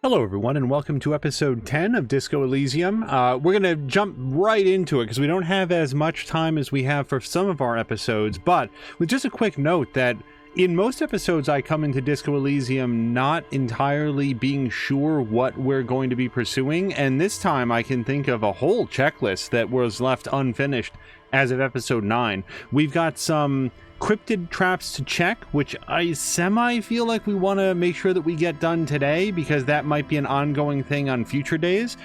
Hello, everyone, and welcome to episode 10 of Disco Elysium. We're going to jump right into it because we don't have as much time as we have for some of our episodes, but with just a quick note that in most episodes I come into Disco Elysium not entirely being sure what we're going to be pursuing, and this time I can think of a whole checklist that was left unfinished as of episode 9. We've got some cryptid traps to check, which I feel like we want to make sure that we get done today because that might be an ongoing thing on future days.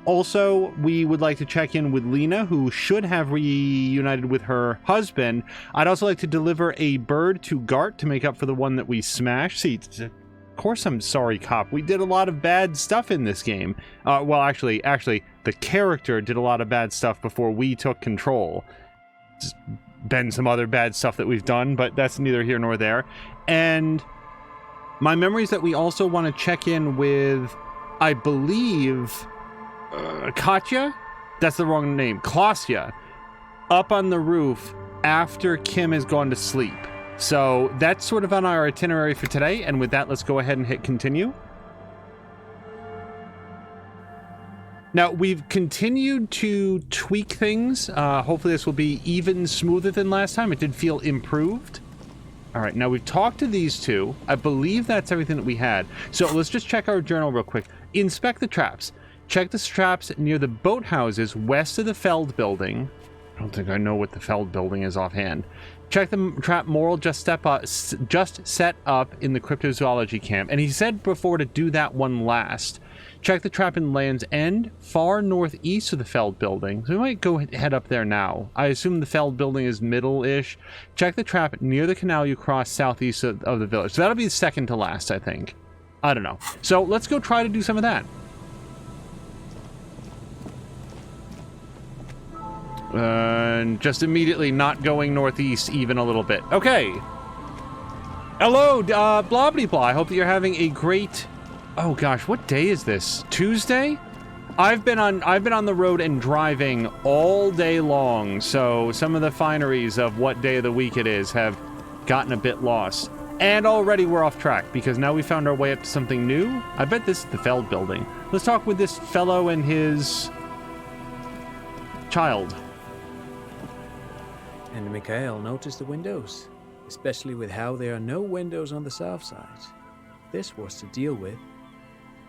Also, we would like to check in with Lena, who should have reunited with her husband. I'd also like to deliver a bird to Gart to make up for the one that we smashed. See, of course I'm sorry, cop. We did a lot of bad stuff in this game. Well, actually, the character did a lot of bad stuff before we took control. Just been some other bad stuff that we've done, but that's neither here nor there. And my memory is that we also want to check in with, I believe, Katya? That's the wrong name. Klausya. Up on the roof after Kim has gone to sleep. So that's sort of on our itinerary for today. And with that, let's go ahead and hit continue. Now, we've continued to tweak things. Hopefully this will be even smoother than last time. It did feel improved. All right, now we've talked to these two. I believe that's everything that we had. So let's just check our journal real quick. Inspect the traps. Check the traps near the boathouses west of the Feld building. I don't think I know what the Feld building is offhand. Check the trap Moral just set up in the cryptozoology camp. And he said before to do that one last. Check the trap in Land's End, far northeast of the Feld building. So we might go head up there now. I assume the Feld building is middle-ish. Check the trap near the canal you cross southeast of the village. So that'll be second to last, I think. I don't know. So let's go try to do some of that. And just immediately not going northeast even a little bit. Okay. Hello, blah, blah, blah. I hope that you're having a great... Oh gosh, what day is this? Tuesday? I've been on the road and driving all day long, so some of the fineries of what day of the week it is have gotten a bit lost. And already we're off track, because now we found our way up to something new. I bet this is the Feld building. Let's talk with this fellow and his... child. And Mikhail noticed the windows, especially with how there are no windows on the south side. This was to deal with.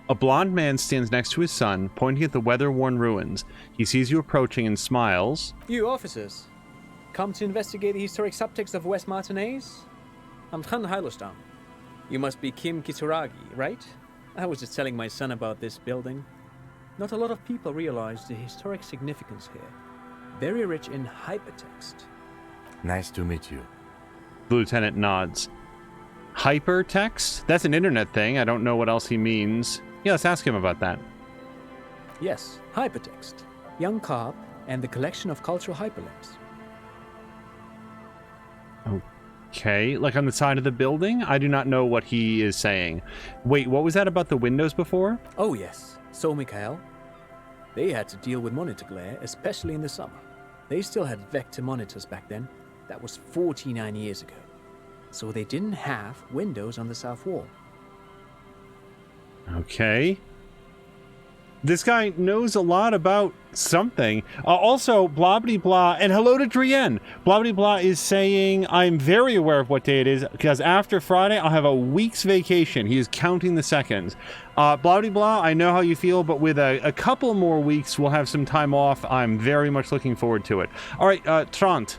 A blond man stands next to his son, pointing at the weather-worn ruins. He sees you approaching and smiles. You officers, come to investigate the historic subtext of West Martinez? I'm Tran Hailostam. You must be Kim Kisuragi, right? I was just telling my son about this building. Not a lot of people realize the historic significance here. Very rich in hypertext. Nice to meet you. The lieutenant nods. Hypertext? That's an internet thing. I don't know what else he means. Yeah, let's ask him about that. Yes, hypertext. Young carp and the collection of cultural hyperlinks. Okay, like on the side of the building? I do not know what he is saying. Wait, what was that about the windows before? Oh yes, so Mikhail. They had to deal with monitor glare, especially in the summer. They still had vector monitors back then. That was 49 years ago. So they didn't have windows on the south wall. Okay. This guy knows a lot about something. Also, blah blah blah, and hello to Drienne. Blah blah blah is saying, I'm very aware of what day it is, because after Friday, I'll have a week's vacation. He is counting the seconds. Blah blah blah, I know how you feel, but with a couple more weeks, we'll have some time off. I'm very much looking forward to it. All right, Trant,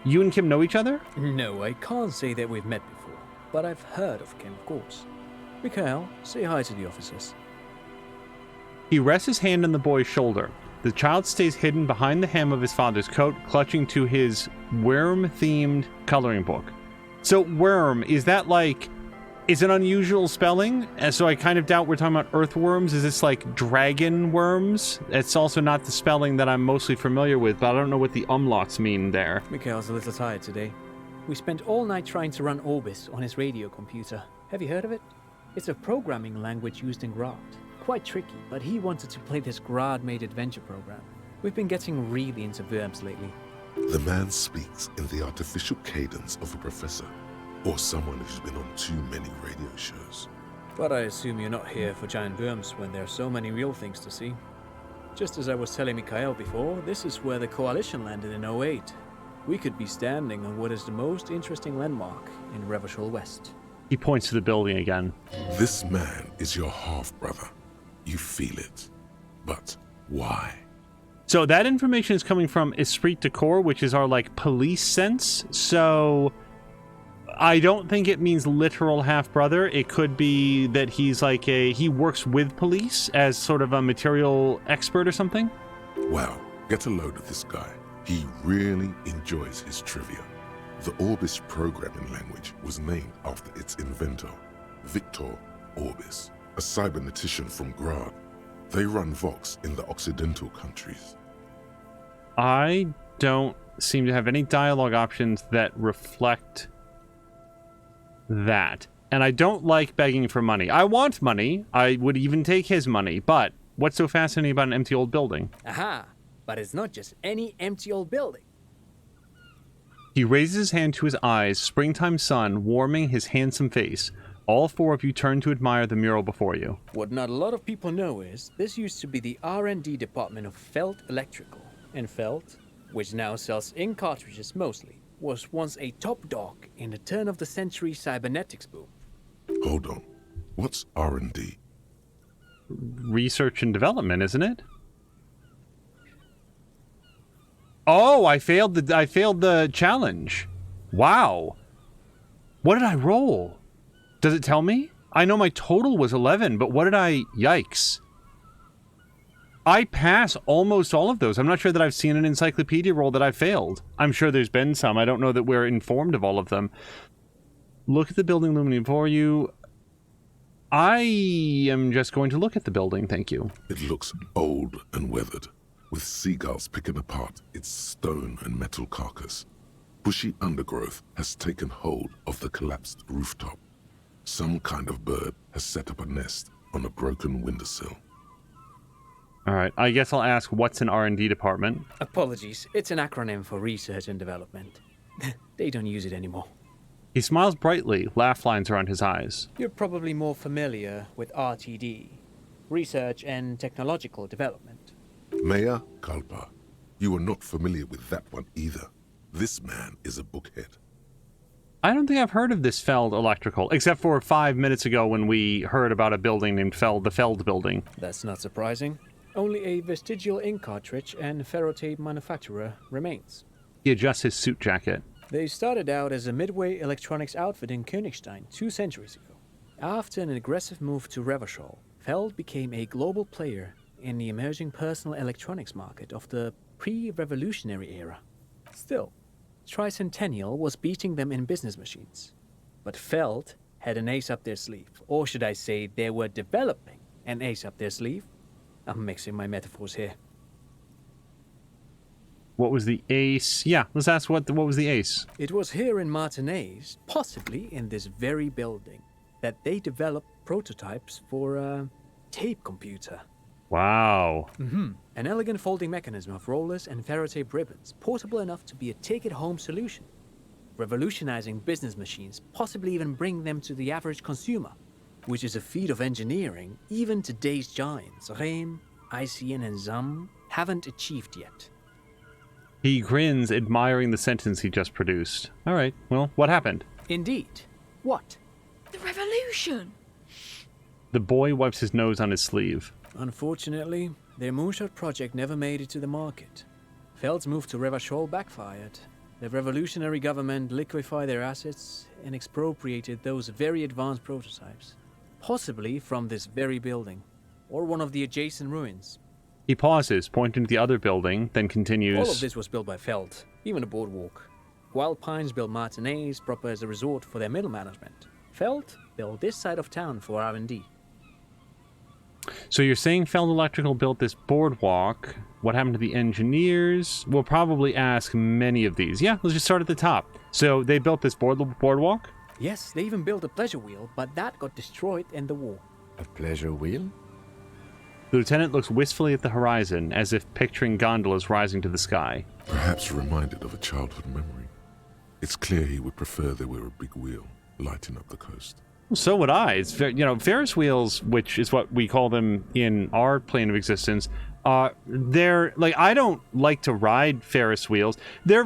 you and Kim know each other? No, I can't say that we've met before, but I've heard of Kim, of course. Mikhail, say hi to the officers. He rests his hand on the boy's shoulder. The child stays hidden behind the hem of his father's coat, clutching to his worm-themed coloring book. So, worm, is that like... Is an unusual spelling? And so I kind of doubt we're talking about earthworms. Is this like dragon worms? It's also not the spelling that I'm mostly familiar with, but I don't know what the umlauts mean there. Mikhail's a little tired today. We spent all night trying to run Orbis on his radio computer. Have you heard of it? It's a programming language used in Grad. Quite tricky, but he wanted to play this Grad-made adventure program. We've been getting really into verbs lately. The man speaks in the artificial cadence of a professor, or someone who's been on too many radio shows. But I assume you're not here for giant worms when there are so many real things to see. Just as I was telling Mikhail before, this is where the Coalition landed in '08. We could be standing on what is the most interesting landmark in Revachol West. He points to the building again. This man is your half-brother. You feel it. But why? So that information is coming from Esprit de Corps, which is our, like, police sense. So I don't think it means literal half-brother. It could be that he's like he works with police as sort of a material expert or something. Wow, get a load of this guy. He really enjoys his trivia. The Orbis programming language was named after its inventor, Victor Orbis, a cybernetician from Grad. They run Vox in the Occidental countries. I don't seem to have any dialogue options that reflect that. And I don't like begging for money. I want money. I would even take his money. But what's so fascinating about an empty old building? Aha! But it's not just any empty old building. He raises his hand to his eyes, springtime sun warming his handsome face. All four of you turn to admire the mural before you. What not a lot of people know is this used to be the R&D department of Feld Electrical. And Feld, which now sells ink cartridges mostly, was once a top dog in the turn-of-the-century cybernetics boom. Hold on. What's R&D? Research and development, isn't it? Oh, I failed the challenge. Wow. What did I roll? Does it tell me? I know my total was 11, but what did I... Yikes. I pass almost all of those. I'm not sure that I've seen an encyclopedia roll that I failed. I'm sure there's been some. I don't know that we're informed of all of them. Look at the building looming before you. I am just going to look at the building, thank you. It looks old and weathered, with seagulls picking apart its stone and metal carcass. Bushy undergrowth has taken hold of the collapsed rooftop. Some kind of bird has set up a nest on a broken windowsill. All right, I guess I'll ask, what's an R&D department? Apologies, it's an acronym for research and development. They don't use it anymore. He smiles brightly, laugh lines around his eyes. You're probably more familiar with RTD, Research and Technological Development. Mea Culpa, you are not familiar with that one either. This man is a bookhead. I don't think I've heard of this Feld Electrical, except for 5 minutes ago when we heard about a building named Feld, the Feld building. That's not surprising. Only a vestigial ink cartridge and ferrotape manufacturer remains. He adjusts his suit jacket. They started out as a midway electronics outfit in Königstein 2 centuries ago. After an aggressive move to Revachol, Feld became a global player in the emerging personal electronics market of the pre-revolutionary era. Still, Tricentennial was beating them in business machines. But Feld had an ace up their sleeve, or should I say they were developing an ace up their sleeve. I'm mixing my metaphors here. What was the ace? Yeah, let's ask what was the ace? It was here in Martinez, possibly in this very building, that they developed prototypes for a tape computer. Wow. An elegant folding mechanism of rollers and ferrotape ribbons, portable enough to be a take-it-home solution. Revolutionizing business machines, possibly even bring them to the average consumer, which is a feat of engineering even today's giants, Rehm, ICN, and ZAM, haven't achieved yet. He grins, admiring the sentence he just produced. All right, well, what happened? Indeed. What? The revolution! The boy wipes his nose on his sleeve. Unfortunately, their moonshot project never made it to the market. Feld's move to Revachol backfired. The revolutionary government liquefied their assets and expropriated those very advanced prototypes. Possibly from this very building, or one of the adjacent ruins. He pauses, pointing to the other building, then continues. All of this was built by Feld, even the boardwalk. Wild Pines built Martinez proper as a resort for their middle management. Feld built this side of town for R&D. So you're saying Feld Electrical built this boardwalk. What happened to the engineers? We'll probably ask many of these. Yeah, let's just start at the top. So they built this boardwalk? Yes, they even built a pleasure wheel, but that got destroyed in the war. A pleasure wheel? The lieutenant looks wistfully at the horizon, as if picturing gondolas rising to the sky. Perhaps reminded of a childhood memory. It's clear he would prefer there were a big wheel lighting up the coast. So would I. It's Ferris wheels, which is what we call them in our plane of existence. They're like, I don't like to ride Ferris wheels. They're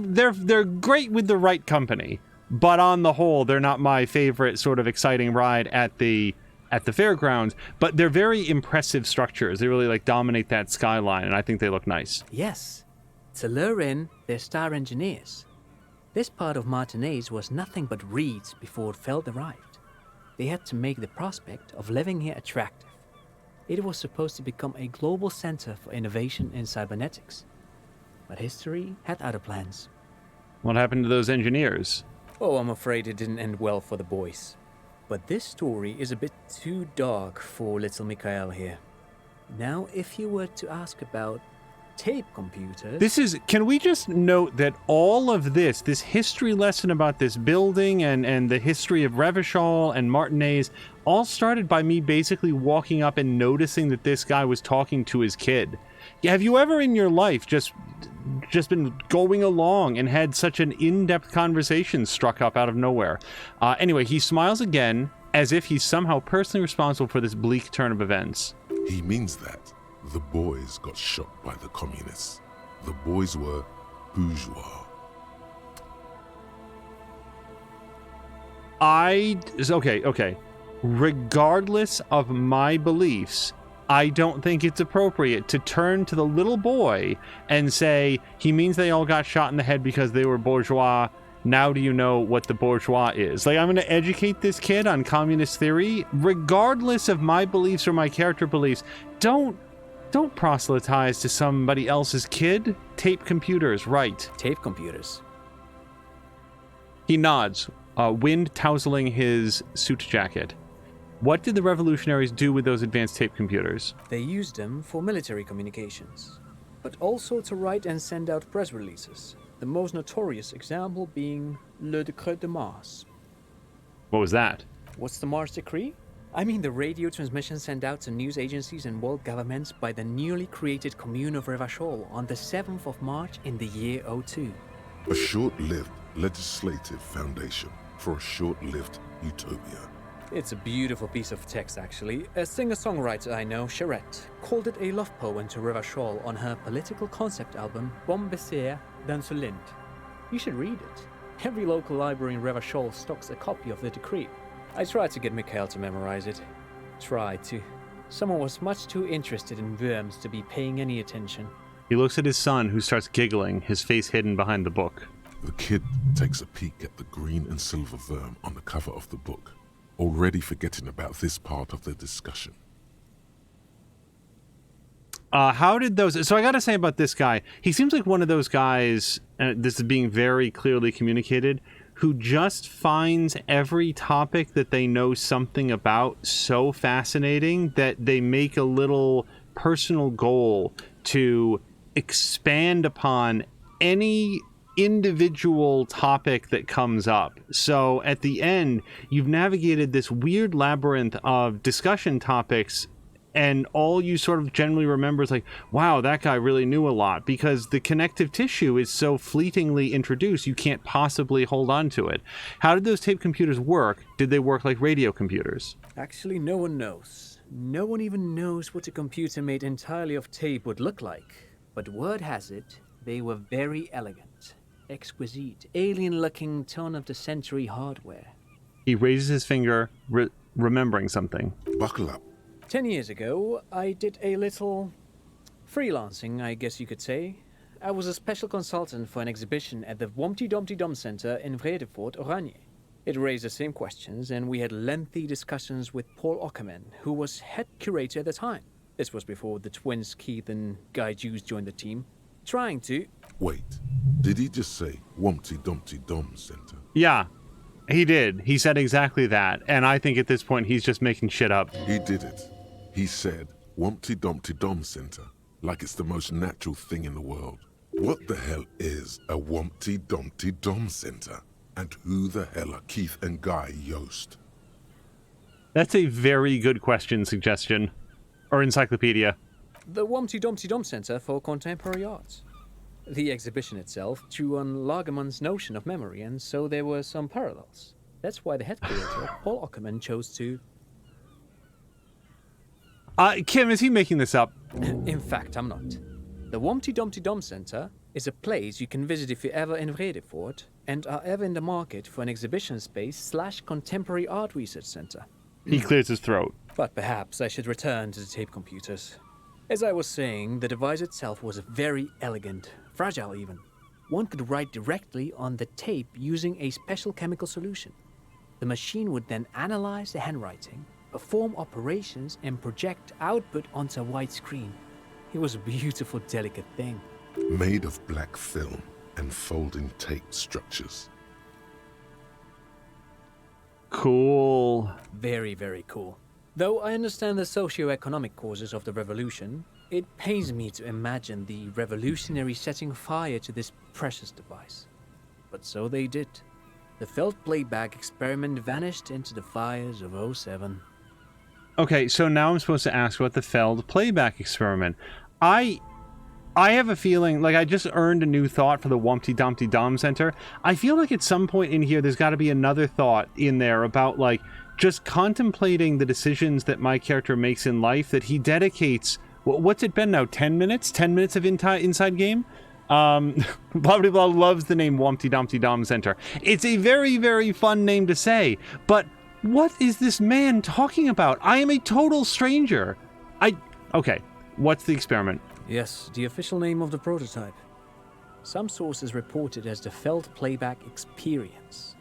great with the right company, but on the whole, they're not my favorite sort of exciting ride at the fairgrounds. But they're very impressive structures. They really like dominate that skyline, and I think they look nice. Yes. To lure in their star engineers. This part of Martinez was nothing but reeds before Feld arrived. They had to make the prospect of living here attractive. It was supposed to become a global center for innovation in cybernetics. But history had other plans. What happened to those engineers? Oh, I'm afraid it didn't end well for the boys. But this story is a bit too dark for little Mikhail here. Now, if you were to ask about tape computers... Can we just note that all of this history lesson about this building and the history of Revachol and Martinez all started by me basically walking up and noticing that this guy was talking to his kid. Have you ever in your life just been going along and had such an in-depth conversation struck up out of nowhere? Anyway, he smiles again as if he's somehow personally responsible for this bleak turn of events. He means that. The boys got shot by the communists. The boys were bourgeois. Okay. Regardless of my beliefs, I don't think it's appropriate to turn to the little boy and say, he means they all got shot in the head because they were bourgeois. Now do you know what the bourgeois is? Like, I'm going to educate this kid on communist theory. Regardless of my beliefs or my character beliefs, don't proselytize to somebody else's kid. Tape computers, right. Tape computers. He nods, wind tousling his suit jacket. What did the revolutionaries do with those advanced tape computers? They used them for military communications, but also to write and send out press releases. The most notorious example being Le Décret de Mars. What was that? What's the Mars Decree? I mean the radio transmission sent out to news agencies and world governments by the newly created Commune of Revachol on the 7th of March in the year 02. A short-lived legislative foundation for a short-lived utopia. It's a beautiful piece of text, actually. A singer-songwriter I know, Charette, called it a love poem to Revachol on her political concept album, Bon Baiser d'Insolente. You should read it. Every local library in Revachol stocks a copy of the decree. I tried to get Mikhail to memorize it. Tried to. Someone was much too interested in worms to be paying any attention. He looks at his son, who starts giggling, his face hidden behind the book. The kid takes a peek at the green and silver worm on the cover of the book, already forgetting about this part of the discussion. How did those... So I gotta say about this guy, he seems like one of those guys, this is being very clearly communicated, who just finds every topic that they know something about so fascinating that they make a little personal goal to expand upon any individual topic that comes up. So at the end, you've navigated this weird labyrinth of discussion topics, and all you sort of generally remember is like, wow, that guy really knew a lot, because the connective tissue is so fleetingly introduced, you can't possibly hold on to it. How did those tape computers work? Did they work like radio computers? Actually, no one knows. No one even knows what a computer made entirely of tape would look like. But word has it, they were very elegant, exquisite, alien-looking turn-of-the-century hardware. He raises his finger, remembering something. Buckle up. 10 years ago, I did a little freelancing, I guess you could say. I was a special consultant for an exhibition at the Humpty Dumpty Dum Center in Vredefort, Oranje. It raised the same questions, and we had lengthy discussions with Paul Ockerman, who was head curator at the time. This was before the twins Keith and Guy Hughes joined the team, trying to... Wait, did he just say Humpty Dumpty Dum Center? Yeah, he did. He said exactly that, and I think at this point he's just making shit up. He did it. He said Humpty Dumpty Dum Center, like it's the most natural thing in the world. What the hell is a Humpty Dumpty Dum Center? And who the hell are Keith and Guy Yost? That's a very good question suggestion. Or encyclopedia. The Humpty Dumpty Dum Center for Contemporary Art. The exhibition itself drew on Lagerman's notion of memory, and so there were some parallels. That's why the head curator, Paul Ockerman, chose to... Kim, is he making this up? In fact, I'm not. The Wompty Dumpty Dum Center is a place you can visit if you're ever in Vredefort and are ever in the market for an exhibition space / contemporary art research center. He clears his throat. But perhaps I should return to the tape computers. As I was saying, the device itself was very elegant, fragile even. One could write directly on the tape using a special chemical solution. The machine would then analyze the handwriting, perform operations, and project output onto a white screen. It was a beautiful, delicate thing. Made of black film and folding tape structures. Cool. Very, very cool. Though I understand the socio-economic causes of the revolution, it pains me to imagine the revolutionary setting fire to this precious device. But so they did. The felt playback experiment vanished into the fires of '07. Okay, so now I'm supposed to ask about the Feld playback experiment. I have a feeling, like I just earned a new thought for the Wumpty Dumpty Dom Center. I feel like at some point in here, there's got to be another thought in there about like just contemplating the decisions that my character makes in life that he dedicates. What's it been now? 10 minutes? 10 minutes of inside game? Blah, blah, blah loves the name Wumpty Dumpty Dom Center. It's a very, very fun name to say, but what is this man talking about? I am a total stranger. Okay, what's the experiment? Yes, the official name of the prototype. Some sources report it as the Felt Playback Experience,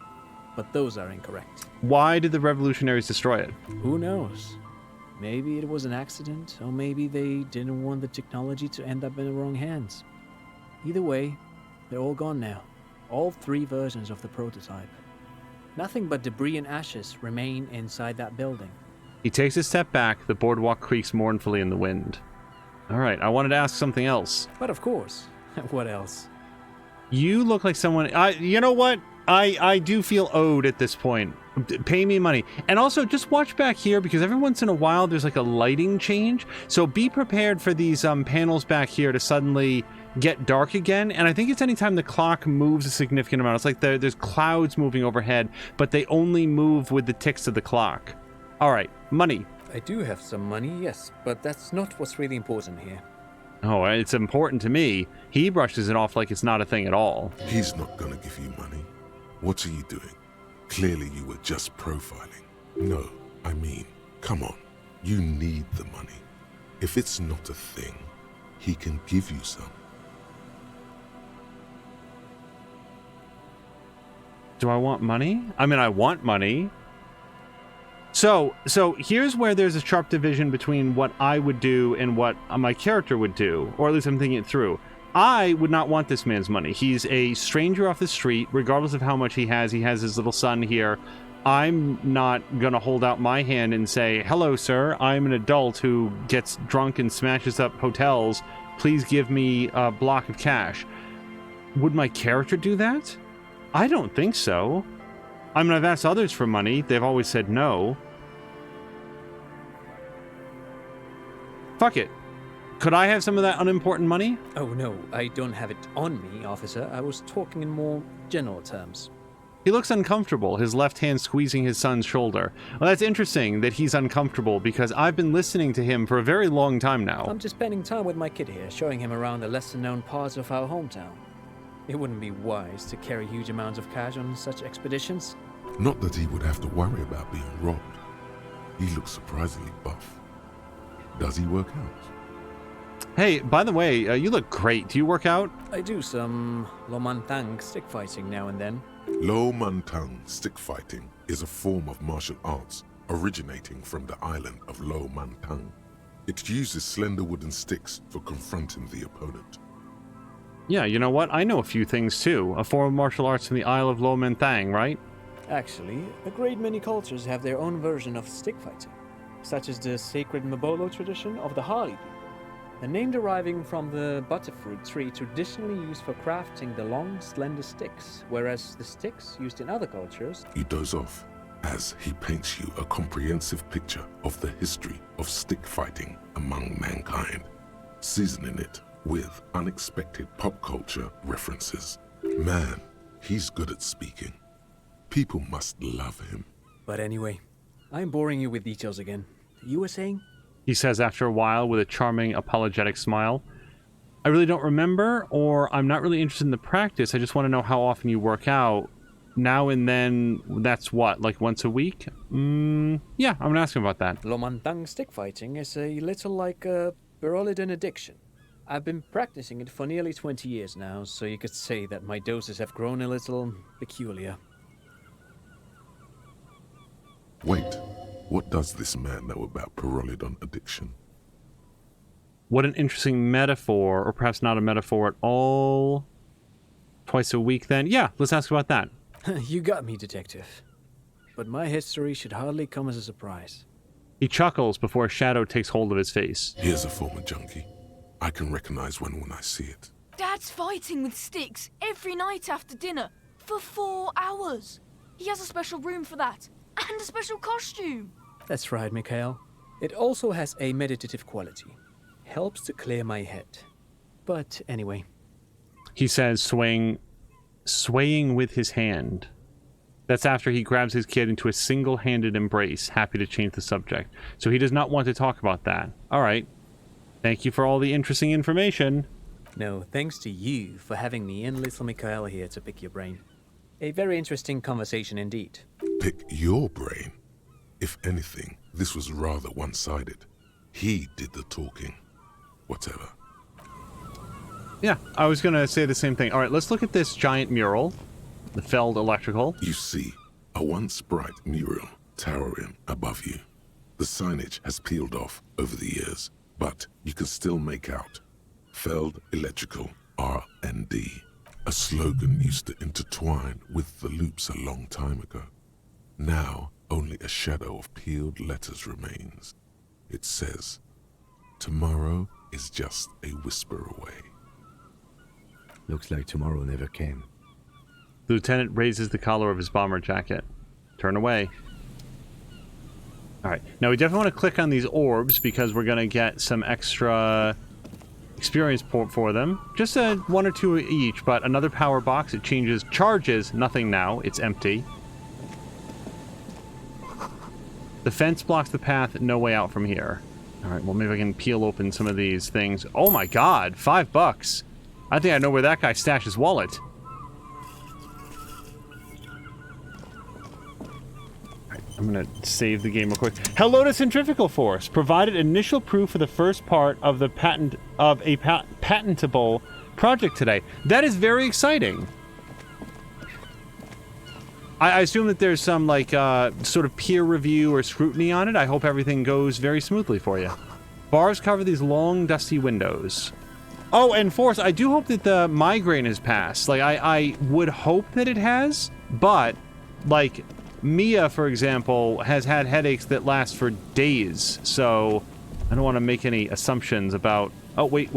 but those are incorrect. Why did the revolutionaries destroy it? Who knows? Maybe it was an accident, or maybe they didn't want the technology to end up in the wrong hands. Either way, they're all gone now. All 3 versions of the prototype. Nothing but debris and ashes remain inside that building. He takes a step back, the boardwalk creaks mournfully in the wind. All right, I wanted to ask something else. But of course, what else? You look like someone... you know what? I do feel owed at this point. Pay me money. And also, just watch back here, because every once in a while there's like a lighting change. So be prepared for these panels back here to suddenly get dark again. And I think it's anytime the clock moves a significant amount. It's like there's clouds moving overhead, but they only move with the ticks of the clock. All right, money. I do have some money, yes, but that's not what's really important here. Oh, it's important to me. He brushes it off like it's not a thing at all. He's not gonna give you money. What are you doing? Clearly you were just profiling. No, I mean, come on. You need the money. If it's not a thing, he can give you some. Do I want money? I mean, I want money. So here's where there's a sharp division between what I would do and what my character would do, or at least I'm thinking it through. I would not want this man's money. He's a stranger off the street, regardless of how much he has. He has his little son here. I'm not going to hold out my hand and say, hello, sir, I'm an adult who gets drunk and smashes up hotels. Please give me a block of cash. Would my character do that? I don't think so. I mean, I've asked others for money. They've always said no. Fuck it. Could I have some of that unimportant money? Oh no, I don't have it on me, officer. I was talking in more general terms. He looks uncomfortable, his left hand squeezing his son's shoulder. Well, that's interesting that he's uncomfortable because I've been listening to him for a very long time now. I'm just spending time with my kid here, showing him around the lesser-known parts of our hometown. It wouldn't be wise to carry huge amounts of cash on such expeditions. Not that he would have to worry about being robbed. He looks surprisingly buff. Does he work out? Hey, by the way, you look great. Do you work out? I do some Lomantang stick fighting now and then. Lo Mantang stick fighting is a form of martial arts originating from the island of Lo Mantang. It uses slender wooden sticks for confronting the opponent. Yeah, you know what? I know a few things too. A form of martial arts from the Isle of Lo Mantang, right? Actually, a great many cultures have their own version of stick fighting, such as the sacred Mabolo tradition of the Harley people. The name deriving from the butterfruit tree traditionally used for crafting the long, slender sticks, whereas the sticks used in other cultures... You doze off as he paints you a comprehensive picture of the history of stick fighting among mankind, seasoning it with unexpected pop culture references. Man, he's good at speaking. People must love him. But anyway, I'm boring you with details again. You were saying? He says after a while with a charming, apologetic smile. I really don't remember, or I'm not really interested in the practice. I just want to know how often you work out. Now and then, that's what, like once a week? Yeah, I'm gonna ask him about that. Lomantang stick fighting is a little like a Berolidin addiction. I've been practicing it for nearly 20 years now, so you could say that my doses have grown a little peculiar. Wait, what does this man know about Pyrrolidon addiction? What an interesting metaphor, or perhaps not a metaphor at all. Twice a week then? Yeah, let's ask about that. You got me, detective. But my history should hardly come as a surprise. He chuckles before a shadow takes hold of his face. Here's a former junkie. I can recognize one when I see it. Dad's fighting with sticks every night after dinner for 4 hours. He has a special room for that and a special costume. That's right, Mikhail. It also has a meditative quality. Helps to clear my head. But anyway. He says, swaying with his hand. That's after he grabs his kid into a single-handed embrace, happy to change the subject. So he does not want to talk about that. All right. Thank you for all the interesting information. No, thanks to you for having me and little Mikhail here to pick your brain. A very interesting conversation indeed. Pick your brain. If anything, this was rather one-sided. He did the talking. Whatever. Yeah, I was going to say the same thing. All right, let's look at this giant mural. The Feld Electrical. You see, a once bright mural towering above you. The signage has peeled off over the years, but you can still make out Feld Electrical R&D. A slogan used to intertwine with the loops a long time ago. Now, only a shadow of peeled letters remains. It says, "Tomorrow is just a whisper away." Looks like tomorrow never came. The lieutenant raises the collar of his bomber jacket. Turn away. Alright, now we definitely want to click on these orbs because we're going to get some extra experience for them. Just 1 or 2 each, but another power box. It charges, nothing now. It's empty. The fence blocks the path, no way out from here. Alright, well maybe I can peel open some of these things. Oh my god, $5. I think I know where that guy stashed his wallet. I'm gonna save the game real quick. Hello to Centrifugal Force. Provided initial proof for the first part of the patentable project today. That is very exciting. I assume that there's some like sort of peer review or scrutiny on it. I hope everything goes very smoothly for you. Bars cover these long, dusty windows. Oh, and Force, I do hope that the migraine has passed. Like I would hope that it has, but like Mia, for example, has had headaches that last for days, so I don't want to make any assumptions about... Oh, wait.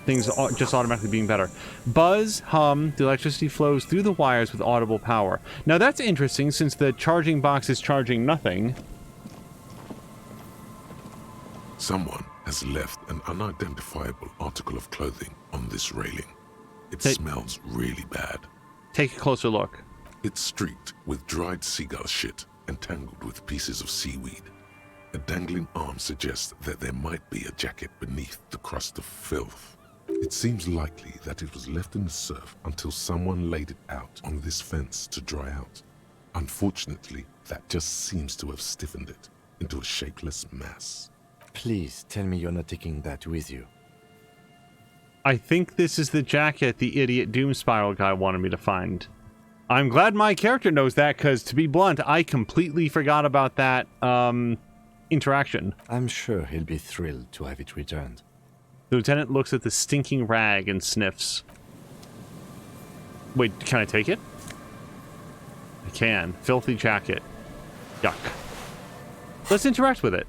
Things just automatically being better. Buzz, hum, the electricity flows through the wires with audible power. Now that's interesting, since the charging box is charging nothing. Someone has left an unidentifiable article of clothing on this railing. It smells really bad. Take a closer look. It's streaked with dried seagull shit and tangled with pieces of seaweed. A dangling arm suggests that there might be a jacket beneath the crust of filth. It seems likely that it was left in the surf until someone laid it out on this fence to dry out. Unfortunately, that just seems to have stiffened it into a shapeless mass. Please tell me you're not taking that with you. I think this is the jacket the idiot Doom Spiral guy wanted me to find. I'm glad my character knows that, because to be blunt, I completely forgot about that interaction. I'm sure he'll be thrilled to have it returned. The lieutenant looks at the stinking rag and sniffs. Wait, can I take it? I can. Filthy jacket. Yuck. Let's interact with it.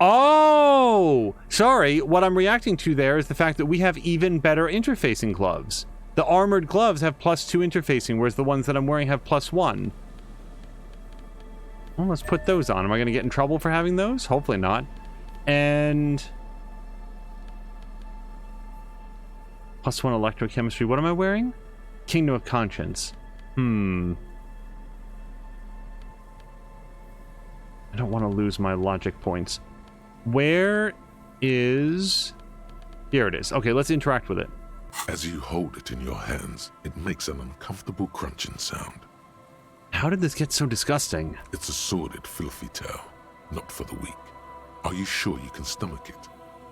Oh! Sorry, what I'm reacting to there is the fact that we have even better interfacing gloves. The armored gloves have +2 interfacing, whereas the ones that I'm wearing have +1. Well, let's put those on. Am I going to get in trouble for having those? Hopefully not. And... +1 electrochemistry. What am I wearing? Kingdom of Conscience. I don't want to lose my logic points. Where is... Here it is. Okay, let's interact with it. As you hold it in your hands, it makes an uncomfortable crunching sound. How did this get so disgusting? It's a sordid, filthy tale, not for the weak. Are you sure you can stomach it?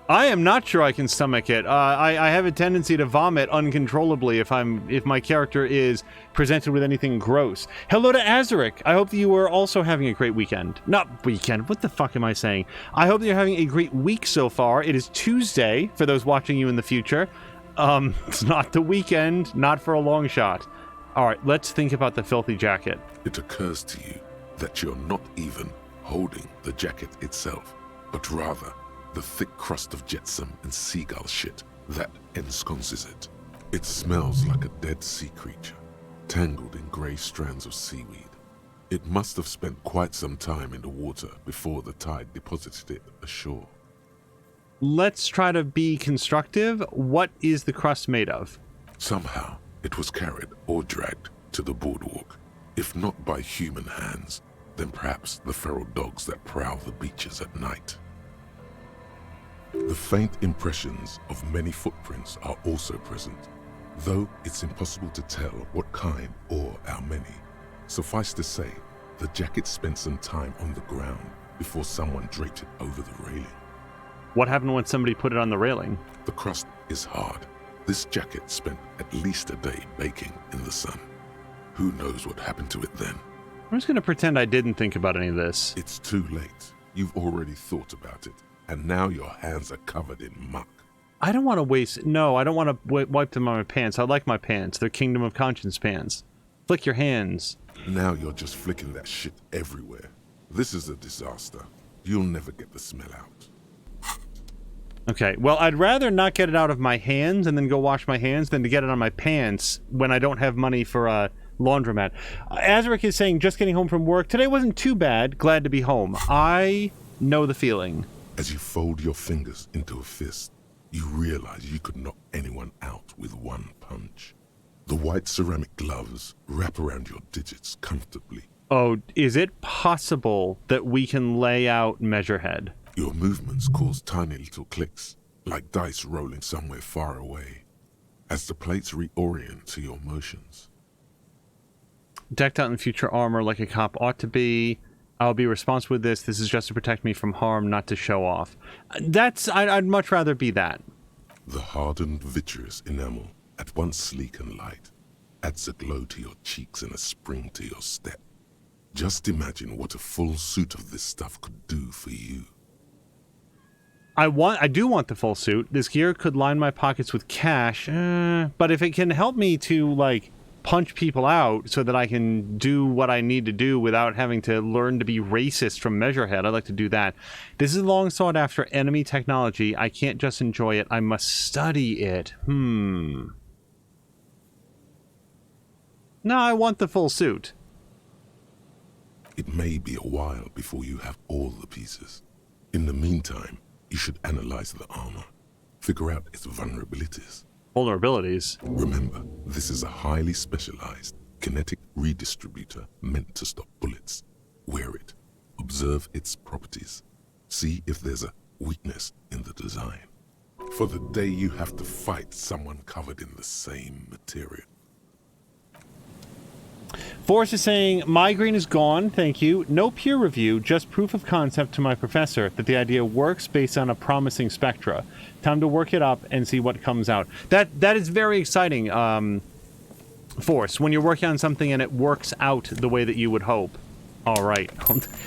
I am not sure I can stomach it. I have a tendency to vomit uncontrollably if my character is presented with anything gross. Hello to Azaric. I hope that you are also having a great weekend. Not weekend. What the fuck am I saying? I hope that you're having a great week so far. It is Tuesday for those watching you in the future. It's not the weekend. Not for a long shot. All right, let's think about the filthy jacket. It occurs to you that you're not even holding the jacket itself, but rather the thick crust of jetsam and seagull shit that ensconces it. It smells like a dead sea creature, tangled in grey strands of seaweed. It must have spent quite some time in the water before the tide deposited it ashore. Let's try to be constructive. What is the crust made of? Somehow, it was carried or dragged to the boardwalk. If not by human hands, then perhaps the feral dogs that prowl the beaches at night. The faint impressions of many footprints are also present, though it's impossible to tell what kind or how many. Suffice to say, the jacket spent some time on the ground before someone draped it over the railing. What happened when somebody put it on the railing? The crust is hard. This jacket spent at least a day baking in the sun. Who knows what happened to it then? I'm just going to pretend I didn't think about any of this. It's too late. You've already thought about it, and now your hands are covered in muck. I don't want to waste... No, I don't want to wipe them on my pants. I like my pants. They're Kingdom of Conscience pants. Flick your hands. Now you're just flicking that shit everywhere. This is a disaster. You'll never get the smell out. Okay, well, I'd rather not get it out of my hands and then go wash my hands than to get it on my pants when I don't have money for a laundromat. Azaric is saying, just getting home from work. Today wasn't too bad. Glad to be home. I know the feeling. As you fold your fingers into a fist, you realize you could knock anyone out with one punch. The white ceramic gloves wrap around your digits comfortably. Oh, is it possible that we can lay out Measurehead? Your movements cause tiny little clicks, like dice rolling somewhere far away, as the plates reorient to your motions. Decked out in future armor like a cop ought to be. I'll be responsible with this. This is just to protect me from harm, not to show off. I'd much rather be that. The hardened vitreous enamel, at once sleek and light, adds a glow to your cheeks and a spring to your step. Just imagine what a full suit of this stuff could do for you. I do want the full suit. This gear could line my pockets with cash, but if it can help me to, like, punch people out so that I can do what I need to do without having to learn to be racist from Measurehead, I'd like to do that. This is long sought after enemy technology. I can't just enjoy it. I must study it. No, I want the full suit. It may be a while before you have all the pieces. In the meantime, you should analyze the armor, figure out its vulnerabilities. Vulnerabilities? Remember, this is a highly specialized kinetic redistributor meant to stop bullets. Wear it, observe its properties, see if there's a weakness in the design. For the day you have to fight someone covered in the same material. Forrest is saying, migraine is gone, thank you. No peer review, just proof of concept to my professor that the idea works based on a promising spectra. Time to work it up and see what comes out. That is very exciting, Forrest, when you're working on something and it works out the way that you would hope. All right.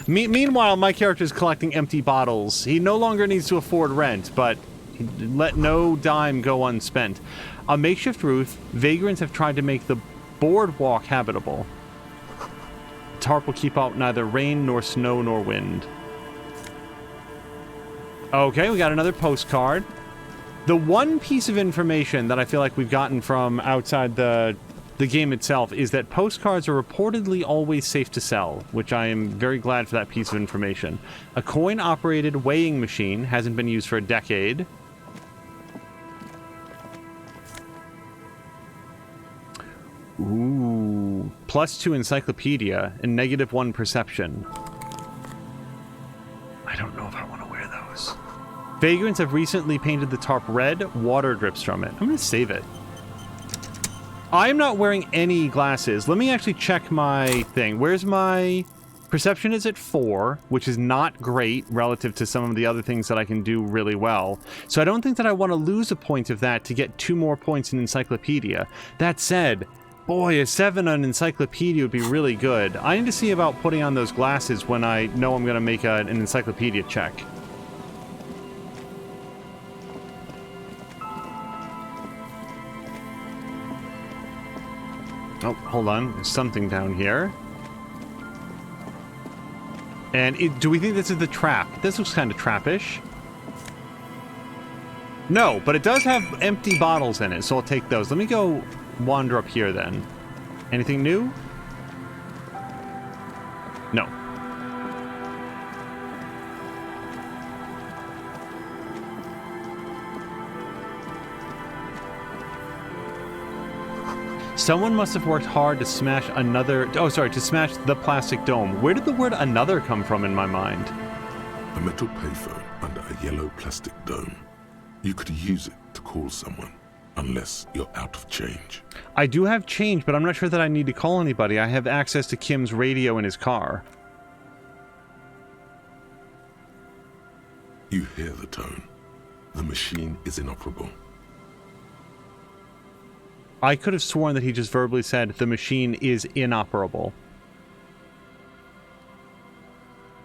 Meanwhile, my character is collecting empty bottles. He no longer needs to afford rent, but let no dime go unspent. A makeshift roof, vagrants have tried to make the boardwalk habitable. Tarp will keep out neither rain nor snow nor wind. Okay, we got another postcard. The one piece of information that I feel like we've gotten from outside the game itself is that postcards are reportedly always safe to sell, which I am very glad for that piece of information. A coin-operated weighing machine hasn't been used for a decade. Ooh. +2 encyclopedia and -1 perception. I don't know if I want to wear those. Vagrants have recently painted the tarp red. Water drips from it. I'm going to save it. I'm not wearing any glasses. Let me actually check my thing. Where's my... Perception is at 4, which is not great relative to some of the other things that I can do really well. So I don't think that I want to lose a point of that to get 2 more points in Encyclopedia. That said, boy, a 7 on Encyclopedia would be really good. I need to see about putting on those glasses when I know I'm going to make an Encyclopedia check. Oh, hold on. There's something down here. And do we think this is the trap? This looks kind of trappish. No, but it does have empty bottles in it, so I'll take those. Let me go wander up here then. Anything new? No. Someone must have worked hard to smash another... Oh, sorry, to smash the plastic dome. Where did the word another come from in my mind? A metal payphone under a yellow plastic dome. You could use it to call someone, unless you're out of change. I do have change, but I'm not sure that I need to call anybody. I have access to Kim's radio in his car. You hear the tone. The machine is inoperable. I could have sworn that he just verbally said the machine is inoperable.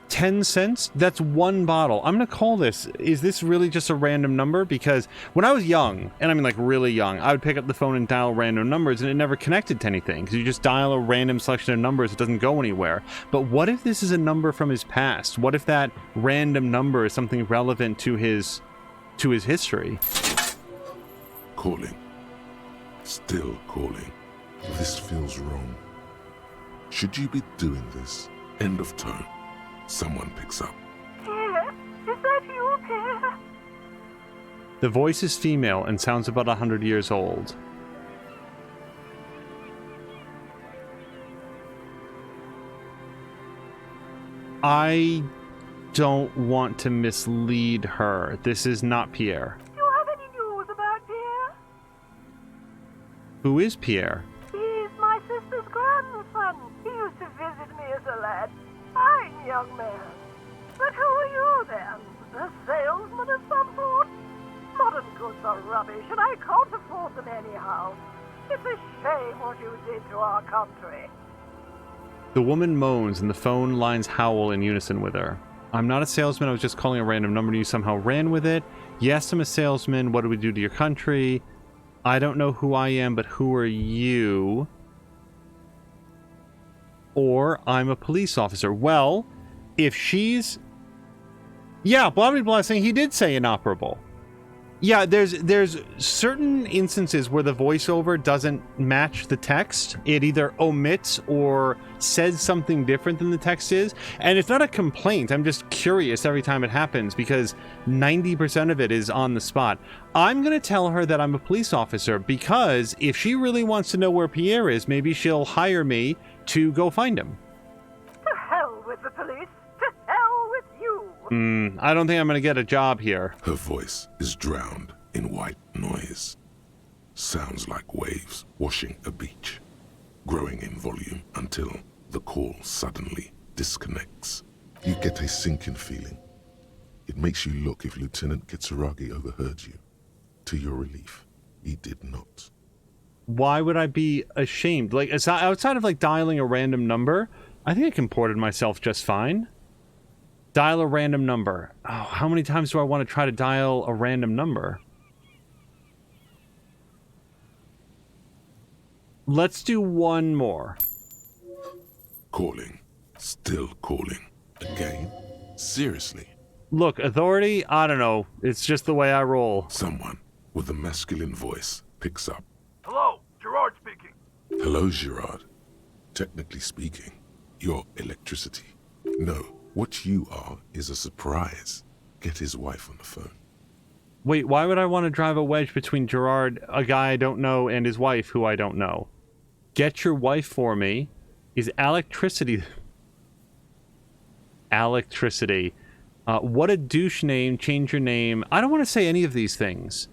10 cents? That's 1 bottle. I'm going to call this. Is this really just a random number? Because when I was young, and I mean like really young, I would pick up the phone and dial random numbers and it never connected to anything. Because you just dial a random selection of numbers, it doesn't go anywhere. But what if this is a number from his past? What if that random number is something relevant to his history? Calling. Still calling. This feels wrong. Should you be doing this? End of tone. Someone picks up. Pierre, is that you, Pierre? The voice is female and sounds about 100 years old. I don't want to mislead her. This is not Pierre. Do you have any news about Pierre? Who is Pierre? He's my sister's grandson. He used to visit me as a lad. Fine young man. But who are you then? A salesman of some sort? Modern goods are rubbish, and I can't afford them anyhow. It's a shame what you did to our country. The woman moans and the phone lines howl in unison with her. I'm not a salesman, I was just calling a random number and you somehow ran with it. Yes, I'm a salesman. What do we do to your country? I don't know who I am, but who are you? Or I'm a police officer. Well, if she's... Yeah, blah, blah, blah, saying he did say inoperable. Yeah, there's certain instances where the voiceover doesn't match the text. It either omits or says something different than the text is. And it's not a complaint. I'm just curious every time it happens because 90% of it is on the spot. I'm going to tell her that I'm a police officer because if she really wants to know where Pierre is, maybe she'll hire me to go find him. To hell with the police. To hell with you. I don't think I'm going to get a job here. Her voice is drowned in white noise. Sounds like waves washing a beach, growing in volume until the call suddenly disconnects. You get a sinking feeling. It makes you look if Lieutenant Kitsuragi overheard you. To your relief, he did not. Why would I be ashamed? Like, outside of like dialing a random number, I think I comported myself just fine. Dial a random number. Oh, how many times do I want to try to dial a random number? Let's do one more. Calling. Still calling. Again? Seriously? Look, authority, I don't know. It's just the way I roll. Someone with a masculine voice picks up. Hello, Gerard speaking. Hello, Gerard. Technically speaking, you're electricity. No, what you are is a surprise. Get his wife on the phone. Wait, why would I want to drive a wedge between Gerard, a guy I don't know, and his wife, who I don't know? Get your wife for me is electricity. Electricity. What a douche name. Change your name. I don't want to say any of these things.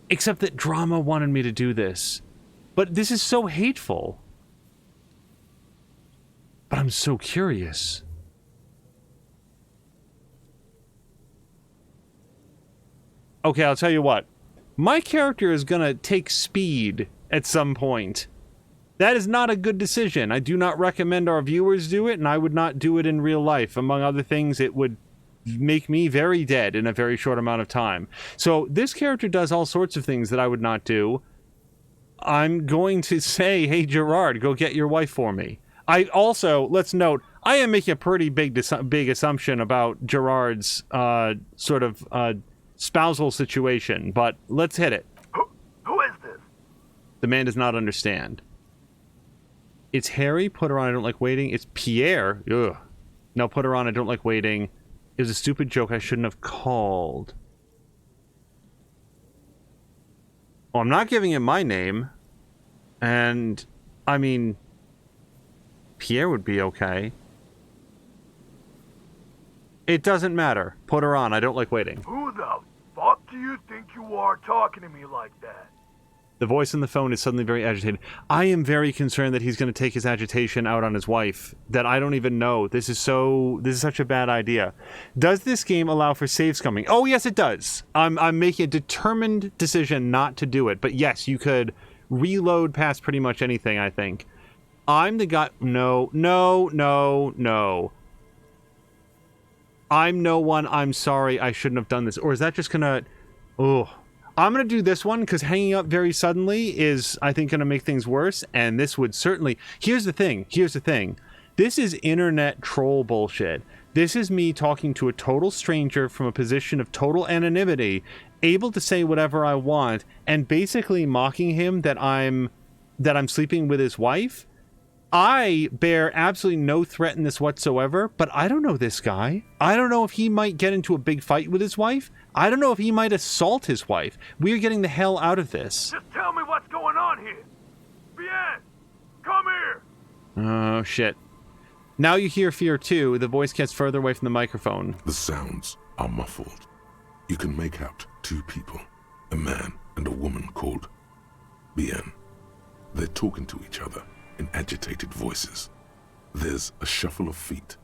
Except that drama wanted me to do this. But this is so hateful. But I'm so curious. Okay, I'll tell you what. My character is gonna take speed at some point. That is not a good decision. I do not recommend our viewers do it, and I would not do it in real life. Among other things, it would make me very dead in a very short amount of time. So this character does all sorts of things that I would not do. I'm going to say, hey, Gerard, go get your wife for me. I also, let's note, I am making a pretty big assumption about Gerard's spousal situation, but let's hit it. Who is this? The man does not understand. It's Harry, put her on, I don't like waiting. It's Pierre. Ugh. No, put her on, I don't like waiting. It was a stupid joke, I shouldn't have called. Well, I'm not giving him my name. And, I mean, Pierre would be okay. It doesn't matter. Put her on, I don't like waiting. Who the fuck do you think you are talking to me like that? The voice on the phone is suddenly very agitated. I am very concerned that he's going to take his agitation out on his wife. That I don't even know. This is such a bad idea. Does this game allow for save scumming? Oh, yes, it does. I'm making a determined decision not to do it. But yes, you could reload past pretty much anything, I think. I'm the guy... No. I'm no one. I'm sorry. I shouldn't have done this. Or is that just going to... Oh... I'm going to do this one because hanging up very suddenly is, I think, going to make things worse. And this would certainly... Here's the thing. This is internet troll bullshit. This is me talking to a total stranger from a position of total anonymity, able to say whatever I want, and basically mocking him that I'm sleeping with his wife. I bear absolutely no threat in this whatsoever, but I don't know this guy. I don't know if he might get into a big fight with his wife. I don't know if he might assault his wife. We are getting the hell out of this. Just tell me what's going on here. Bien, come here. Oh, shit. Now you hear fear too. The voice gets further away from the microphone. The sounds are muffled. You can make out two people, a man and a woman called Bien. They're talking to each other in agitated voices. There's a shuffle of feet.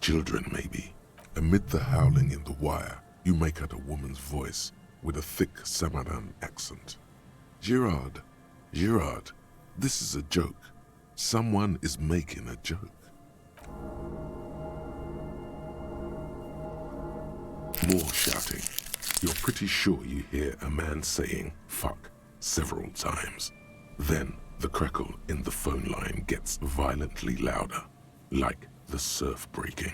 Children, maybe. Amid the howling in the wire, you make out a woman's voice with a thick Samaran accent. Gerard, this is a joke. Someone is making a joke. More shouting. You're pretty sure you hear a man saying fuck several times. Then the crackle in the phone line gets violently louder, like the surf breaking.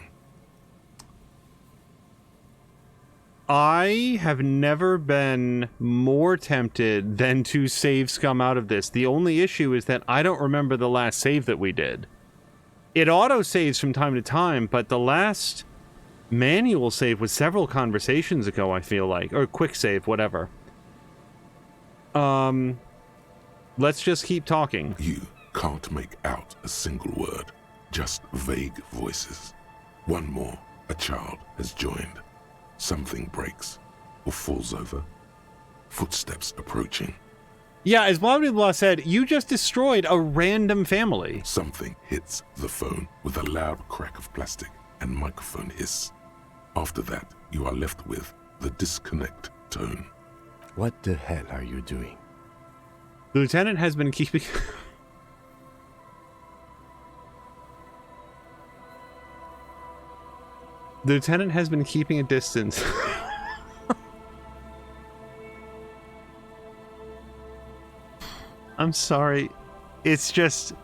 I have never been more tempted than to save scum out of this. The only issue is that I don't remember the last save that we did. It auto-saves from time to time, but the last manual save was several conversations ago, I feel like. Or quick save, whatever. Let's just keep talking. You can't make out a single word, just vague voices. One more, a child has joined. Something breaks or falls over. Footsteps approaching. Yeah, as Blah said, you just destroyed a random family. Something hits the phone with a loud crack of plastic and microphone hiss. After that, you are left with the disconnect tone. What the hell are you doing? The lieutenant has been keeping... The lieutenant has been keeping a distance. I'm sorry. It's just...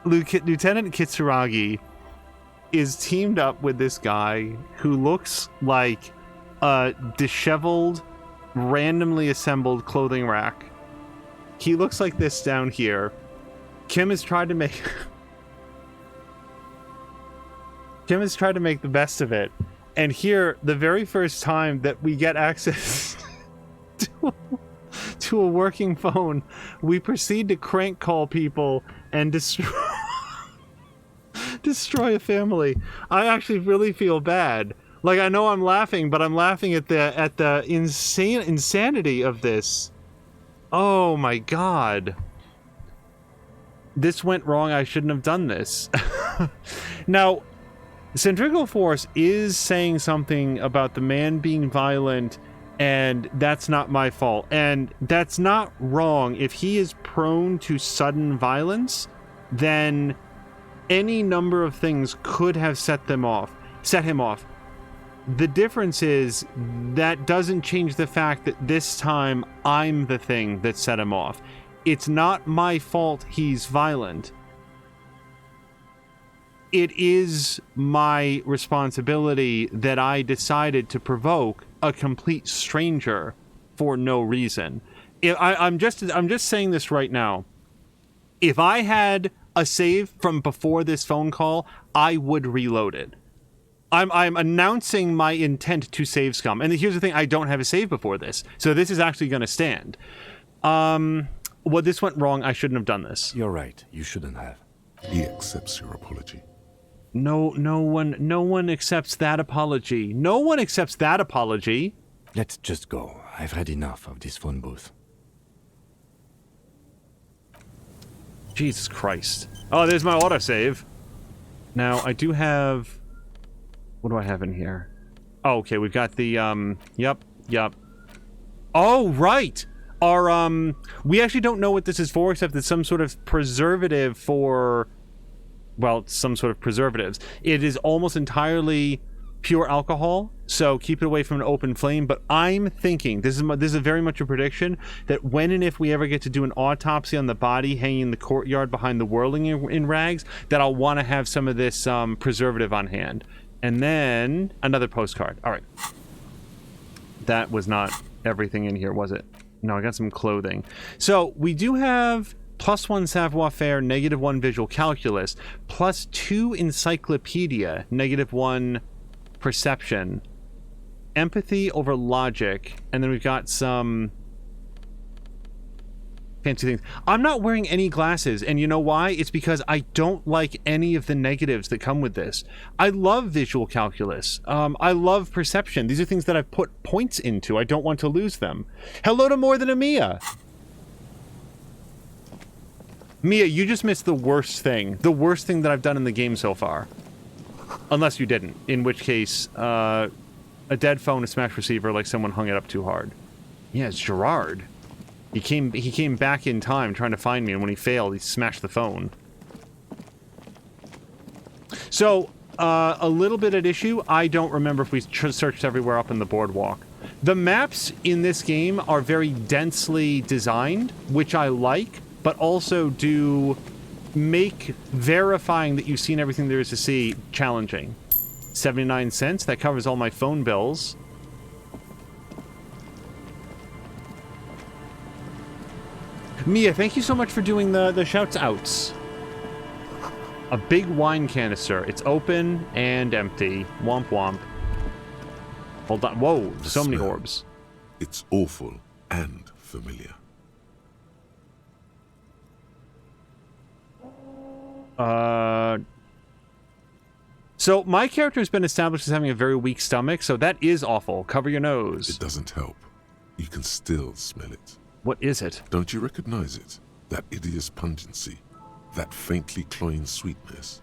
Lieutenant Kitsuragi is teamed up with this guy who looks like a disheveled, randomly assembled clothing rack. He looks like this down here. Kim has tried to make... Kim has tried to make the best of it. And here, the very first time that we get access to to a working phone, we proceed to crank call people and destroy a family. I actually really feel bad. Like, I know I'm laughing, but I'm laughing at the insanity of this. Oh my god. This went wrong. I shouldn't have done this. Now, Centrifugal Force is saying something about the man being violent, and that's not my fault. And that's not wrong. If he is prone to sudden violence, then any number of things could have set him off. The difference is that doesn't change the fact that this time I'm the thing that set him off. It's not my fault he's violent. It is my responsibility that I decided to provoke a complete stranger for no reason. I'm just saying this right now. If I had a save from before this phone call, I would reload it. I'm announcing my intent to save scum. And here's the thing, I don't have a save before this. So this is actually going to stand. Well, this went wrong. I shouldn't have done this. You're right. You shouldn't have. He accepts your apology. No one accepts that apology. No one accepts that apology. Let's just go. I've had enough of this phone booth. Jesus Christ. Oh, there's my autosave. Now, I do have... What do I have in here? Oh, okay, we've got the, Yep. Oh, right! Our, we actually don't know what this is for, except it's some sort of preservative for... Well, some sort of preservatives. It is almost entirely pure alcohol, so keep it away from an open flame. But I'm thinking, this is very much a prediction, that when and if we ever get to do an autopsy on the body hanging in the courtyard behind the whirling in rags, that I'll want to have some of this preservative on hand. And then another postcard. All right. That was not everything in here, was it? No, I got some clothing. So we do have +1 savoir-faire, -1 visual calculus, +2 encyclopedia, -1 perception, empathy over logic, and then we've got some fancy things. I'm not wearing any glasses, and you know why? It's because I don't like any of the negatives that come with this. I love visual calculus. I love perception. These are things that I've put points into. I don't want to lose them. Hello to More Than a Mia. Mia, you just missed the worst thing. The worst thing that I've done in the game so far. Unless you didn't. In which case, a dead phone, a smashed receiver, like someone hung it up too hard. Yeah, it's Gerard. He came back in time trying to find me, and when he failed, he smashed the phone. So, a little bit at issue. I don't remember if we searched everywhere up in the boardwalk. The maps in this game are very densely designed, which I like, but also do make verifying that you've seen everything there is to see challenging. 79 cents, that covers all my phone bills. Mia, thank you so much for doing the shouts outs. A big wine canister. It's open and empty. Womp womp. Hold on. Whoa, so many orbs. It's awful and familiar. So my character has been established as having a very weak stomach, so that is awful. Cover your nose. It doesn't help. You can still smell it. What is it? Don't you recognize it? That hideous pungency, that faintly cloying sweetness.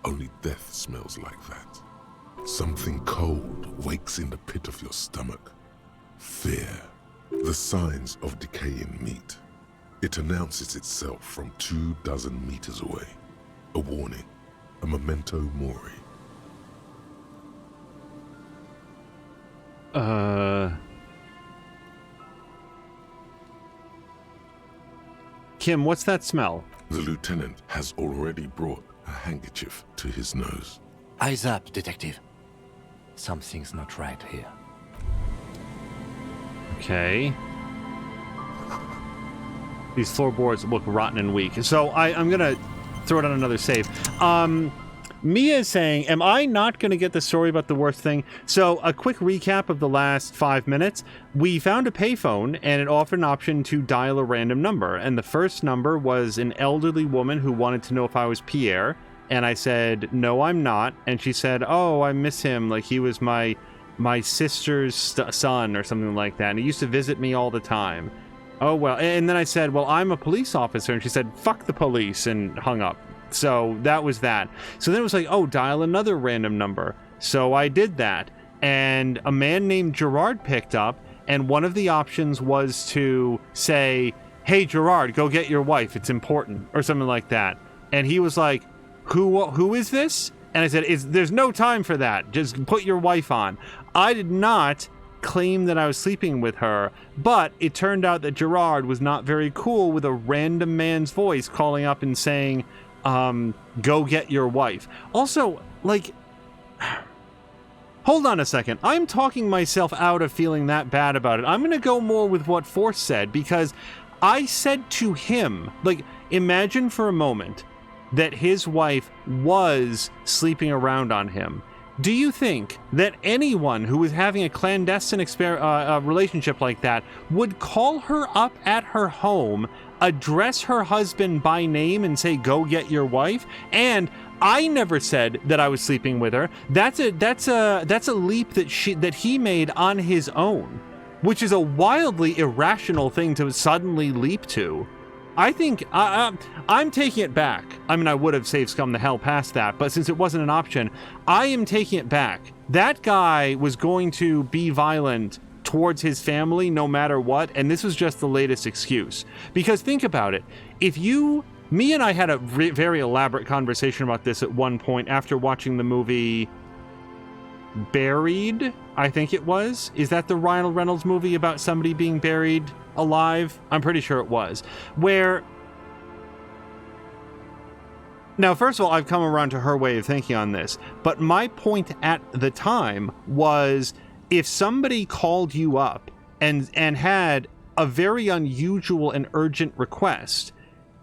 Only death smells like that. Something cold wakes in the pit of your stomach. Fear. The signs of decaying meat. It announces itself from 24 meters away. A warning. A memento mori. Kim, what's that smell? The lieutenant has already brought a handkerchief to his nose. Eyes up, detective. Something's not right here. Okay. These floorboards look rotten and weak. So I'm gonna throw it on another save. Mia is saying, am I not going to get the story about the worst thing? So a quick recap of the last 5 minutes. We found a payphone and it offered an option to dial a random number. And the first number was an elderly woman who wanted to know if I was Pierre. And I said, no, I'm not. And she said, oh, I miss him. Like he was my sister's son or something like that. And he used to visit me all the time. Oh, well. And then I said, well, I'm a police officer. And she said, fuck the police, and hung up. So that was that. So then it was like, oh, dial another random number. So I did that. And a man named Gerard picked up. And one of the options was to say, hey, Gerard, go get your wife. It's important. Or something like that. And he was like, who is this? And I said, there's no time for that. Just put your wife on. I did not claim that I was sleeping with her, but it turned out that Gerard was not very cool with a random man's voice calling up and saying, go get your wife. Also, like, hold on a second. I'm talking myself out of feeling that bad about it. I'm going to go more with what Force said, because I said to him, like, imagine for a moment that his wife was sleeping around on him. Do you think that anyone who was having a clandestine relationship like that would call her up at her home, address her husband by name and say, go get your wife? And I never said that I was sleeping with her. That's a leap that he made on his own, which is a wildly irrational thing to suddenly leap to. I think I'm taking it back. I mean, I would have saved scum the hell past that, but since it wasn't an option, I am taking it back. That guy was going to be violent towards his family no matter what, and this was just the latest excuse. Because think about it. Me and I had a very elaborate conversation about this at one point after watching the movie Buried, I think it was. Is that the Ryan Reynolds movie about somebody being buried alive? I'm pretty sure it was. Where... Now, first of all, I've come around to her way of thinking on this, but my point at the time was, if somebody called you up and had a very unusual and urgent request,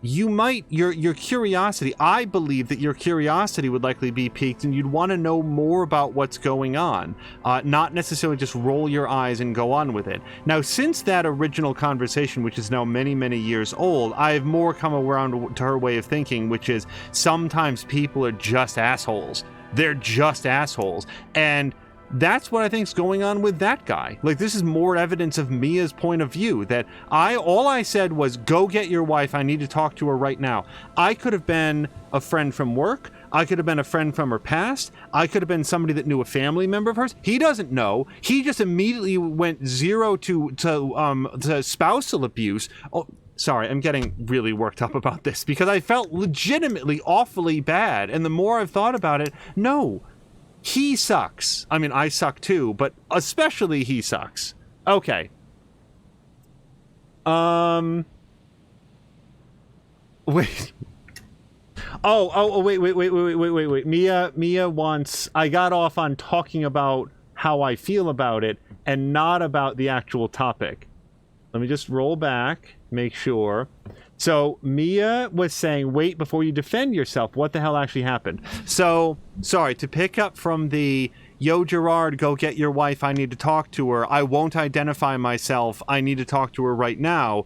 you might, your curiosity, I believe that your curiosity would likely be piqued and you'd want to know more about what's going on, not necessarily just roll your eyes and go on with it. Now, since that original conversation, which is now many, many years old, I've more come around to her way of thinking, which is sometimes people are just assholes. They're just assholes. And that's what I think is going on with that guy. Like, this is more evidence of Mia's point of view, that all I said was, go get your wife, I need to talk to her right now. I could have been a friend from work, I could have been a friend from her past, I could have been somebody that knew a family member of hers. He doesn't know. He just immediately went zero to spousal abuse. Oh, sorry, I'm getting really worked up about this because I felt legitimately awfully bad, and the more I've thought about it, no. He sucks. I mean, I suck too, but especially he sucks. Okay. Wait. Wait. Mia wants... I got off on talking about how I feel about it and not about the actual topic. Let me just roll back, make sure. So Mia was saying, wait before you defend yourself. What the hell actually happened? So, sorry, to pick up from the, yo, Gerard, go get your wife. I need to talk to her. I won't identify myself. I need to talk to her right now.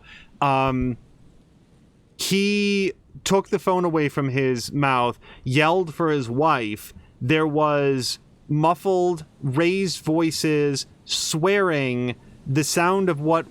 He took the phone away from his mouth, yelled for his wife. There was muffled, raised voices, swearing, the sound of what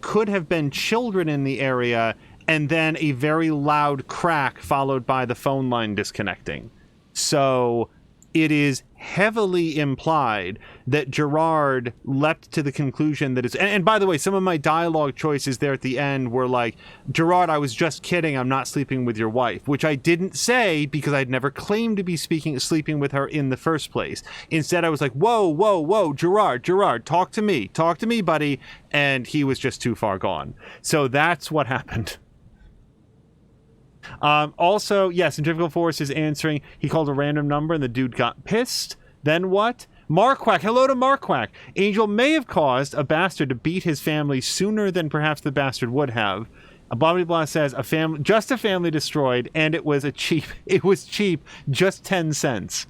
could have been children in the area, and then a very loud crack followed by the phone line disconnecting. So it is heavily implied that Gerard leapt to the conclusion that it's... And by the way, some of my dialogue choices there at the end were like, Gerard, I was just kidding, I'm not sleeping with your wife, which I didn't say because I'd never claimed to be sleeping with her in the first place. Instead, I was like, whoa, Gerard, talk to me, buddy. And he was just too far gone. So that's what happened. Also, yes, Centrifugal Force is answering. He called a random number and the dude got pissed. Then what? Marquack. Hello to Marquack. Angel may have caused a bastard to beat his family sooner than perhaps the bastard would have. Blah blah blah says just a family destroyed, and it was cheap, just 10 cents.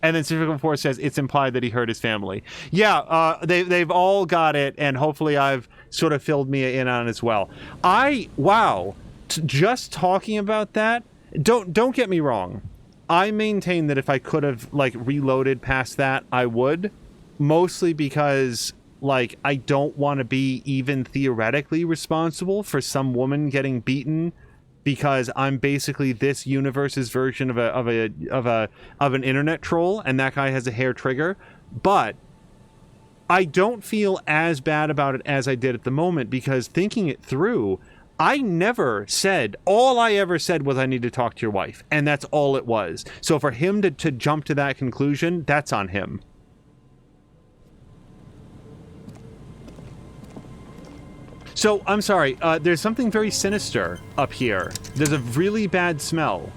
And then Certificate 4 says it's implied that he hurt his family. Yeah, they've all got it, and hopefully I've sort of filled me in on it as well. Just talking about that, don't get me wrong. I maintain that if I could have like reloaded past that, I would, mostly because like I don't want to be even theoretically responsible for some woman getting beaten because I'm basically this universe's version of an internet troll, and that guy has a hair trigger. But I don't feel as bad about it as I did at the moment, because thinking it through, I never said, all I ever said was I need to talk to your wife, and that's all it was. So for him to jump to that conclusion, that's on him. So, I'm sorry, there's something very sinister up here. There's a really bad smell.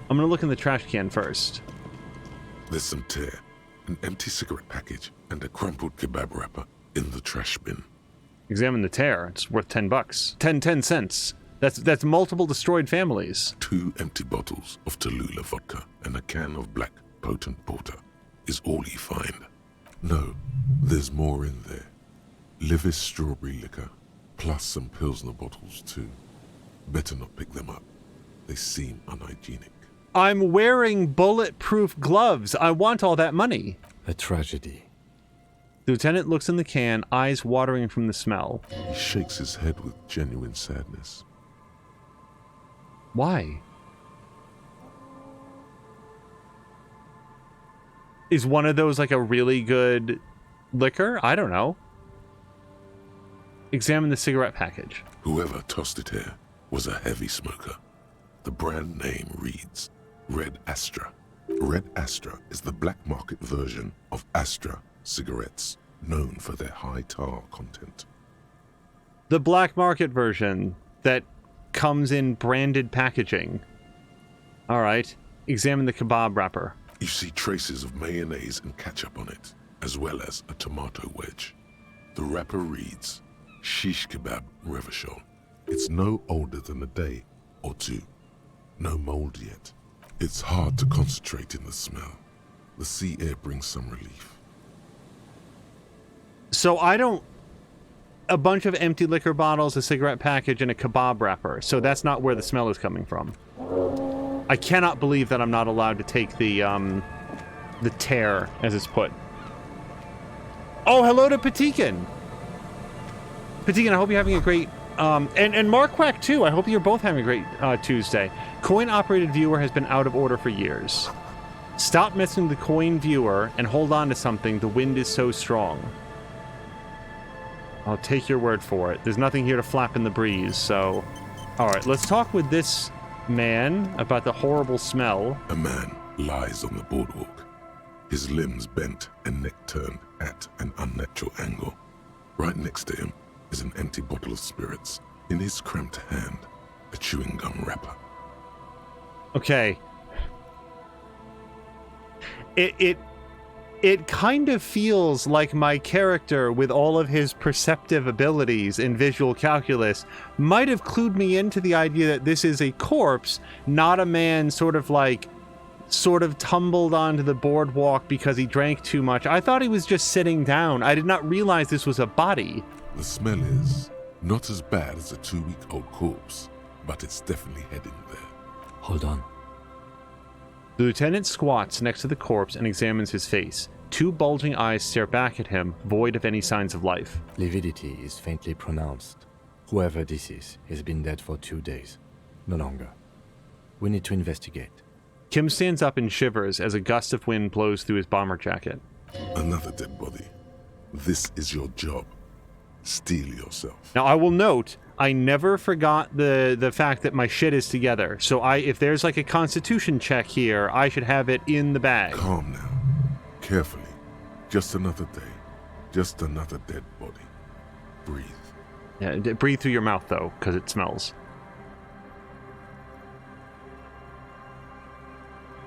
I'm gonna look in the trash can first. There's some tear, an empty cigarette package, and a crumpled kebab wrapper in the trash bin. Examine the tear. It's worth $10. 10 cents. That's multiple destroyed families. 2 empty bottles of Tallulah vodka and a can of black potent porter is all you find. No, there's more in there. Livis strawberry liquor, plus some Pilsner bottles too. Better not pick them up. They seem unhygienic. I'm wearing bulletproof gloves. I want all that money. A tragedy. The lieutenant looks in the can, eyes watering from the smell. He shakes his head with genuine sadness. Why? Is one of those like a really good liquor? I don't know. Examine the cigarette package. Whoever tossed it here was a heavy smoker. The brand name reads Red Astra. Red Astra is the black market version of Astra cigarettes, known for their high tar content. The black market version that comes in branded packaging. All right. Examine the kebab wrapper. You see traces of mayonnaise and ketchup on it, as well as a tomato wedge. The wrapper reads Shish Kebab Revachol. It's no older than a day or two. No mold yet. It's hard to concentrate in the smell. The sea air brings some relief. So a bunch of empty liquor bottles, a cigarette package, and a kebab wrapper. So that's not where the smell is coming from. I cannot believe that I'm not allowed to take the tear, as it's put. Oh, hello to Patikin. Patikin, I hope you're having a great, and Mark Quack too. I hope you're both having a great Tuesday. Coin-operated viewer has been out of order for years. Stop messing with the coin viewer and hold on to something. The wind is so strong. I'll take your word for it. There's nothing here to flap in the breeze, so... Alright, let's talk with this man about the horrible smell. A man lies on the boardwalk, his limbs bent and neck turned at an unnatural angle. Right next to him is an empty bottle of spirits. In his cramped hand, a chewing gum wrapper. Okay. It kind of feels like my character, with all of his perceptive abilities in visual calculus, might have clued me into the idea that this is a corpse, not a man sort of tumbled onto the boardwalk because he drank too much. I thought he was just sitting down. I did not realize this was a body. The smell is not as bad as a 2-week-old corpse, but it's definitely heading there. Hold on. The lieutenant squats next to the corpse and examines his face. 2 bulging eyes stare back at him, void of any signs of life. Lividity is faintly pronounced. Whoever this is has been dead for 2 days. No longer. We need to investigate. Kim stands up and shivers as a gust of wind blows through his bomber jacket. Another dead body. This is your job. Steel yourself. Now, I will note, I never forgot the fact that my shit is together. So if there's like a constitution check here, I should have it in the bag. Calm now. Carefully. Just another day. Just another dead body. Breathe. Yeah, breathe through your mouth, though, because it smells.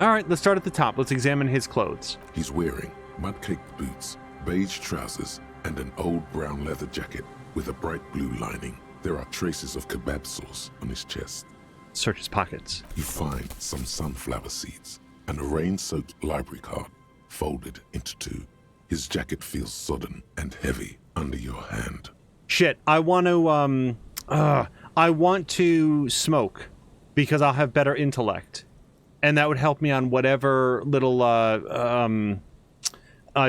All right, let's start at the top. Let's examine his clothes. He's wearing mud-caked boots, beige trousers, and an old brown leather jacket with a bright blue lining. There are traces of kebab sauce on his chest. Search his pockets. You find some sunflower seeds and a rain-soaked library card folded into two. His jacket feels sodden and heavy under your hand. Shit, I want to smoke because I'll have better intellect. And that would help me on whatever little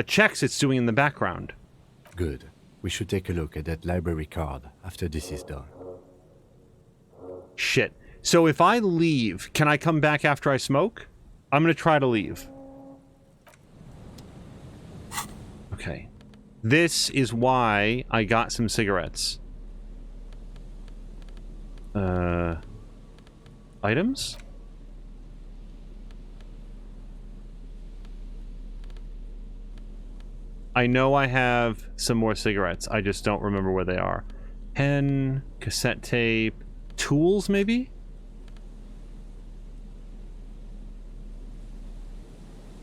checks it's doing in the background. Good. We should take a look at that library card after this is done. Shit. So if I leave, can I come back after I smoke? I'm going to try to leave. Okay. This is why I got some cigarettes. Items? I know I have some more cigarettes. I just don't remember where they are. Pen, cassette tape, tools maybe?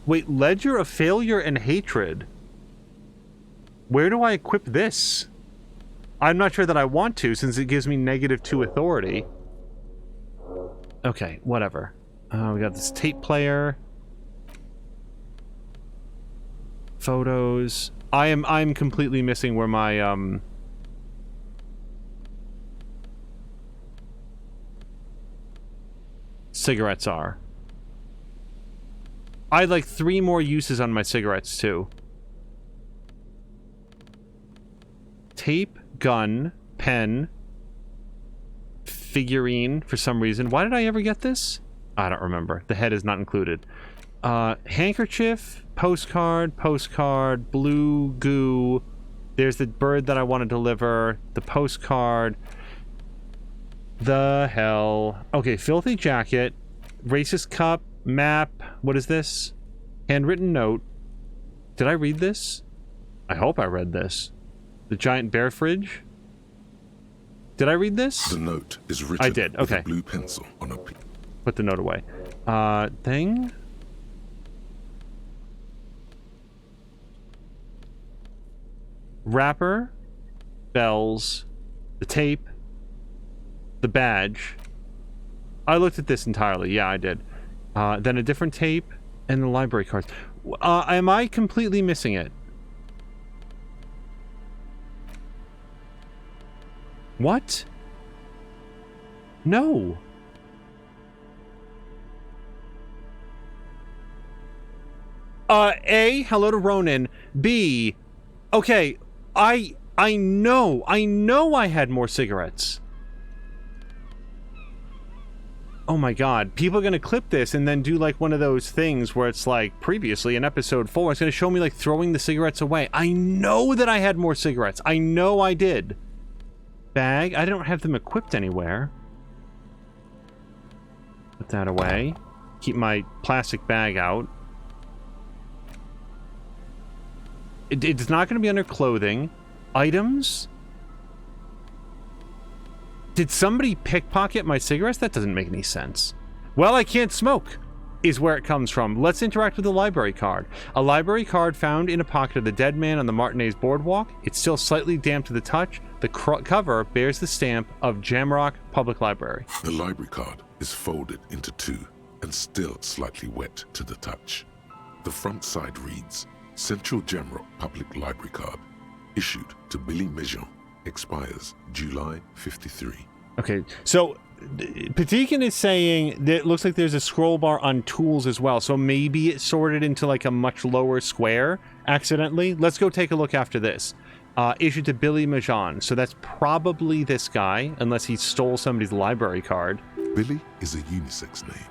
Wait, Ledger of Failure and Hatred. Where do I equip this? I'm not sure that I want to, since it gives me -2 authority. Okay, whatever. We got this tape player. Photos. I'm completely missing where my cigarettes are. I had like 3 more uses on my cigarettes too. Tape, gun, pen, figurine for some reason. Why did I ever get this? I don't remember. The head is not included. Handkerchief, postcard, blue goo. There's the bird that I want to deliver. The postcard. The hell. Okay, filthy jacket. Racist cup. Map. What is this? Handwritten note. Did I read this? I hope I read this. The giant bear fridge. Did I read this? The note is written I did. Okay. with a blue pencil on a piece. Put the note away. Thing. Wrapper. Bells. The tape. The badge. I looked at this entirely. Yeah, I did. Then a different tape and the library cards. Am I completely missing it? What? No. A, hello to Ronan. B, okay, I know I had more cigarettes. Oh my god, people are gonna clip this and then do like one of those things where it's like, previously in episode 4, it's gonna show me like throwing the cigarettes away. I know that I had more cigarettes. I know I did. Bag, I don't have them equipped anywhere. Put that away. Keep my plastic bag out. It's not gonna be under clothing. Items? Did somebody pickpocket my cigarettes? That doesn't make any sense. Well, I can't smoke, is where it comes from. Let's interact with the library card. A library card found in a pocket of the dead man on the Martinez boardwalk. It's still slightly damp to the touch. The cover bears the stamp of Jamrock Public Library. The library card is folded into 2 and still slightly wet to the touch. The front side reads, Central Jamrock Public Library Card, issued to Billy Mejean, expires July 53. Okay, so Patikin is saying that it looks like there's a scroll bar on tools as well, so maybe it sorted into like a much lower square accidentally. Let's go take a look after this. Issued to Billy Mejean, so that's probably this guy, unless he stole somebody's library card. Billy is a unisex name.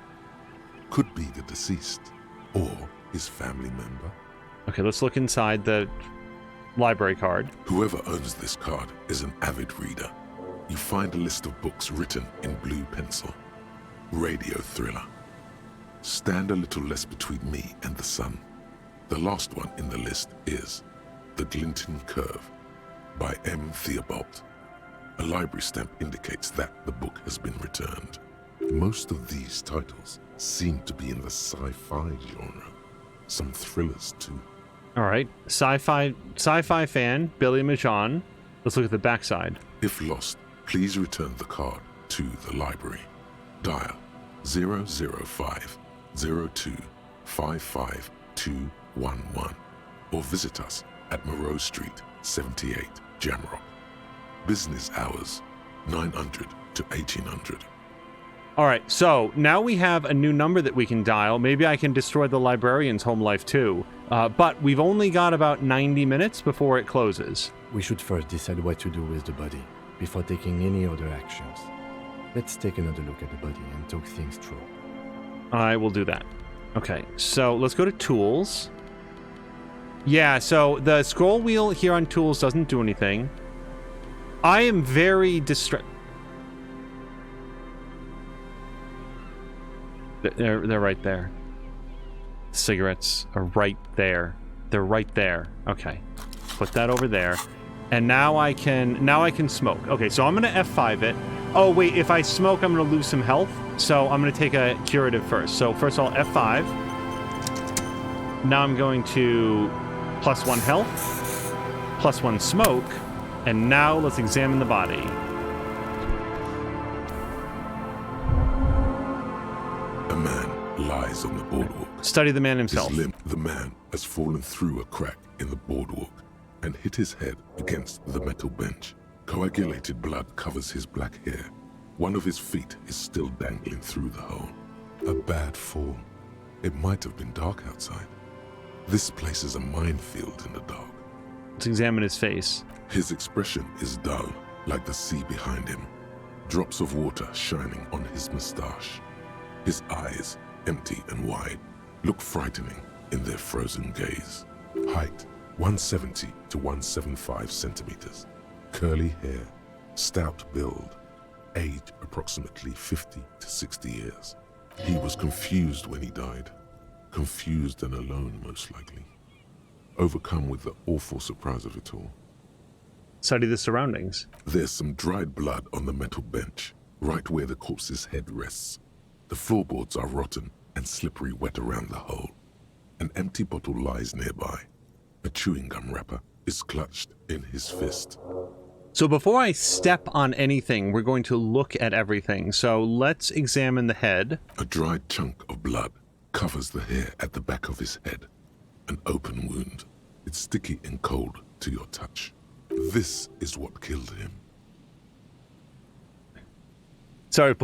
Could be the deceased, or his family member. Okay, let's look inside the library card. Whoever owns this card is an avid reader. You find a list of books written in blue pencil. Radio thriller. Stand a little less between me and the sun. The last one in the list is The Glinting Curve by M. Theobald. A library stamp indicates that the book has been returned. Most of these titles seem to be in the sci-fi genre. Some thrillers too. All right, sci-fi fan Billy Mejean. Let's look at the backside. If lost, Please return the card to the library. Dial 005 02 55211 or visit us at Moreau Street, 78, Jamrock. Business hours, 900 to 1800. All right, so now we have a new number that we can dial. Maybe I can destroy the librarian's home life too. But we've only got about 90 minutes before it closes. We should first decide what to do with the body before taking any other actions. Let's take another look at the body and talk things through. I will do that. Okay, so let's go to tools. Yeah, so the scroll wheel here on tools doesn't do anything. I am very distressed. They're right there. Cigarettes are right there. They're right there. Okay. Put that over there. And now I can smoke. Okay, so I'm gonna F5 it. Oh wait, if I smoke I'm gonna lose some health. So I'm gonna take a curative first. So first of all, F5. Now I'm going to +1 health, +1 smoke, and now let's examine the body. A man lies on the boardwalk. Study the man himself. The man has fallen through a crack in the boardwalk and hit his head against the metal bench. Coagulated blood covers his black hair. One of his feet is still dangling through the hole. A bad fall. It might have been dark outside. This place is a minefield in the dark. Let's examine his face. His expression is dull, like the sea behind him. Drops of water shining on his mustache. His eyes, empty and wide, look frightening in their frozen gaze. Height, 170 to 175 centimeters. Curly hair, stout build. Age, approximately 50 to 60 years. He was confused when he died. Confused and alone, most likely. Overcome with the awful surprise of it all. Study the surroundings. There's some dried blood on the metal bench, right where the corpse's head rests. The floorboards are rotten and slippery wet around the hole. An empty bottle lies nearby. A chewing gum wrapper is clutched in his fist. So before I step on anything, we're going to look at everything. So let's examine the head. A dried chunk of blood covers the hair at the back of his head. An open wound. It's sticky and cold to your touch. This is what killed him. Sorry,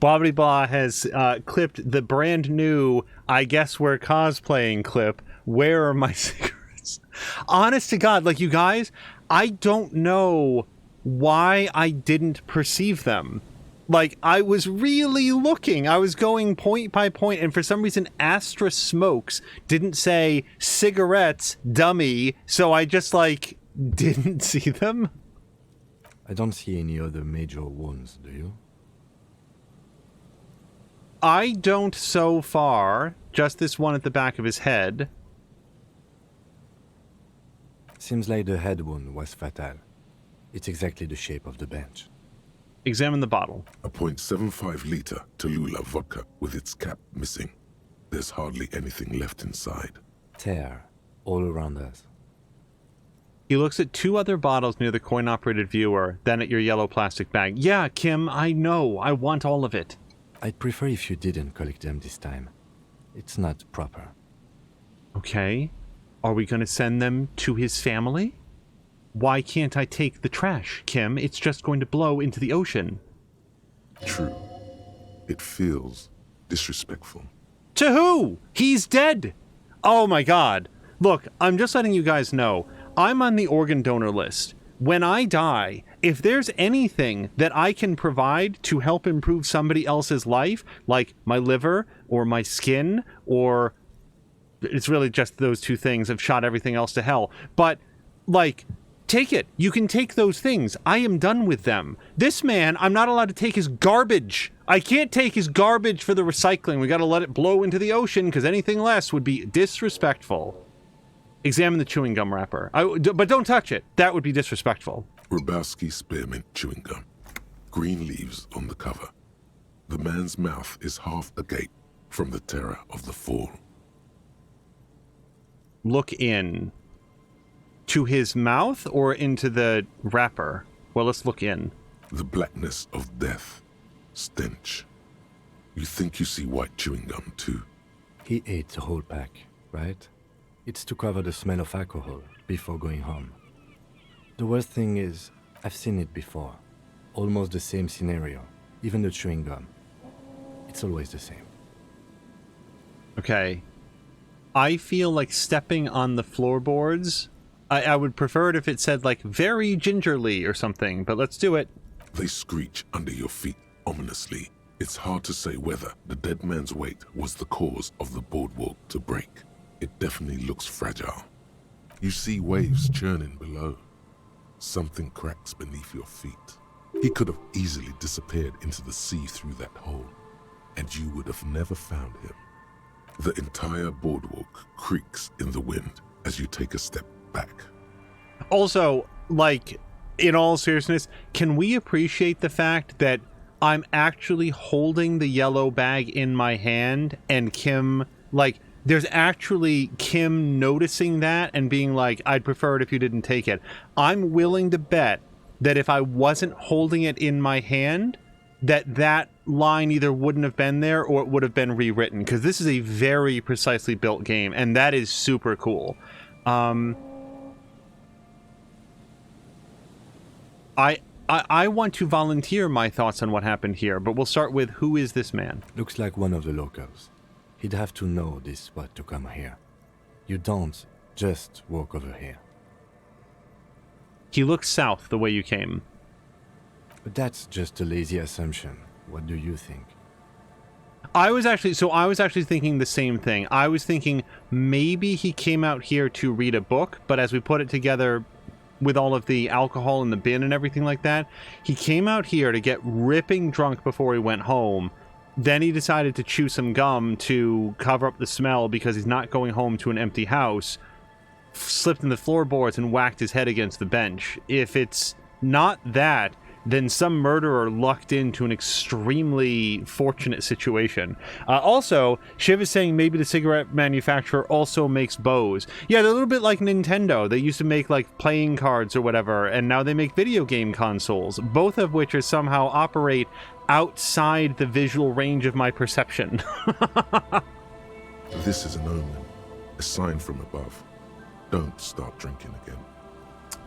Bobbity Blah has clipped the brand new I guess we're cosplaying clip. Where are my cigarettes? Honest to God, like you guys, I don't know why I didn't perceive them. Like, I was really looking. I was going point by point, and for some reason, Astra Smokes didn't say cigarettes, dummy, so I just, like, didn't see them. I don't see any other major wounds, do you? I don't so far. Just this one at the back of his head. Seems like the head wound was fatal. It's exactly the shape of the bench. Examine the bottle. A .75 liter Tallulah vodka with its cap missing. There's hardly anything left inside. Tear all around us. He looks at two other bottles near the coin-operated viewer, then at your yellow plastic bag. Yeah, Kim, I know. I want all of it. I'd prefer if you didn't collect them this time. It's not proper. Okay. Are we going to send them to his family? Why can't I take the trash, Kim? It's just going to blow into the ocean. True. It feels disrespectful. To who? He's dead. Oh my God. Look, I'm just letting you guys know. I'm on the organ donor list. When I die, if there's anything that I can provide to help improve somebody else's life, like my liver or my skin, or it's really just those two things. I've shot everything else to hell. But, like, take it. You can take those things. I am done with them. This man, I'm not allowed to take his garbage. I can't take his garbage for the recycling. We got to let it blow into the ocean because anything less would be disrespectful. Examine the chewing gum wrapper. But don't touch it. That would be disrespectful. Rubowski spearmint chewing gum. Green leaves on the cover. The man's mouth is half agape from the terror of the fall. Look in. To his mouth or into the wrapper? Well, let's look in. The blackness of death. Stench. You think you see white chewing gum too? He ate the whole pack, right? It's to cover the smell of alcohol before going home. The worst thing is, I've seen it before. Almost the same scenario, even the chewing gum. It's always the same. Okay. I feel like stepping on the floorboards. I would prefer it if it said, like, very gingerly or something, but let's do it. They screech under your feet ominously. It's hard to say whether the dead man's weight was the cause of the boardwalk to break. It definitely looks fragile. You see waves churning below. Something cracks beneath your feet. He could have easily disappeared into the sea through that hole, and you would have never found him. The entire boardwalk creaks in the wind as you take a step back. Also, like, in all seriousness, can we appreciate the fact that I'm actually holding the yellow bag in my hand and Kim, like, there's actually Kim noticing that and being like, I'd prefer it if you didn't take it. I'm willing to bet that if I wasn't holding it in my hand, that line either wouldn't have been there or it would have been rewritten, because this is a very precisely built game, and that is super cool. I want to volunteer my thoughts on what happened here, but we'll start with, who is this man? Looks like one of the locals. He'd have to know this spot to come here. You don't just walk over here. He looks south the way you came. But that's just a lazy assumption. What do you think? I was actually thinking the same thing. I was thinking maybe he came out here to read a book, but as we put it together with all of the alcohol in the bin and everything like that, he came out here to get ripping drunk before he went home. Then he decided to chew some gum to cover up the smell because he's not going home to an empty house, slipped in the floorboards and whacked his head against the bench. If it's not that, then some murderer lucked into an extremely fortunate situation. Also, Shiv is saying maybe the cigarette manufacturer also makes bows. Yeah, they're a little bit like Nintendo. They used to make, like, playing cards or whatever, and now they make video game consoles, both of which are somehow operate outside the visual range of my perception. This is an omen, a sign from above. Don't start drinking again.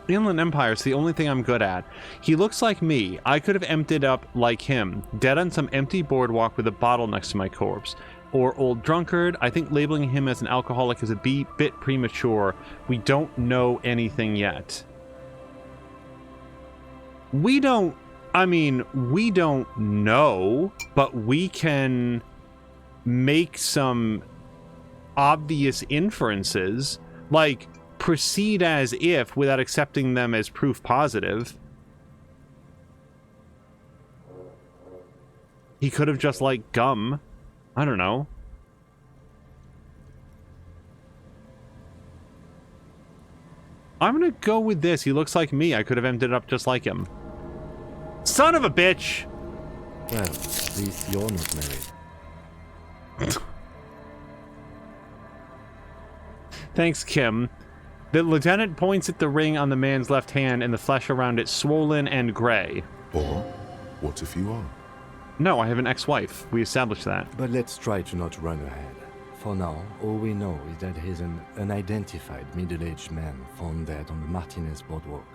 The Inland Empire's the only thing I'm good at. He looks like me. I could have emptied up like him, dead on some empty boardwalk with a bottle next to my corpse. Or old drunkard. I think labeling him as an alcoholic is a bit premature. We don't know anything yet. We don't know, but we can make some obvious inferences, like proceed as if without accepting them as proof positive. He could have just liked gum. I don't know. I'm gonna go with this. He looks like me. I could have ended up just like him. Son of a bitch! Well, at least you're not married. Thanks, Kim. The lieutenant points at the ring on the man's left hand and the flesh around it swollen and gray. Or, what if you are? No, I have an ex-wife. We established that. But let's try to not run ahead. For now, all we know is that he's an unidentified middle-aged man found dead on the Martinez boardwalk.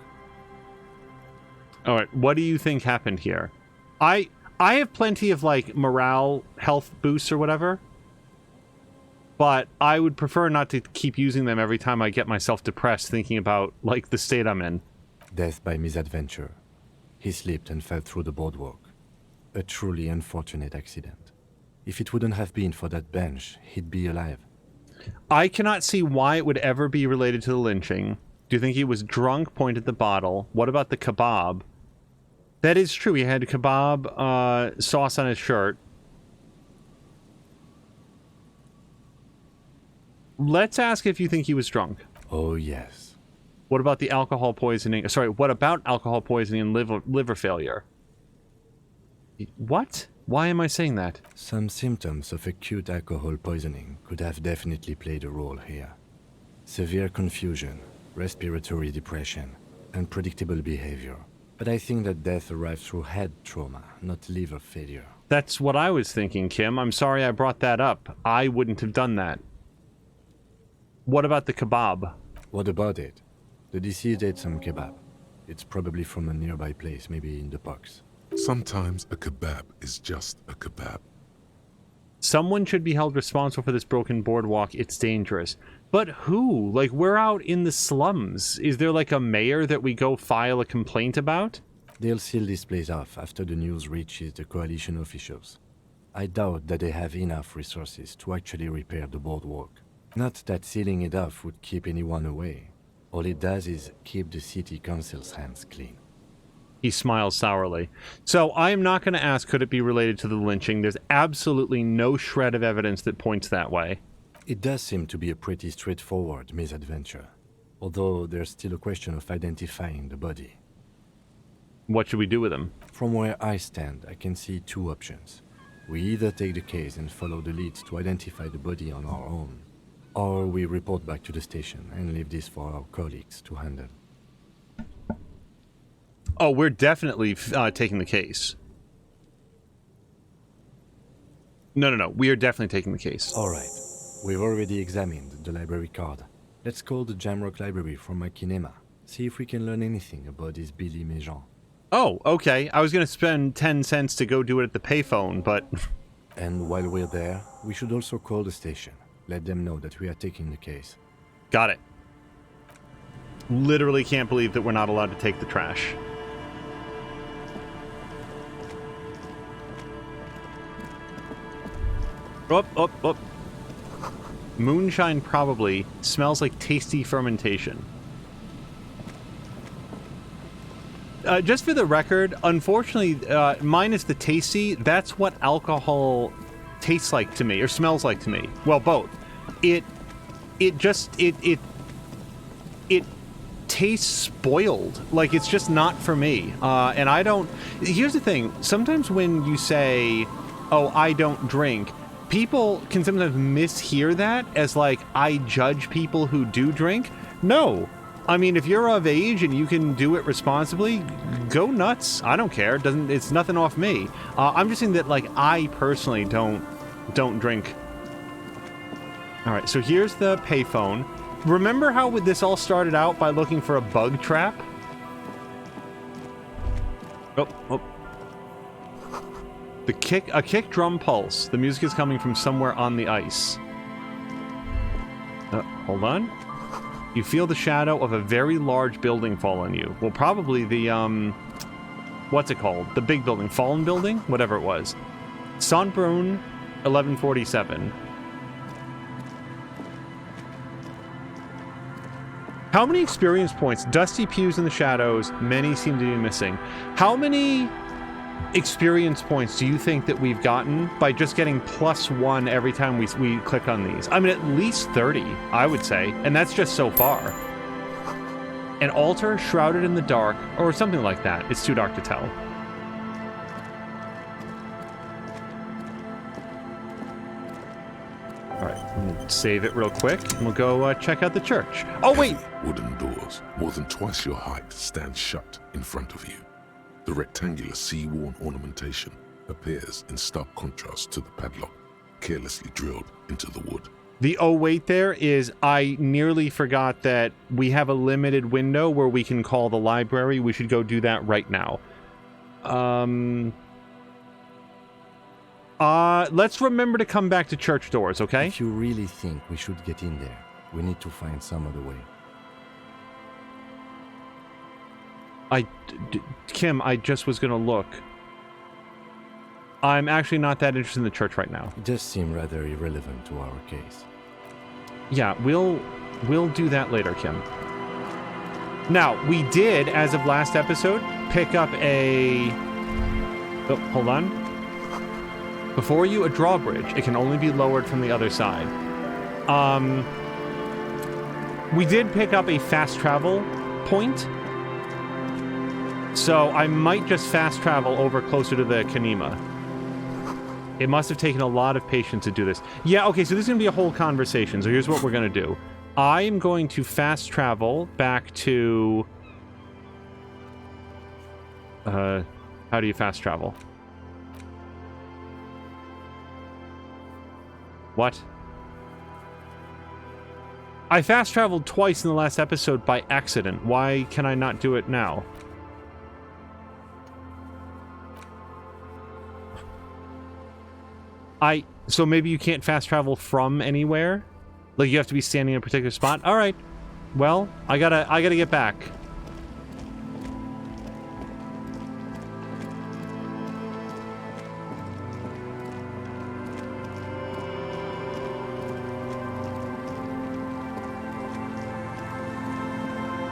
Alright, what do you think happened here? I have plenty of, like, morale, health boosts or whatever. But I would prefer not to keep using them every time I get myself depressed thinking about, like, the state I'm in. Death by misadventure. He slipped and fell through the boardwalk. A truly unfortunate accident. If it wouldn't have been for that bench, he'd be alive. I cannot see why it would ever be related to the lynching. Do you think he was drunk, pointed the bottle? What about the kebab? That is true. He had kebab sauce on his shirt. Let's ask if you think he was drunk. Oh, yes. What about the alcohol poisoning? Sorry, what about alcohol poisoning and liver failure? What? Why am I saying that? Some symptoms of acute alcohol poisoning could have definitely played a role here. Severe confusion, respiratory depression, unpredictable behavior, But I think that death arrived through head trauma, not liver failure. That's what I was thinking, Kim. I'm sorry I brought that up. I wouldn't have done that. What about the kebab? What about it? The deceased ate some kebab. It's probably from a nearby place, maybe in the parks. Sometimes a kebab is just a kebab. Someone should be held responsible for this broken boardwalk. It's dangerous. But who? Like, we're out in the slums. Is there like a mayor that we go file a complaint about? They'll seal this place off after the news reaches the coalition officials. I doubt that they have enough resources to actually repair the boardwalk. Not that sealing it off would keep anyone away. All it does is keep the city council's hands clean. He smiles sourly. So I am not going to ask, could it be related to the lynching? There's absolutely no shred of evidence that points that way. It does seem to be a pretty straightforward misadventure, although there's still a question of identifying the body. What should we do with him? From where I stand, I can see two options. We either take the case and follow the leads to identify the body on our own, or we report back to the station and leave this for our colleagues to handle. Oh, we're definitely taking the case. No. We are definitely taking the case. All right. We've already examined the library card. Let's call the Jamrock Library from my kinema. See if we can learn anything about this Billy Méjean. Oh, okay. I was going to spend 10 cents to go do it at the payphone, but... And while we're there, we should also call the station. Let them know that we are taking the case. Got it. Literally can't believe that we're not allowed to take the trash. Up. Moonshine probably smells like tasty fermentation. Just for the record, unfortunately, minus the tasty, that's what alcohol tastes like to me, or smells like to me. Well, both. It tastes spoiled. Like, it's just not for me. And I don't... Here's the thing. Sometimes when you say, oh, I don't drink, people can sometimes mishear that as, like, I judge people who do drink. No. I mean, if you're of age and you can do it responsibly, go nuts. I don't care. It's nothing off me. I'm just saying that, like, I personally don't drink. All right, so here's the payphone. Remember how this all started out by looking for a bug trap? Oh. A kick drum pulse. The music is coming from somewhere on the ice. Hold on. You feel the shadow of a very large building fall on you. Well, probably the, what's it called? The big building. Fallen building? Whatever it was. Sonbrun, 1147. How many experience points? Dusty pews in the shadows. Many seem to be missing. How many experience points do you think that we've gotten by just getting +1 every time we click on these? I mean, at least 30, I would say. And that's just so far. An altar shrouded in the dark, or something like that. It's too dark to tell. All right, we'll save it real quick, and we'll go check out the church. Oh, wait! Wooden doors, more than twice your height, stand shut in front of you. The rectangular sea-worn ornamentation appears in stark contrast to the padlock, carelessly drilled into the wood. The oh wait there is I nearly forgot that we have a limited window where we can call the library. We should go do that right now. Let's remember to come back to church doors, okay? If you really think we should get in there, we need to find some other way. Kim, I just was gonna look. I'm actually not that interested in the church right now. It does seem rather irrelevant to our case. Yeah, we'll do that later, Kim. Now, we did, as of last episode, pick up a... Oh, hold on. Before you, a drawbridge. It can only be lowered from the other side. We did pick up a fast travel point. So I might just fast travel over closer to the Kanema. It must have taken a lot of patience to do this. Yeah, okay, so this is going to be a whole conversation. So here's what we're going to do. I am going to fast travel back to... How do you fast travel? What? I fast traveled twice in the last episode by accident. Why can I not do it now? So maybe you can't fast travel from anywhere? Like you have to be standing in a particular spot? Alright. Well, I gotta get back.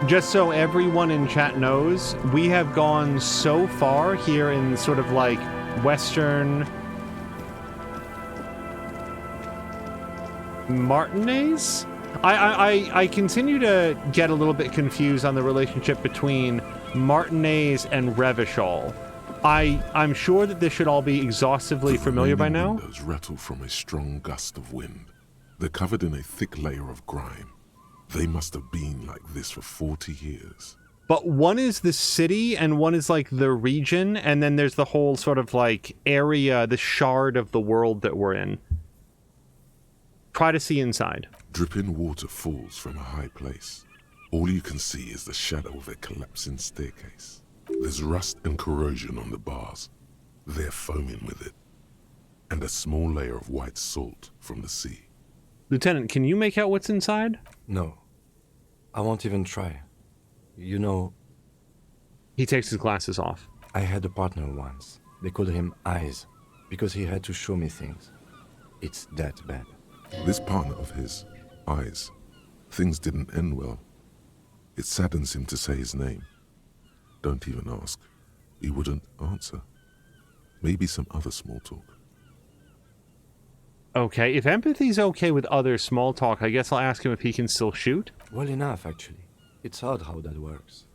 Just so everyone in chat knows, we have gone so far here in sort of like Western Martinez? I continue to get a little bit confused on the relationship between Martinez and Revachol. I'm sure that this should all be exhaustively familiar by now. The windows rattle from a strong gust of wind. They're covered in a thick layer of grime. They must have been like this for 40 years. But one is the city and one is like the region, and then there's the whole sort of like area, the shard of the world that we're in. Try to see inside. Dripping water falls from a high place. All you can see is the shadow of a collapsing staircase. There's rust and corrosion on the bars. They're foaming with it. And a small layer of white salt from the sea. Lieutenant, can you make out what's inside? No. I won't even try. You know... He takes his glasses off. I had a partner once. They called him Eyes, because he had to show me things. It's that bad. This partner of his, Eyes, things didn't end well. It saddens him to say his name. Don't even ask. He wouldn't answer. Maybe some other small talk. Okay, if empathy's okay with other small talk, I guess I'll ask him if he can still shoot. Well enough, actually. It's odd how that works.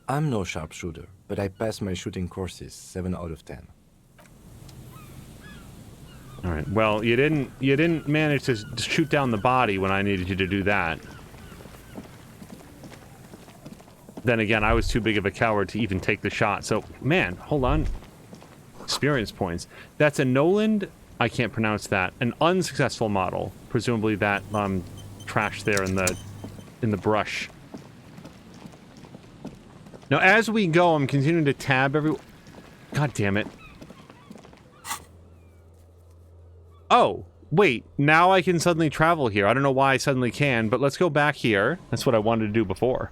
I'm no sharpshooter, but I passed my shooting courses 7 out of 10. All right. Well, you didn't manage to shoot down the body when I needed you to do that. Then again, I was too big of a coward to even take the shot. So, man, hold on. Experience points. That's a Noland. I can't pronounce that. An unsuccessful model. Presumably that trash there in the brush. Now, as we go, I'm continuing to tab every. God damn it. Oh, wait, now I can suddenly travel here. I don't know why I suddenly can, but let's go back here. That's what I wanted to do before.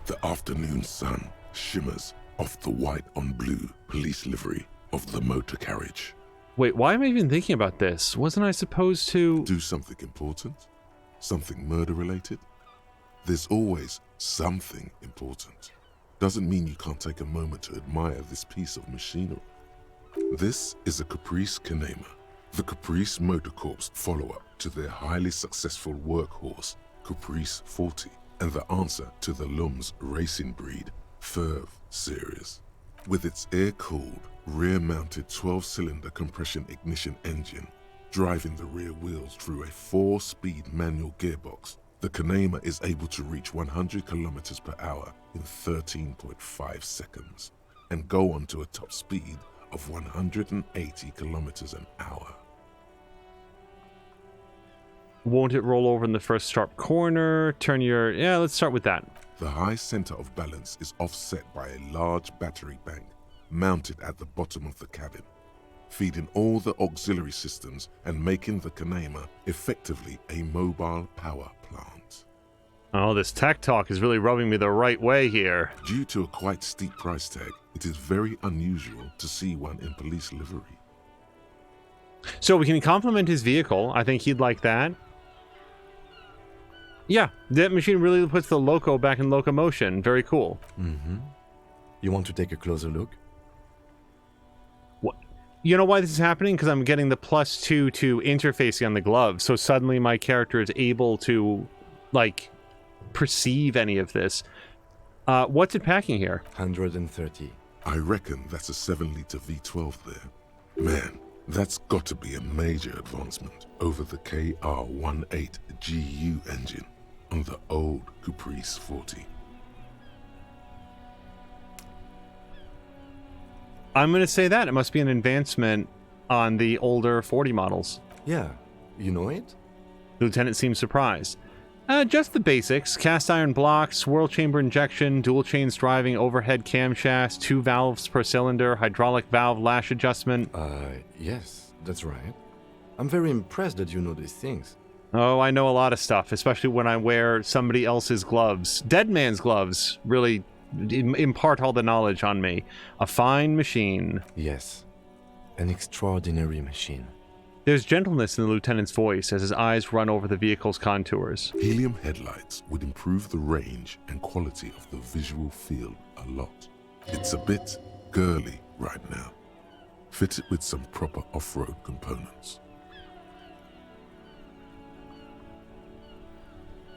The afternoon sun shimmers off the white on blue police livery of the motor carriage. Wait, why am I even thinking about this? Wasn't I supposed to... Do something important? Something murder-related? There's always something important. Doesn't mean you can't take a moment to admire this piece of machinery. This is a Caprice Kanema, the Caprice Motor Corps follow-up to their highly successful workhorse, Caprice 40, and the answer to the Lum's racing breed, Ferv series. With its air-cooled, rear-mounted 12-cylinder compression ignition engine, driving the rear wheels through a 4-speed manual gearbox, the Kanema is able to reach 100 kilometers per hour in 13.5 seconds, and go on to a top speed of 180 kilometers an hour. Won't it roll over in the first sharp corner? Turn your... Yeah, let's start with that. The high center of balance is offset by a large battery bank mounted at the bottom of the cabin, feeding all the auxiliary systems and making the Kanema effectively a mobile power plant. Oh, this tech talk is really rubbing me the right way here. Due to a quite steep price tag, it is very unusual to see one in police livery. So we can compliment his vehicle. I think he'd like that. Yeah, that machine really puts the loco back in locomotion. Very cool. Mm-hmm. You want to take a closer look? What? You know why this is happening? Because I'm getting the +2 to interfacing on the glove. So suddenly my character is able to, like, perceive any of this. What's it packing here? 130. I reckon that's a 7-liter V12 there. Man, that's got to be a major advancement over the KR-18GU engine on the old Caprice 40. I'm going to say that. It must be an advancement on the older 40 models. Yeah, you know it? The lieutenant seems surprised. Just the basics. Cast iron blocks, swirl chamber injection, dual chains driving, overhead camshafts, 2 valves per cylinder, hydraulic valve lash adjustment. Yes, that's right. I'm very impressed that you know these things. Oh, I know a lot of stuff, especially when I wear somebody else's gloves. Dead man's gloves really impart all the knowledge on me. A fine machine. Yes, an extraordinary machine. There's gentleness in the lieutenant's voice as his eyes run over the vehicle's contours. Helium headlights would improve the range and quality of the visual field a lot. It's a bit girly right now. Fit it with some proper off-road components.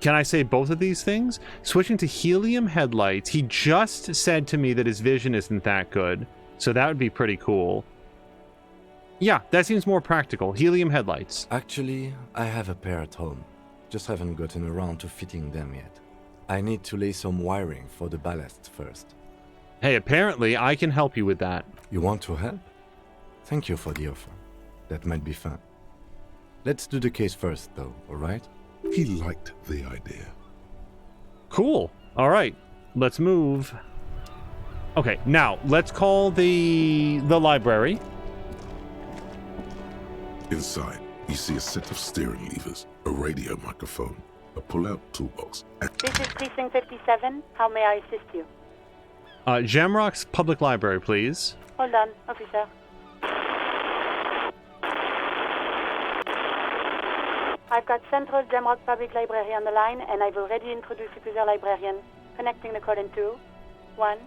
Can I say both of these things? Switching to helium headlights, he just said to me that his vision isn't that good, so that would be pretty cool. Yeah, that seems more practical. Helium headlights. Actually, I have a pair at home. Just haven't gotten around to fitting them yet. I need to lay some wiring for the ballast first. Hey, apparently I can help you with that. You want to help? Thank you for the offer. That might be fun. Let's do the case first, though, alright? He liked the idea. Cool. All right, let's move. Okay, now let's call the library. Inside, you see a set of steering levers, a radio microphone, a pull-out toolbox, and This is Precinct 57. How may I assist you? Jamrock's Public Library, please. Hold on, officer. I've got Central Jamrock Public Library on the line, and I've already introduced you to their librarian. Connecting the call in 2, 1.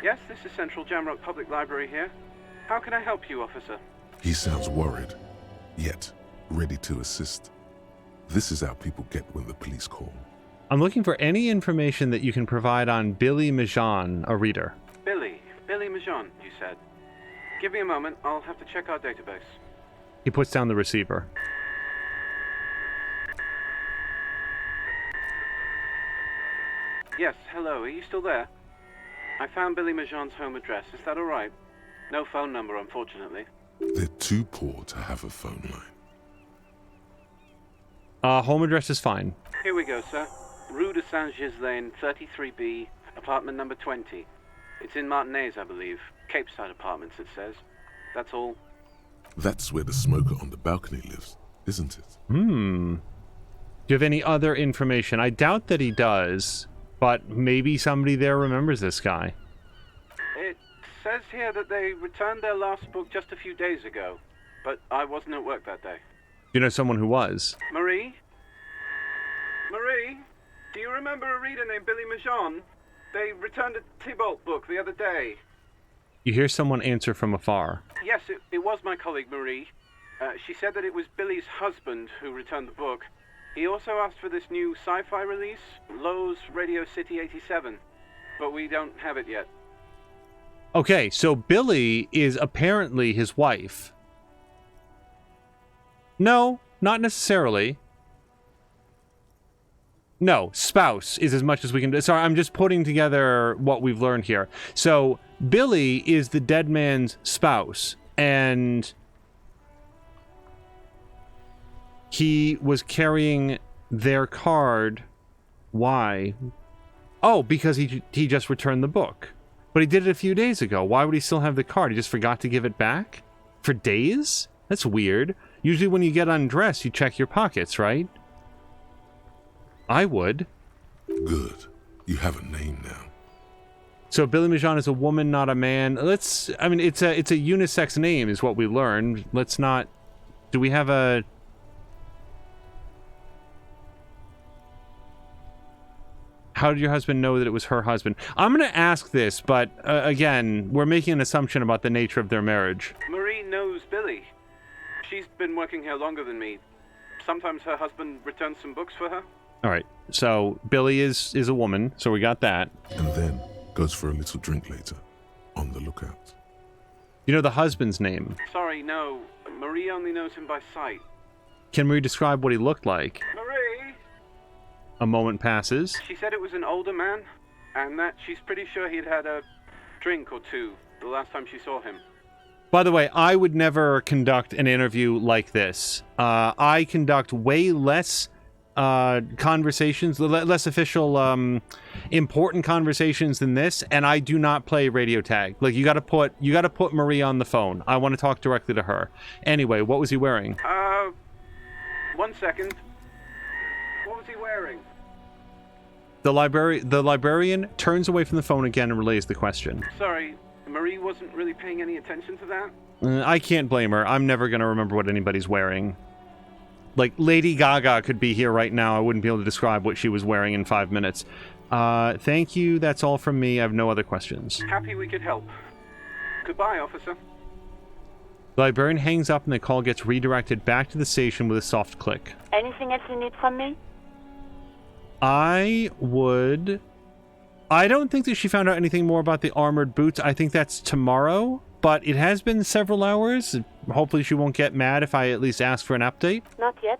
Yes, this is Central Jamrock Public Library here. How can I help you, officer? he sounds worried, yet ready to assist. This is how people get when the police call. I'm looking for any information that you can provide on Billy Mijan, a reader. Billy Mijan, you said. Give me a moment, I'll have to check our database. He puts down the receiver. Yes, hello, are you still there? I found Billy Mijan's home address, is that alright? No phone number, unfortunately. They're too poor to have a phone line. Home address is fine. Here we go, sir. Rue de Saint-Ghislain, 33B, apartment number 20. It's in Martinez, I believe. Cape Side Apartments, it says. That's all. That's where the smoker on the balcony lives, isn't it? Do you have any other information? I doubt that he does, but maybe somebody there remembers this guy. It says here that they returned their last book just a few days ago, but I wasn't at work that day. You know someone who was? Marie? Marie? Do you remember a reader named Billy Mijan? They returned a Tybalt book the other day. You hear someone answer from afar. Yes, it was my colleague Marie. She said that it was Billy's husband who returned the book. He also asked for this new sci-fi release, Lowe's Radio City 87, but we don't have it yet. Okay, so Billy is apparently his wife. No, not necessarily. No, spouse is as much as we can do. Sorry, I'm just putting together what we've learned here. So, Billy is the dead man's spouse, and he was carrying their card. Why? Oh, because he just returned the book. But he did it a few days ago. Why would he still have the card? He just forgot to give it back? For days? That's weird. Usually when you get undressed, you check your pockets, right? I would. Good. You have a name now. So Billy Mijan is a woman, not a man. It's a unisex name is what we learned. Let's not... Do we have a... How did your husband know that it was her husband? I'm going to ask this, but again, we're making an assumption about the nature of their marriage. Marie knows Billy. She's been working here longer than me. Sometimes her husband returns some books for her. All right, so Billy is a woman, so we got that. And then goes for a little drink later. On the lookout. You know the husband's name? Sorry, no. Marie only knows him by sight. Can we describe what he looked like? Marie! A moment passes. She said it was an older man, and that she's pretty sure he'd had a drink or two the last time she saw him. By the way, I would never conduct an interview like this. I conduct way less conversations, less official, important conversations than this, and I do not play radio tag. Like, you gotta put Marie on the phone. I want to talk directly to her. Anyway, what was he wearing? 1 second. What was he wearing? The librarian turns away from the phone again and relays the question. Sorry, Marie wasn't really paying any attention to that. I can't blame her. I'm never gonna remember what anybody's wearing. Like, Lady Gaga could be here right now. I wouldn't be able to describe what she was wearing in 5 minutes. Thank you. That's all from me. I have no other questions. Happy we could help. Goodbye, officer. The librarian hangs up and the call gets redirected back to the station with a soft click. Anything else you need from me? I don't think that she found out anything more about the armored boots. I think that's tomorrow. But it has been several hours. Hopefully she won't get mad if I at least ask for an update. Not yet.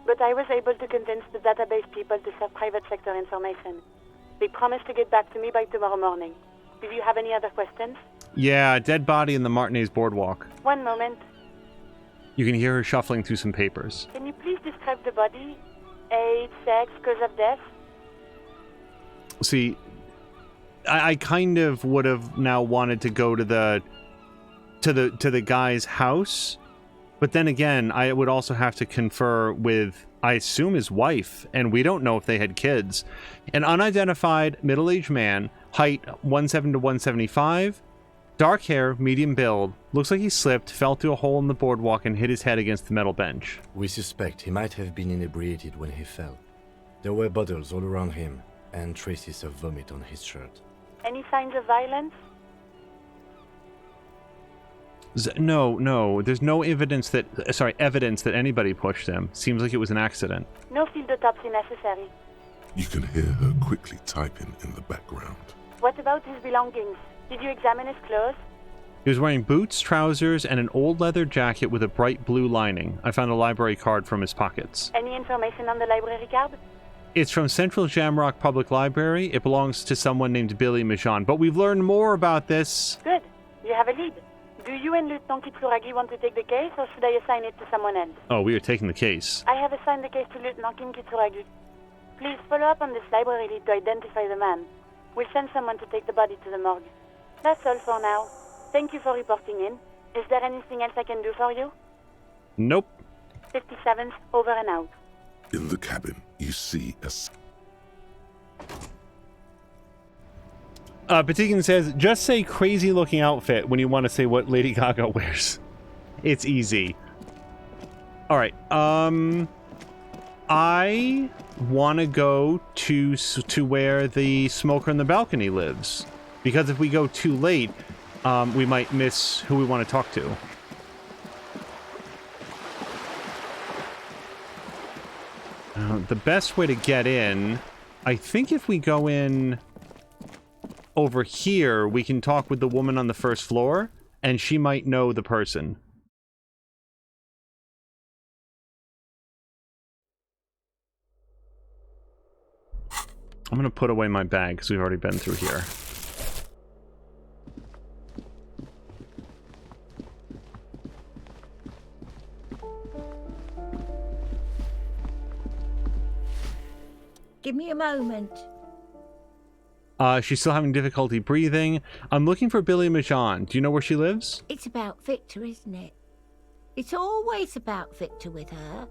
But I was able to convince the database people to share private sector information. They promised to get back to me by tomorrow morning. Do you have any other questions? Yeah, dead body in the Martinez boardwalk. One moment. You can hear her shuffling through some papers. Can you please describe the body? Age, sex, cause of death? See, I kind of would have now wanted to go to the guy's house, but then again, I would also have to confer with, I assume, his wife, and we don't know if they had kids. An unidentified middle-aged man, height 170 to 175, dark hair, medium build, looks like he slipped, fell through a hole in the boardwalk, and hit his head against the metal bench. We suspect he might have been inebriated when he fell. There were bottles all around him, and traces of vomit on his shirt. Any signs of violence? No. There's no evidence that anybody pushed him. Seems like it was an accident. No field autopsy necessary. You can hear her quickly typing in the background. What about his belongings? Did you examine his clothes? He was wearing boots, trousers, and an old leather jacket with a bright blue lining. I found a library card from his pockets. Any information on the library card? It's from Central Jamrock Public Library. It belongs to someone named Billy Mijan. But we've learned more about this. Good. You have a lead. Do you and Lieutenant Kitsuragi want to take the case, or should I assign it to someone else? Oh, we are taking the case. I have assigned the case to Lieutenant Kim Kitsuragi. Please follow up on this library lead to identify the man. We'll send someone to take the body to the morgue. That's all for now. Thank you for reporting in. Is there anything else I can do for you? Nope. 57th, over and out. In the cabin, you see a... Patikin says, just say crazy looking outfit when you want to say what Lady Gaga wears. It's easy. Alright, I want to go to where the smoker in the balcony lives. Because if we go too late, we might miss who we want to talk to. The best way to get in, I think if we go in over here, we can talk with the woman on the first floor, and she might know the person. I'm gonna put away my bag, because we've already been through here. Give me a moment. She's still having difficulty breathing. I'm looking for Billy Mijan. Do you know where she lives? It's about Victor, isn't it? It's always about Victor with her.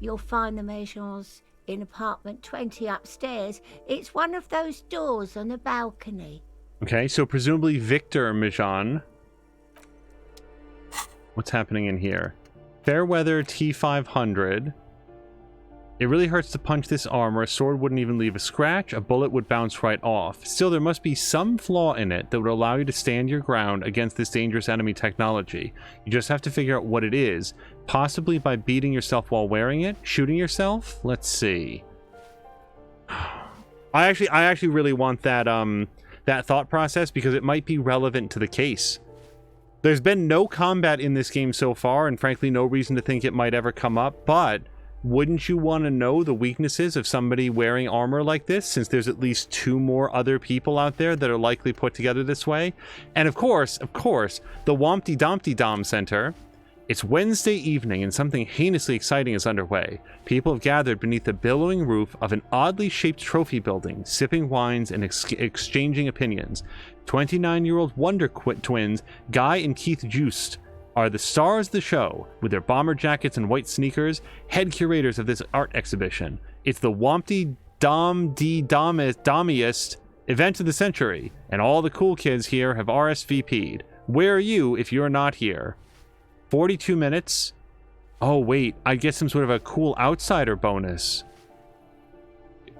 You'll find the Mijans in apartment 20 upstairs. It's one of those doors on the balcony. Okay, so presumably Victor Mijan. What's happening in here? Fairweather T500. It really hurts to punch this armor. A sword wouldn't even leave a scratch. A bullet would bounce right off. Still, there must be some flaw in it that would allow you to stand your ground against this dangerous enemy technology. You just have to figure out what it is. Possibly by beating yourself while wearing it? Shooting yourself? Let's see. I actually really want that that thought process because it might be relevant to the case. There's been no combat in this game so far, and frankly no reason to think it might ever come up, but wouldn't you want to know the weaknesses of somebody wearing armor like this, since there's at least 2 more other people out there that are likely put together this way? And of course, the Wompty Dompty Dom Center. It's Wednesday evening and something heinously exciting is underway. People have gathered beneath the billowing roof of an oddly shaped trophy building, sipping wines and exchanging opinions. 29-year-old Wonder Twins, Guy and Keith Joost, are the stars of the show, with their bomber jackets and white sneakers, head curators of this art exhibition. It's the Wompty Dommiest event of the century, and all the cool kids here have RSVP'd. Where are you if you're not here? 42 minutes. Oh, wait, I get some sort of a cool outsider bonus.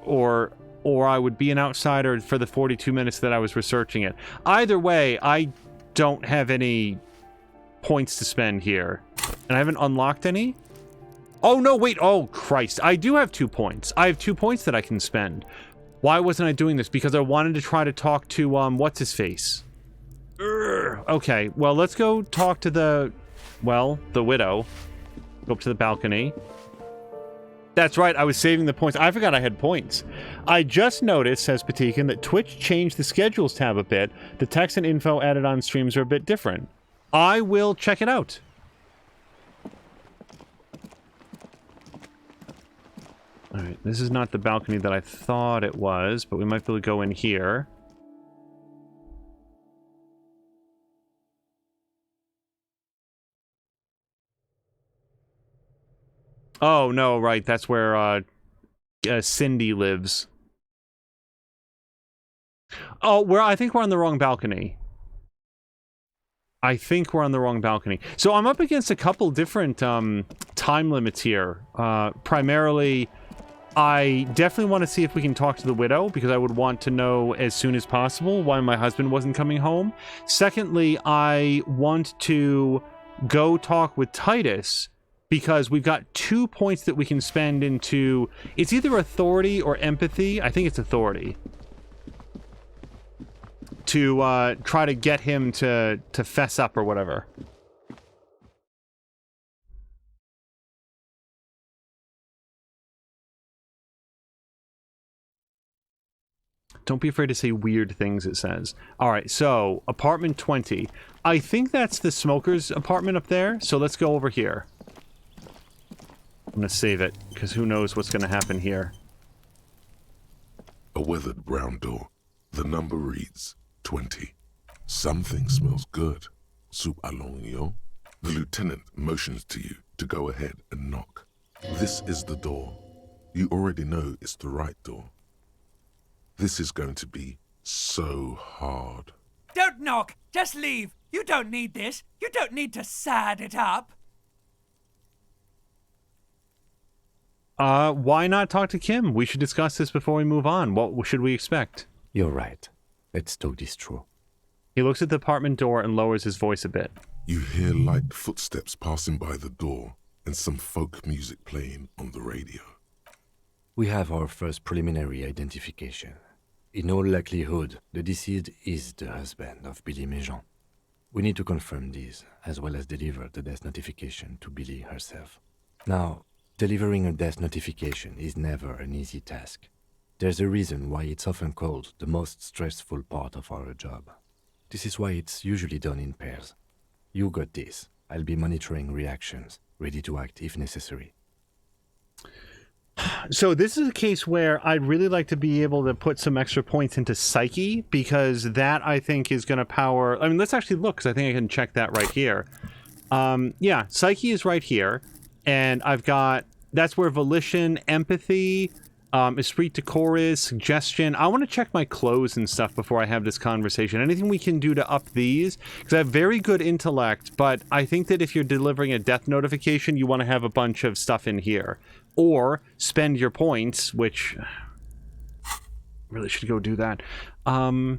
Or I would be an outsider for the 42 minutes that I was researching it. Either way, I don't have any points to spend here. And I haven't unlocked any? Oh, no, wait. Oh, Christ. I do have 2 points. I have 2 points that I can spend. Why wasn't I doing this? Because I wanted to try to talk to, what's-his-face? Okay, well, let's go talk to the widow. Go up to the balcony. That's right, I was saving the points. I forgot I had points. I just noticed, says Patikin, that Twitch changed the schedules tab a bit. The text and info added on streams are a bit different. I will check it out. Alright, this is not the balcony that I thought it was, but we might be able to go in here. Oh, no, right, that's where, Cindy lives. Oh, I think we're on the wrong balcony. So I'm up against a couple different, time limits here. Primarily, I definitely want to see if we can talk to the widow, because I would want to know as soon as possible why my husband wasn't coming home. Secondly, I want to go talk with Titus, because we've got 2 points that we can spend into... It's either authority or empathy. I think it's authority. To try to get him to fess up or whatever. Don't be afraid to say weird things, it says. Alright, so, apartment 20. I think that's the smoker's apartment up there, so let's go over here. I'm gonna save it, because who knows what's gonna happen here. A weathered brown door. The number reads 20. Something smells good. Soup allongio. The lieutenant motions to you to go ahead and knock. This is the door. You already know it's the right door. This is going to be so hard. Don't knock! Just leave! You don't need this! You don't need to sad it up! Why not talk to Kim? We should discuss this before we move on. What should we expect? You're right. Let's talk this through. He looks at the apartment door and lowers his voice a bit. You hear light footsteps passing by the door and some folk music playing on the radio. We have our first preliminary identification. In all likelihood, the deceased is the husband of Billy Méjean. We need to confirm this, as well as deliver the death notification to Billy herself. Now, delivering a death notification is never an easy task. There's a reason why it's often called the most stressful part of our job. This is why it's usually done in pairs. You got this. I'll be monitoring reactions, ready to act if necessary. So this is a case where I'd really like to be able to put some extra points into Psyche, because that, I think, is going to power... I mean, let's actually look, because I think I can check that right here. Yeah, Psyche is right here, and I've got... That's where Volition, Empathy, Esprit de Corps is, Suggestion. I want to check my clothes and stuff before I have this conversation. Anything we can do to up these? Because I have very good intellect, but I think that if you're delivering a death notification, you want to have a bunch of stuff in here. Or spend your points, which... really should go do that. Do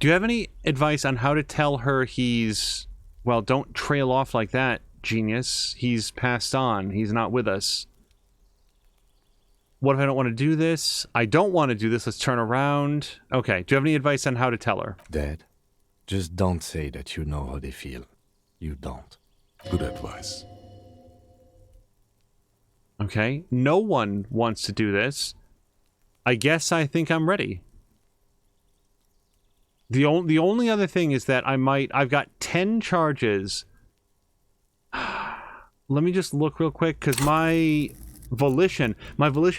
you have any advice on how to tell her he's... Well, don't trail off like that, genius. He's passed on. He's not with us. What if I don't want to do this? I don't want to do this. Let's turn around. Okay. Do you have any advice on how to tell her? Dad, just don't say that you know how they feel. You don't. Good advice. Okay, no one wants to do this. I guess I think I'm ready. The only other thing is that I've got 10 charges. Let me just look real quick, because my volition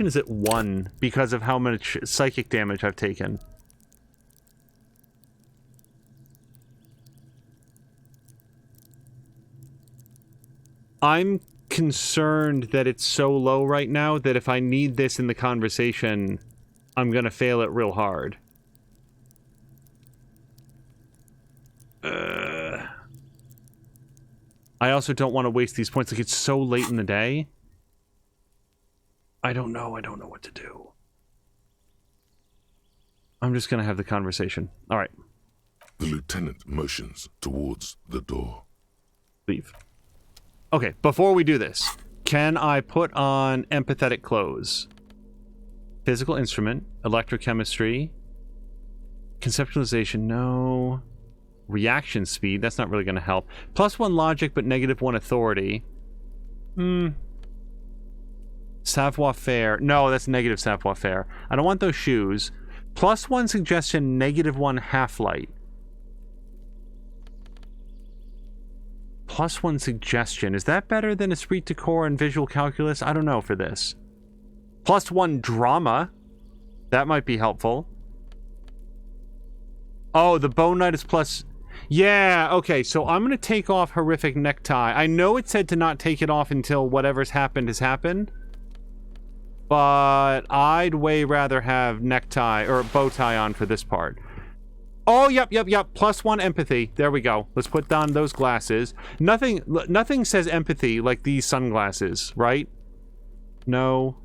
is at 1 because of how much psychic damage I've taken. I'm concerned that it's so low right now that if I need this in the conversation, I'm gonna fail it real hard. I also don't want to waste these points. Like, it's so late in the day. I don't know what to do. I'm just gonna have the conversation. Alright. The lieutenant motions towards the door. Leave. Okay, before we do this, can I put on empathetic clothes? Physical instrument, electrochemistry, conceptualization, no. Reaction speed, that's not really going to help. +1 logic, but -1 authority. Savoir-faire. No, that's negative savoir-faire. I don't want those shoes. +1 suggestion, -1 half-light. +1 suggestion. Is that better than esprit de corps and visual calculus? I don't know for this. +1 drama. That might be helpful. Oh, the Bone Knight is plus... Yeah, okay, so I'm going to take off horrific necktie. I know it said to not take it off until whatever's happened has happened. But I'd way rather have necktie or bow tie on for this part. Oh, yep. +1 empathy. There we go. Let's put down those glasses. Nothing says empathy like these sunglasses, right? No.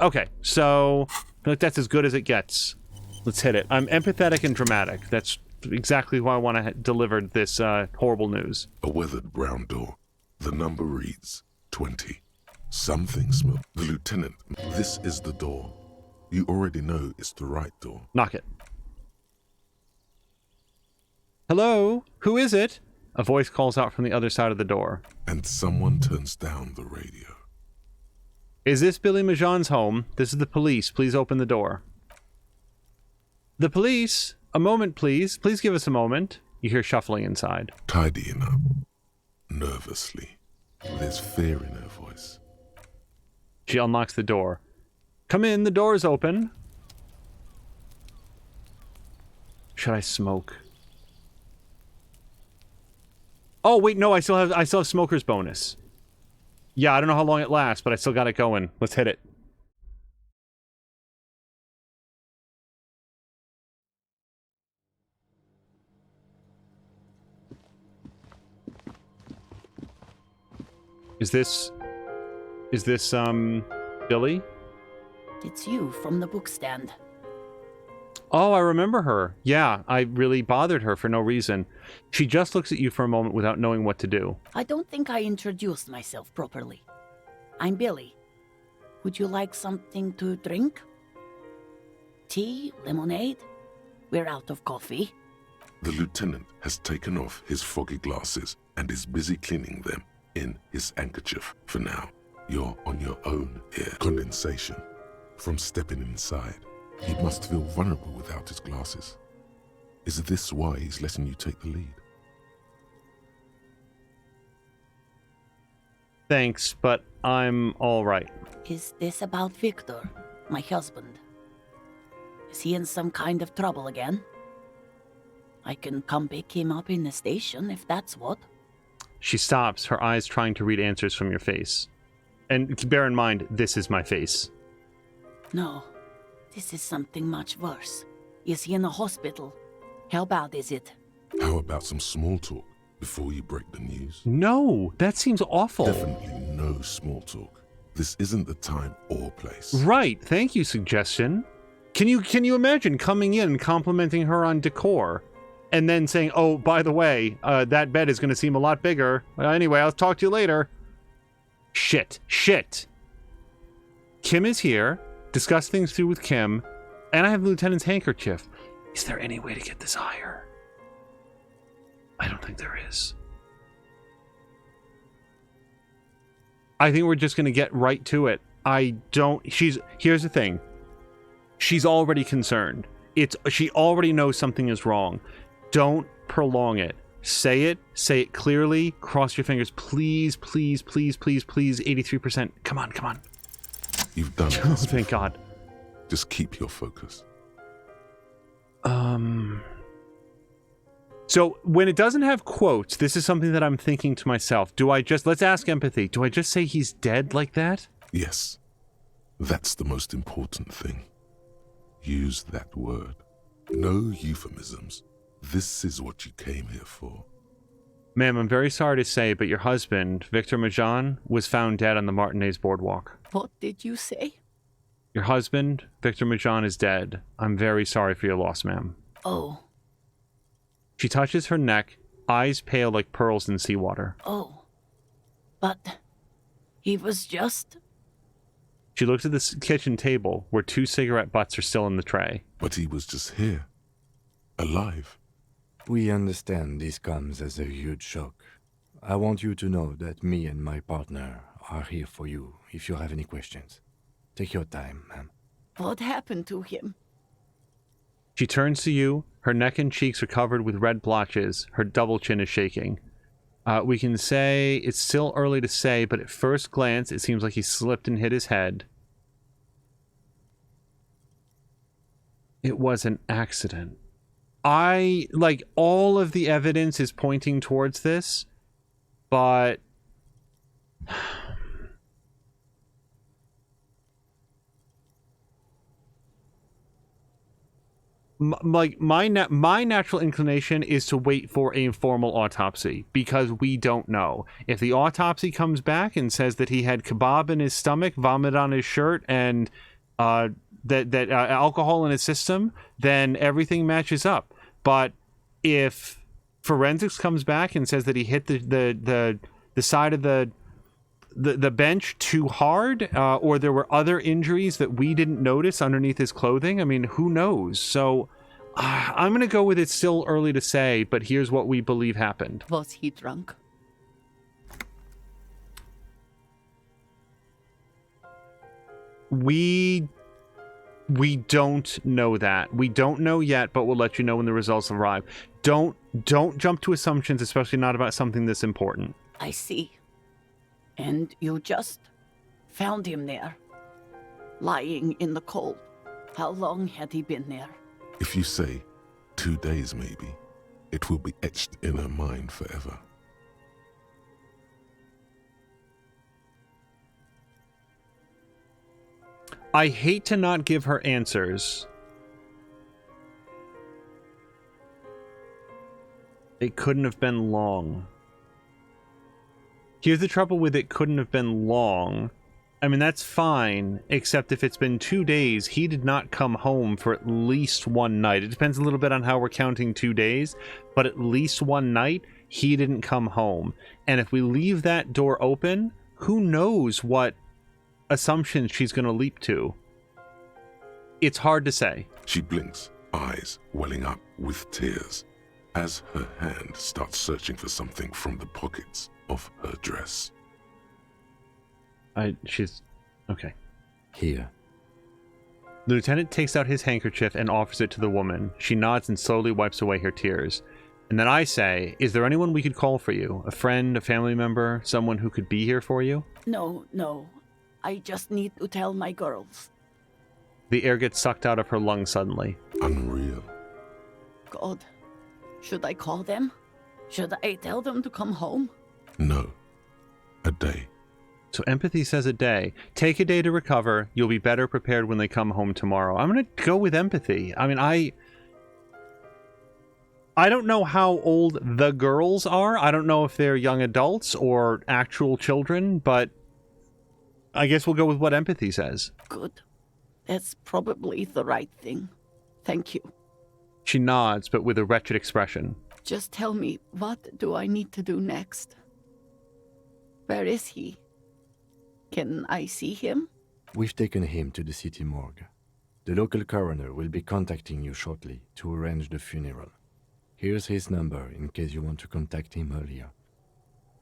Okay, so I think that's as good as it gets. Let's hit it. I'm empathetic and dramatic. That's exactly why I want to deliver this horrible news. A weathered brown door. The number reads 20. Something smells. The lieutenant, this is the door. You already know it's the right door. Knock it. Hello? Who is it? A voice calls out from the other side of the door. And someone turns down the radio. Is this Billy Majan's home? This is the police. Please open the door. The police? A moment, please. Please give us a moment. You hear shuffling inside. Tidying up. Nervously. There's fear in her voice. She unlocks the door. Come in, the door is open. Should I smoke? Oh, wait, no, I still have smoker's bonus. Yeah, I don't know how long it lasts, but I still got it going. Let's hit it. Is this Billy? It's you from the book stand. Oh, I remember her. Yeah, I really bothered her for no reason. She just looks at you for a moment without knowing what to do. I don't think I introduced myself properly. I'm Billy. Would you like something to drink? Tea? Lemonade? We're out of coffee. The lieutenant has taken off his foggy glasses and is busy cleaning them in his handkerchief. For now, you're on your own here. Condensation. From stepping inside. He must feel vulnerable without his glasses. Is this why he's letting you take the lead? Thanks, but I'm all right. Is this about Victor, my husband? Is he in some kind of trouble again? I can come pick him up in the station if that's what. She stops, her eyes trying to read answers from your face. And bear in mind, this is my face. No, this is something much worse. Is he in a hospital? How bad is it? How about some small talk before you break the news? No, that seems awful. Definitely no small talk. This isn't the time or place. Right, thank you, suggestion. Can you imagine coming in and complimenting her on decor? And then saying, oh, by the way, that bed is going to seem a lot bigger. Anyway, I'll talk to you later. Shit. Kim is here. Discuss things through with Kim. And I have the lieutenant's handkerchief. Is there any way to get this higher? I don't think there is. I think we're just going to get right to it. Here's the thing. She's already concerned. She already knows something is wrong. Don't prolong it. Say it clearly. Cross your fingers. Please, please, please, please, please. 83%. Come on. You've done Oh, this. thank God. Just keep your focus. So when it doesn't have quotes, this is something that I'm thinking to myself. Let's ask empathy. Do I just say he's dead like that? Yes. That's the most important thing. Use that word. No euphemisms. This is what you came here for. Ma'am, I'm very sorry to say, but your husband, Victor Majan, was found dead on the Martinez boardwalk. What did you say? Your husband, Victor Majan, is dead. I'm very sorry for your loss, ma'am. Oh. She touches her neck, eyes pale like pearls in seawater. Oh. But he was just... She looks at the kitchen table, where 2 cigarette butts are still in the tray. But he was just here. Alive. We understand this comes as a huge shock. I want you to know that me and my partner are here for you if you have any questions. Take your time, ma'am. What happened to him? She turns to you. Her neck and cheeks are covered with red blotches. Her double chin is shaking. We can say it's still early to say, but at first glance, it seems like he slipped and hit his head. It was an accident. All of the evidence is pointing towards this, but... my natural inclination is to wait for a formal autopsy, because we don't know. If the autopsy comes back and says that he had kebab in his stomach, vomit on his shirt, and alcohol in his system, then everything matches up. But if forensics comes back and says that he hit the side of the bench too hard, or there were other injuries that we didn't notice underneath his clothing, I mean, who knows? So I'm going to go with it's still early to say, but here's what we believe happened. Was he drunk? We don't know that. We don't know yet, but we'll let you know when the results arrive. Don't jump to assumptions, especially not about something this important. I see. And you just found him there, lying in the cold. How long had he been there? If you say 2 days maybe, it will be etched in her mind forever. I hate to not give her answers. It couldn't have been long. Here's the trouble with it couldn't have been long. I mean, that's fine, except if it's been 2 days, he did not come home for at least one night. It depends a little bit on how we're counting 2 days, but at least one night, he didn't come home. And if we leave that door open, who knows what assumptions she's going to leap to. It's hard to say. She blinks, eyes welling up with tears, as her hand starts searching for something from the pockets of her dress. She's... okay. Here. The lieutenant takes out his handkerchief and offers it to the woman. She nods and slowly wipes away her tears. And then I say, is there anyone we could call for you? A friend, a family member, someone who could be here for you? No. I just need to tell my girls. The air gets sucked out of her lungs suddenly. Unreal. God. Should I call them? Should I tell them to come home? No. A day. So empathy says a day. Take a day to recover. You'll be better prepared when they come home tomorrow. I'm going to go with empathy. I mean, I don't know how old the girls are. I don't know if they're young adults or actual children, but I guess we'll go with what empathy says. Good. That's probably the right thing. Thank you. She nods, but with a wretched expression. Just tell me, what do I need to do next? Where is he? Can I see him? We've taken him to the city morgue. The local coroner will be contacting you shortly to arrange the funeral. Here's his number in case you want to contact him earlier.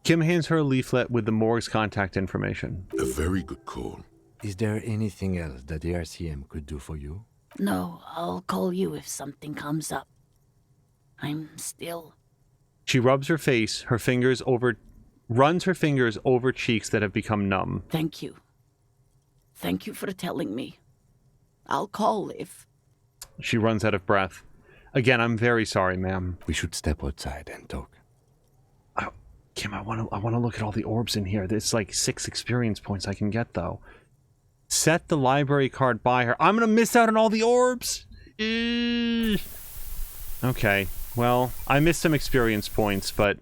Kim hands her a leaflet with the morgue's contact information. A very good call. Is there anything else that the RCM could do for you? No, I'll call you if something comes up. I'm still... She rubs her face, runs her fingers over cheeks that have become numb. Thank you. Thank you for telling me. I'll call if... She runs out of breath. Again, I'm very sorry, ma'am. We should step outside and talk. Oh, Kim, I want to look at all the orbs in here. There's like 6 experience points I can get, though. Set the library card by her. I'm going to miss out on all the orbs! Okay, well, I missed some experience points, but...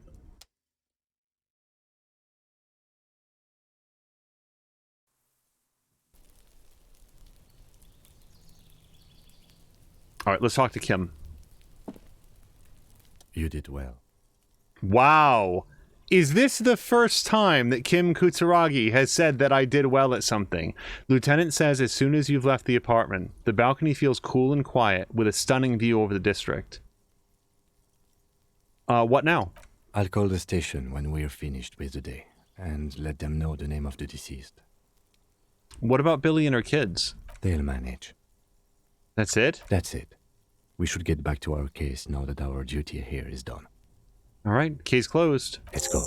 Alright, let's talk to Kim. You did well. Wow! Is this the first time that Kim Kutsuragi has said that I did well at something? Lieutenant says as soon as you've left the apartment, the balcony feels cool and quiet, with a stunning view over the district. What now? I'll call the station when we're finished with the day, and let them know the name of the deceased. What about Billy and her kids? They'll manage. That's it? That's it. We should get back to our case now that our duty here is done. Alright, case closed. Let's go.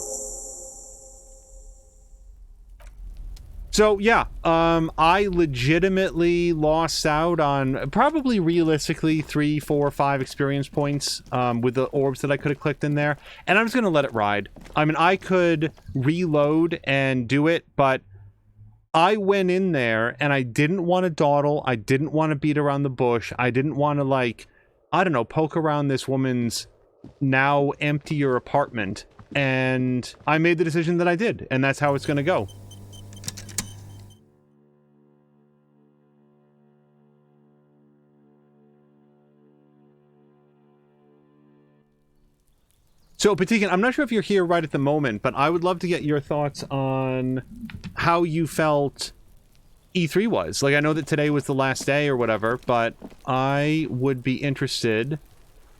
So, yeah, I legitimately lost out on probably realistically 3, 4, 5 experience points with the orbs that I could have clicked in there. And I'm just going to let it ride. I mean, I could reload and do it, but I went in there and I didn't want to dawdle. I didn't want to beat around the bush. I didn't want to, like, I don't know, poke around this woman's now emptier apartment. And I made the decision that I did, and that's how it's going to go. So, Patikan, I'm not sure if you're here right at the moment, but I would love to get your thoughts on how you felt E3 was. Like, I know that today was the last day or whatever, but I would be interested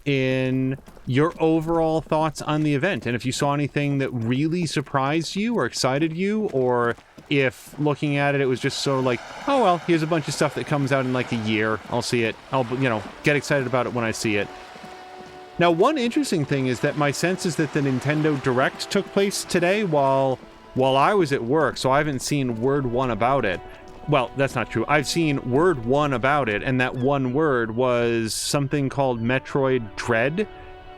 in your overall thoughts on the event. And if you saw anything that really surprised you or excited you, or if looking at it, it was just so like, oh, well, here's a bunch of stuff that comes out in like a year. I'll see it. I'll, you know, get excited about it when I see it. Now, one interesting thing is that my sense is that the Nintendo Direct took place today while I was at work, so I haven't seen word one about it. Well, that's not true. I've seen word one about it, and that one word was something called Metroid Dread.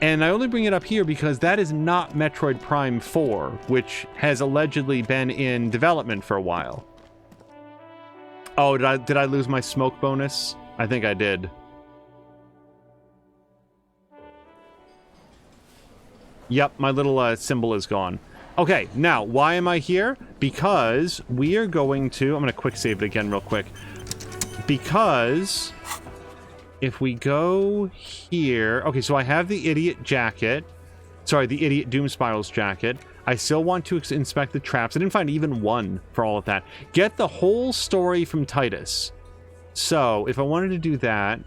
And I only bring it up here because that is not Metroid Prime 4, which has allegedly been in development for a while. Oh, did I lose my smoke bonus? I think I did. Yep, my little symbol is gone. Okay, now, why am I here? Because we are going to... I'm going to quick save it again real quick. Because if we go here... Okay, so I have the idiot jacket. Sorry, the idiot Doom Spirals jacket. I still want to inspect the traps. I didn't find even one for all of that. Get the whole story from Titus. So, if I wanted to do that...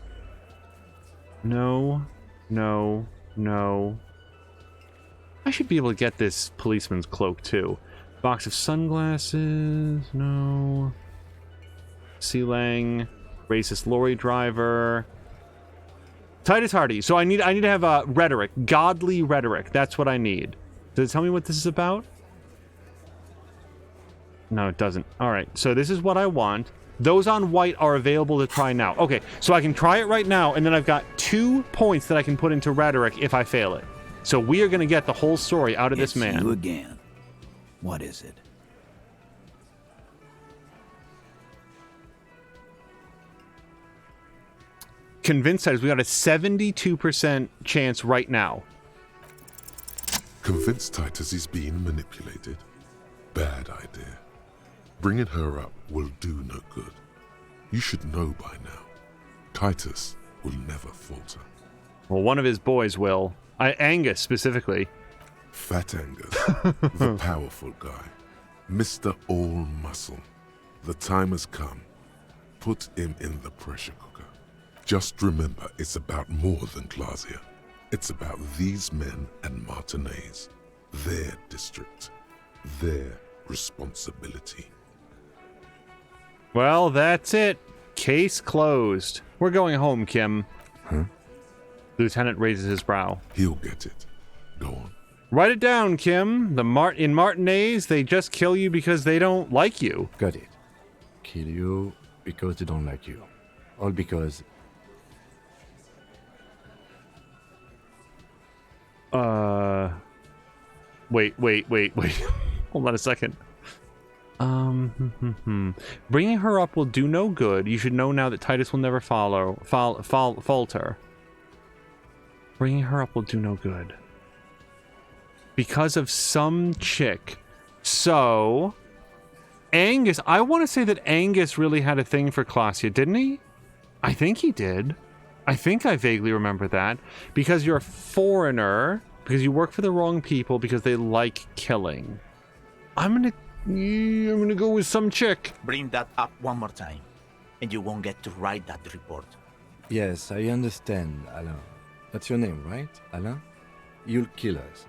No. I should be able to get this policeman's cloak, too. Box of sunglasses, no. Sealang, racist lorry driver. Titus Hardy. So I need to have a rhetoric, godly rhetoric. That's what I need. Does it tell me what this is about? No, it doesn't. All right, so this is what I want. Those on white are available to try now. Okay, so I can try it right now, and then I've got 2 points that I can put into rhetoric if I fail it. So we are going to get the whole story out of this man. You again. What is it? Convinced Titus, we got a 72% chance right now. Convinced Titus is being manipulated. Bad idea. Bringing her up will do no good. You should know by now. Titus will never falter. Well, one of his boys will. Angus, specifically. Fat Angus, the powerful guy. Mr. All Muscle. The time has come. Put him in the pressure cooker. Just remember, it's about more than Glazia. It's about these men and Martinez, their district, their responsibility. Well, that's it. Case closed. We're going home, Kim. Huh? The lieutenant raises his brow. He'll get it. Go on. Write it down, Kim. In Martinez, they just kill you because they don't like you. Got it. Kill you because they don't like you. All because... Wait. Hold on a second. Bringing her up will do no good. You should know now that Titus will never falter. Bringing her up will do no good. Because of some chick. So, Angus, I want to say that Angus really had a thing for Claudia, didn't he? I think he did. I think I vaguely remember that. Because you're a foreigner, because you work for the wrong people, because they like killing. I'm gonna go with some chick. Bring that up one more time, and you won't get to write that report. Yes, I understand, Alain. That's your name, right, Alain? You'll kill us.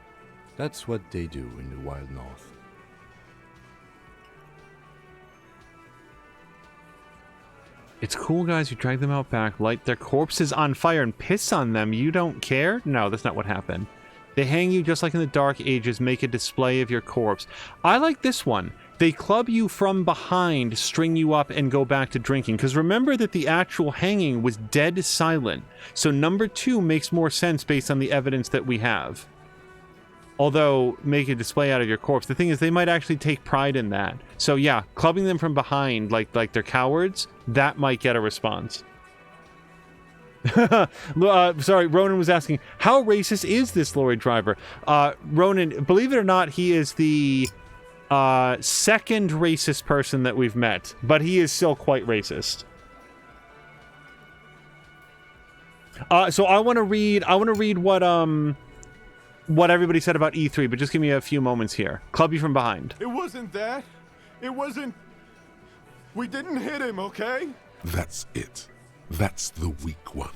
That's what they do in the Wild North. It's cool, guys. You drag them out back, light their corpses on fire, and piss on them. You don't care? No, that's not what happened. They hang you just like in the Dark Ages, make a display of your corpse. I like this one. They club you from behind, string you up, and go back to drinking. Because remember that the actual hanging was dead silent. So number 2 makes more sense based on the evidence that we have. Although, make a display out of your corpse. The thing is, they might actually take pride in that. So yeah, clubbing them from behind like they're cowards, that might get a response. Sorry, Ronan was asking, how racist is this lorry driver? Ronan, believe it or not, he is the second racist person that we've met, but he is still quite racist. So I want to read what everybody said about E3, but just give me a few moments here. Club you from behind. It wasn't that. It wasn't... We didn't hit him, okay? That's it. That's the weak one.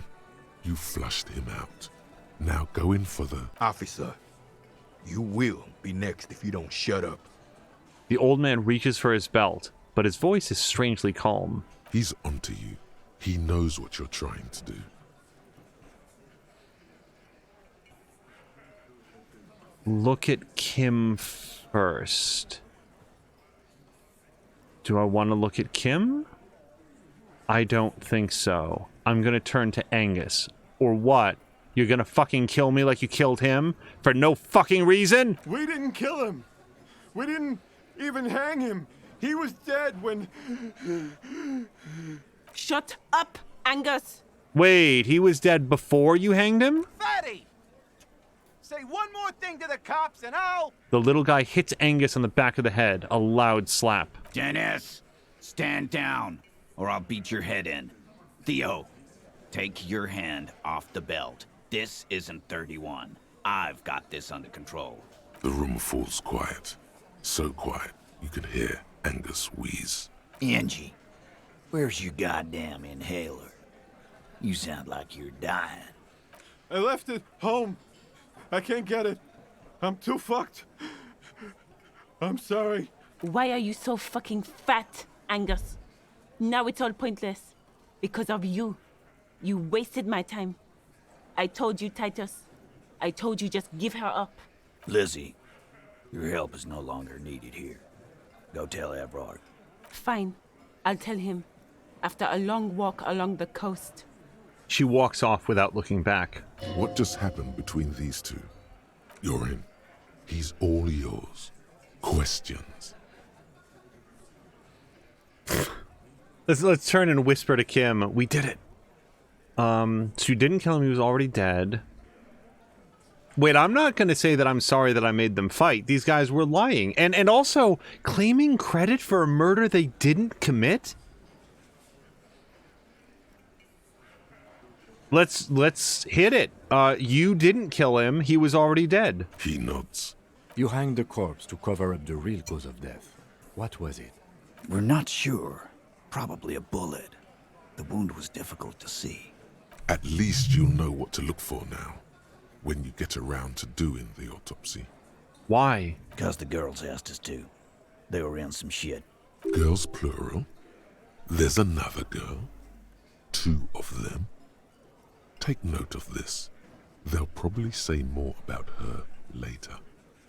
You flushed him out. Now go in for the... Officer, you will be next if you don't shut up. The old man reaches for his belt, but his voice is strangely calm. He's onto you. He knows what you're trying to do. Look at Kim first. Do I want to look at Kim? I don't think so. I'm gonna turn to Angus. Or what? You're gonna fucking kill me like you killed him? For no fucking reason? We didn't kill him. We didn't even hang him. He was dead when... Shut up, Angus! Wait, he was dead before you hanged him? Fatty! Say one more thing to the cops and I'll... The little guy hits Angus on the back of the head. A loud slap. Dennis, stand down, or I'll beat your head in. Theo, take your hand off the belt. This isn't 31. I've got this under control. The room falls quiet. So quiet, you can hear Angus wheeze. Angie, where's your goddamn inhaler? You sound like you're dying. I left it home. I can't get it. I'm too fucked. I'm sorry. Why are you so fucking fat, Angus? Now it's all pointless. Because of you. You wasted my time. I told you, Titus. I told you just give her up. Lizzie, your help is no longer needed here. Go tell Everard. Fine. I'll tell him. After a long walk along the coast. She walks off without looking back. What just happened between these two? You're in. He's all yours. Questions. Let's turn and whisper to Kim. We did it. So you didn't kill him, he was already dead. Wait, I'm not going to say that I'm sorry that I made them fight. These guys were lying. And also, claiming credit for a murder they didn't commit? Let's hit it. You didn't kill him. He was already dead. He nods. You hanged the corpse to cover up the real cause of death. What was it? We're not sure. Probably a bullet. The wound was difficult to see. At least you'll know what to look for now, when you get around to doing the autopsy. Why? Because the girls asked us to. They were in some shit. Girls plural? There's another girl? 2 of them? Take note of this. They'll probably say more about her later.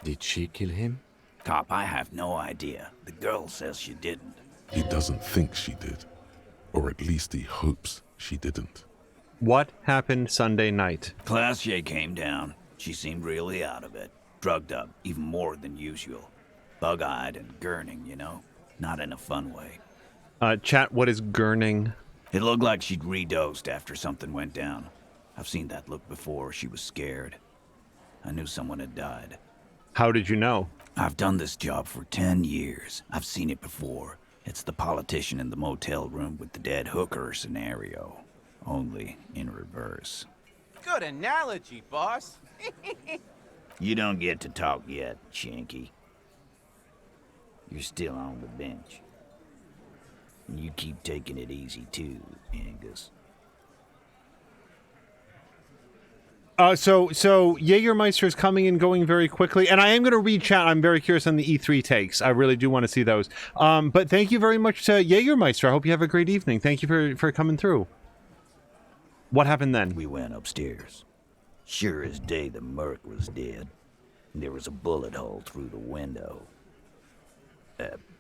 Did she kill him? Cop, I have no idea. The girl says she didn't. He doesn't think she did. Or at least he hopes she didn't. What happened Sunday night? Classier came down. She seemed really out of it. Drugged up, even more than usual. Bug-eyed and gurning, you know? Not in a fun way. Chat, what is gurning? It looked like she'd redosed after something went down. I've seen that look before. She was scared. I knew someone had died. How did you know? I've done this job for 10 years. I've seen it before. It's the politician in the motel room with the dead hooker scenario. Only in reverse. Good analogy, boss. You don't get to talk yet, Shanky. You're still on the bench. You keep taking it easy too, Angus. So Jägermeister is coming and going very quickly, and I am going to read chat. I'm very curious on the E3 takes. I really do want to see those. But thank you very much to Jägermeister. I hope you have a great evening. Thank you for coming through. What happened then? We went upstairs. Sure as day, the Merc was dead. And there was a bullet hole through the window.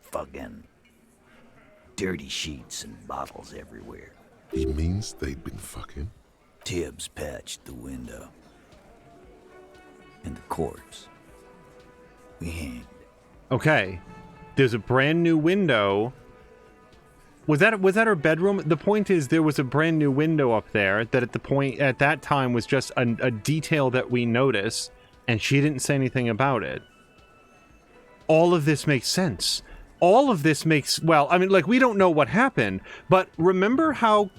Fucking dirty sheets and bottles everywhere. He means they'd been fucking? Tibbs patched the window. And the corpse. We hanged. Okay. There's a brand new window. Was that her bedroom? The point is there was a brand new window up there that at that time was just a detail that we noticed, and she didn't say anything about it. All of this makes sense. All of this makes, well, I mean, like, we don't know what happened, but remember how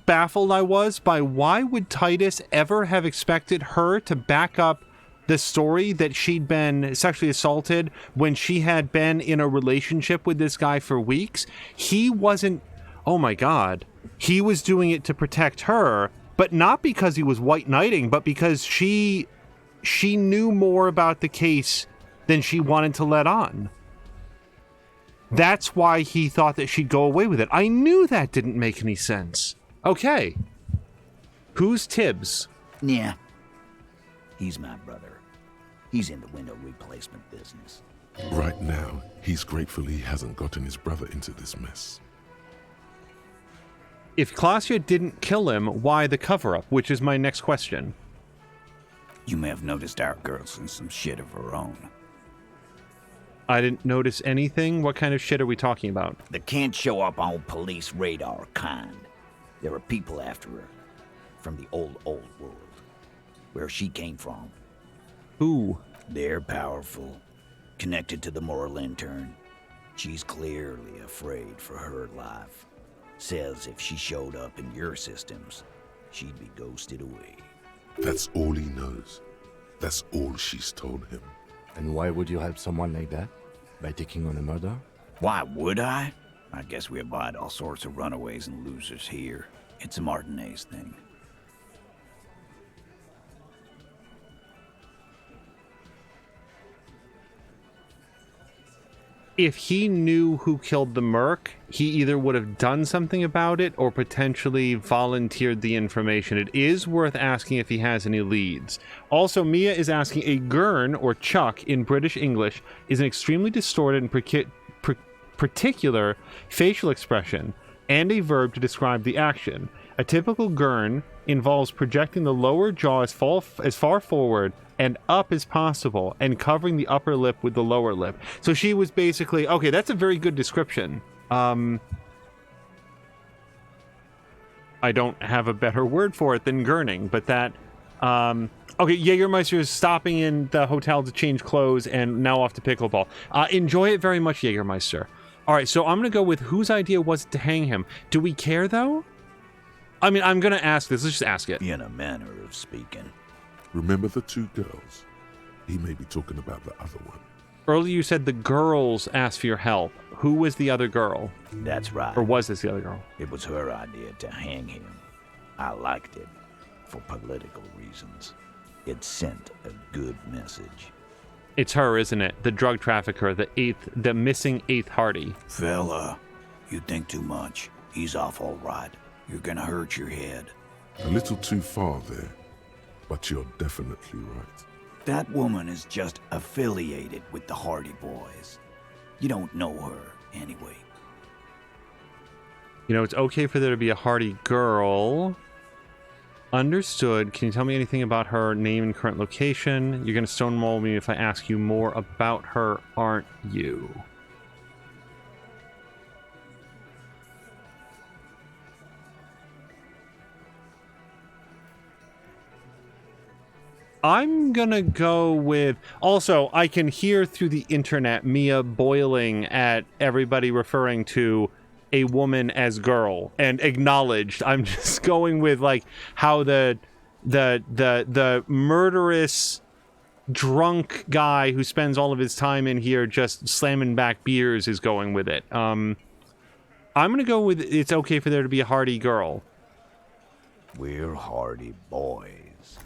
baffled I was by why would Titus ever have expected her to back up the story that she'd been sexually assaulted when she had been in a relationship with this guy for weeks? He wasn't, oh my God, he was doing it to protect her, but not because he was white knighting, but because she knew more about the case than she wanted to let on. That's why he thought that she'd go away with it. I knew that didn't make any sense. Okay. Who's Tibbs? Yeah. He's my brother. He's in the window replacement business. Right now, he's grateful he hasn't gotten his brother into this mess. If Klaasje didn't kill him, why the cover-up? Which is my next question. You may have noticed our girl's in some shit of her own. I didn't notice anything. What kind of shit are we talking about? The can't show up on police radar kind. There are people after her. From the old world. Where she came from. Who? They're powerful. Connected to the moral intern. She's clearly afraid for her life. Says if she showed up in your systems, she'd be ghosted away. That's all he knows. That's all she's told him. And why would you help someone like that? By taking on a murder? Why would I? I guess we abide all sorts of runaways and losers here. It's a Martinez thing. If he knew who killed the Merc, he either would have done something about it or potentially volunteered the information. It is worth asking if he has any leads. Also, Mia is asking, a gurn, or chuck in British English, is an extremely distorted and particular facial expression and a verb to describe the action. A typical gurn involves projecting the lower jaw as far forward and up as possible, and covering the upper lip with the lower lip. So she was basically, okay, that's a very good description. I don't have a better word for it than gurning, but that, okay, Jägermeister is stopping in the hotel to change clothes and now off to pickleball. Enjoy it very much, Jägermeister. All right, so I'm going to go with whose idea was it to hang him. Do we care, though? I mean, I'm going to ask this. Let's just ask it. In a manner of speaking. Remember the 2 girls? He may be talking about the other one. Earlier you said the girls asked for your help. Who was the other girl? That's right. Or was this the other girl? It was her idea to hang him. I liked it. For political reasons. It sent a good message. It's her, isn't it? The drug trafficker, the missing 8th Hardy. Fella, you think too much. He's off all right. You're gonna hurt your head. A little too far there, but you're definitely right. That woman is just affiliated with the Hardy Boys. You don't know her, anyway. You know, it's okay for there to be a Hardy girl. Understood. Can you tell me anything about her name and current location? You're going to stonewall me if I ask you more about her, aren't you? I'm gonna go with... Also, I can hear through the internet Mia boiling at everybody referring to a woman as girl and acknowledged. I'm just going with like how the murderous drunk guy who spends all of his time in here just slamming back beers is going with it. I'm gonna go with it's okay for there to be a Hardy girl. We're Hardy Boys,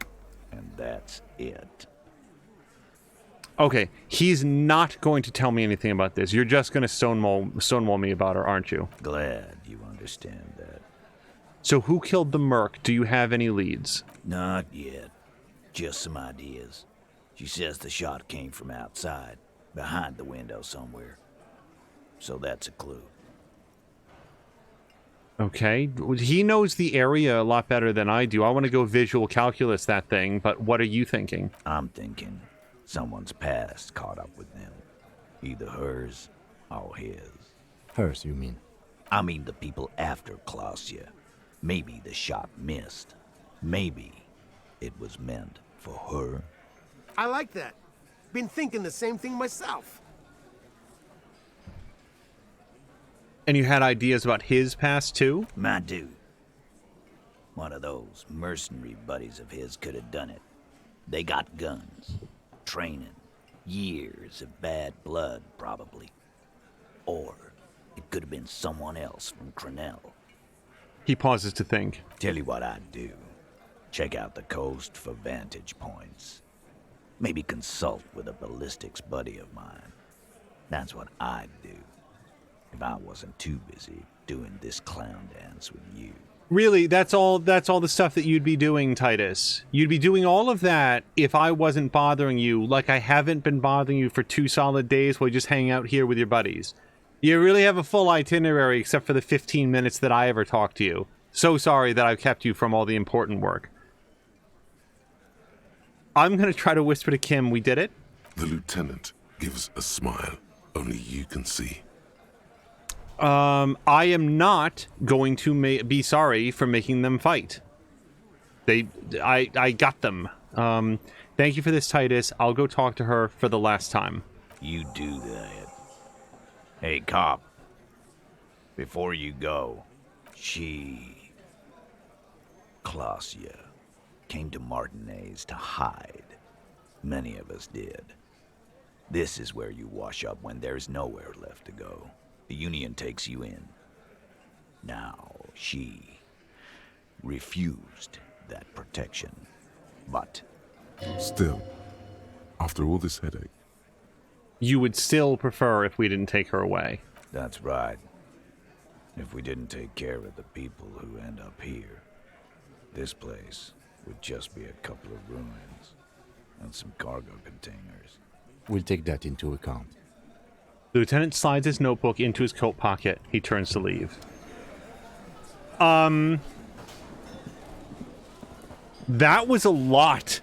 and that's it. Okay, he's not going to tell me anything about this. You're just going to stonewall me about her, aren't you? Glad you understand that. So who killed the merc? Do you have any leads? Not yet. Just some ideas. She says the shot came from outside, behind the window somewhere. So that's a clue. Okay, he knows the area a lot better than I do. I want to go visual calculus that thing, but what are you thinking? I'm thinking someone's past caught up with them. Either hers or his. Hers, you mean? I mean the people after Klausya. Maybe the shot missed. Maybe it was meant for her. I like that. Been thinking the same thing myself. And you had ideas about his past too? My dude. One of those mercenary buddies of his could have done it. They got guns. Training, years of bad blood, probably. Or it could have been someone else from Crenell. He pauses to think. Tell you what I'd do. Check out the coast for vantage points. Maybe consult with a ballistics buddy of mine. That's what I'd do. If I wasn't too busy doing this clown dance with you. Really, that's all the stuff that you'd be doing, Titus. You'd be doing all of that if I wasn't bothering you, like I haven't been bothering you for 2 solid days while you just hang out here with your buddies. You really have a full itinerary except for the 15 minutes that I ever talked to you. So sorry that I've kept you from all the important work. I'm going to try to whisper to Kim, we did it? The lieutenant gives a smile only you can see. I am not going to be sorry for making them fight. I got them. Thank you for this, Titus. I'll go talk to her for the last time. You do that. Hey, cop. Before you go, Klausya, came to Martinez to hide. Many of us did. This is where you wash up when there's nowhere left to go. The Union takes you in. Now, she refused that protection, but... Still, after all this headache... You would still prefer if we didn't take her away. That's right. If we didn't take care of the people who end up here, this place would just be a couple of ruins and some cargo containers. We'll take that into account. The lieutenant slides his notebook into his coat pocket. He turns to leave. That was a lot.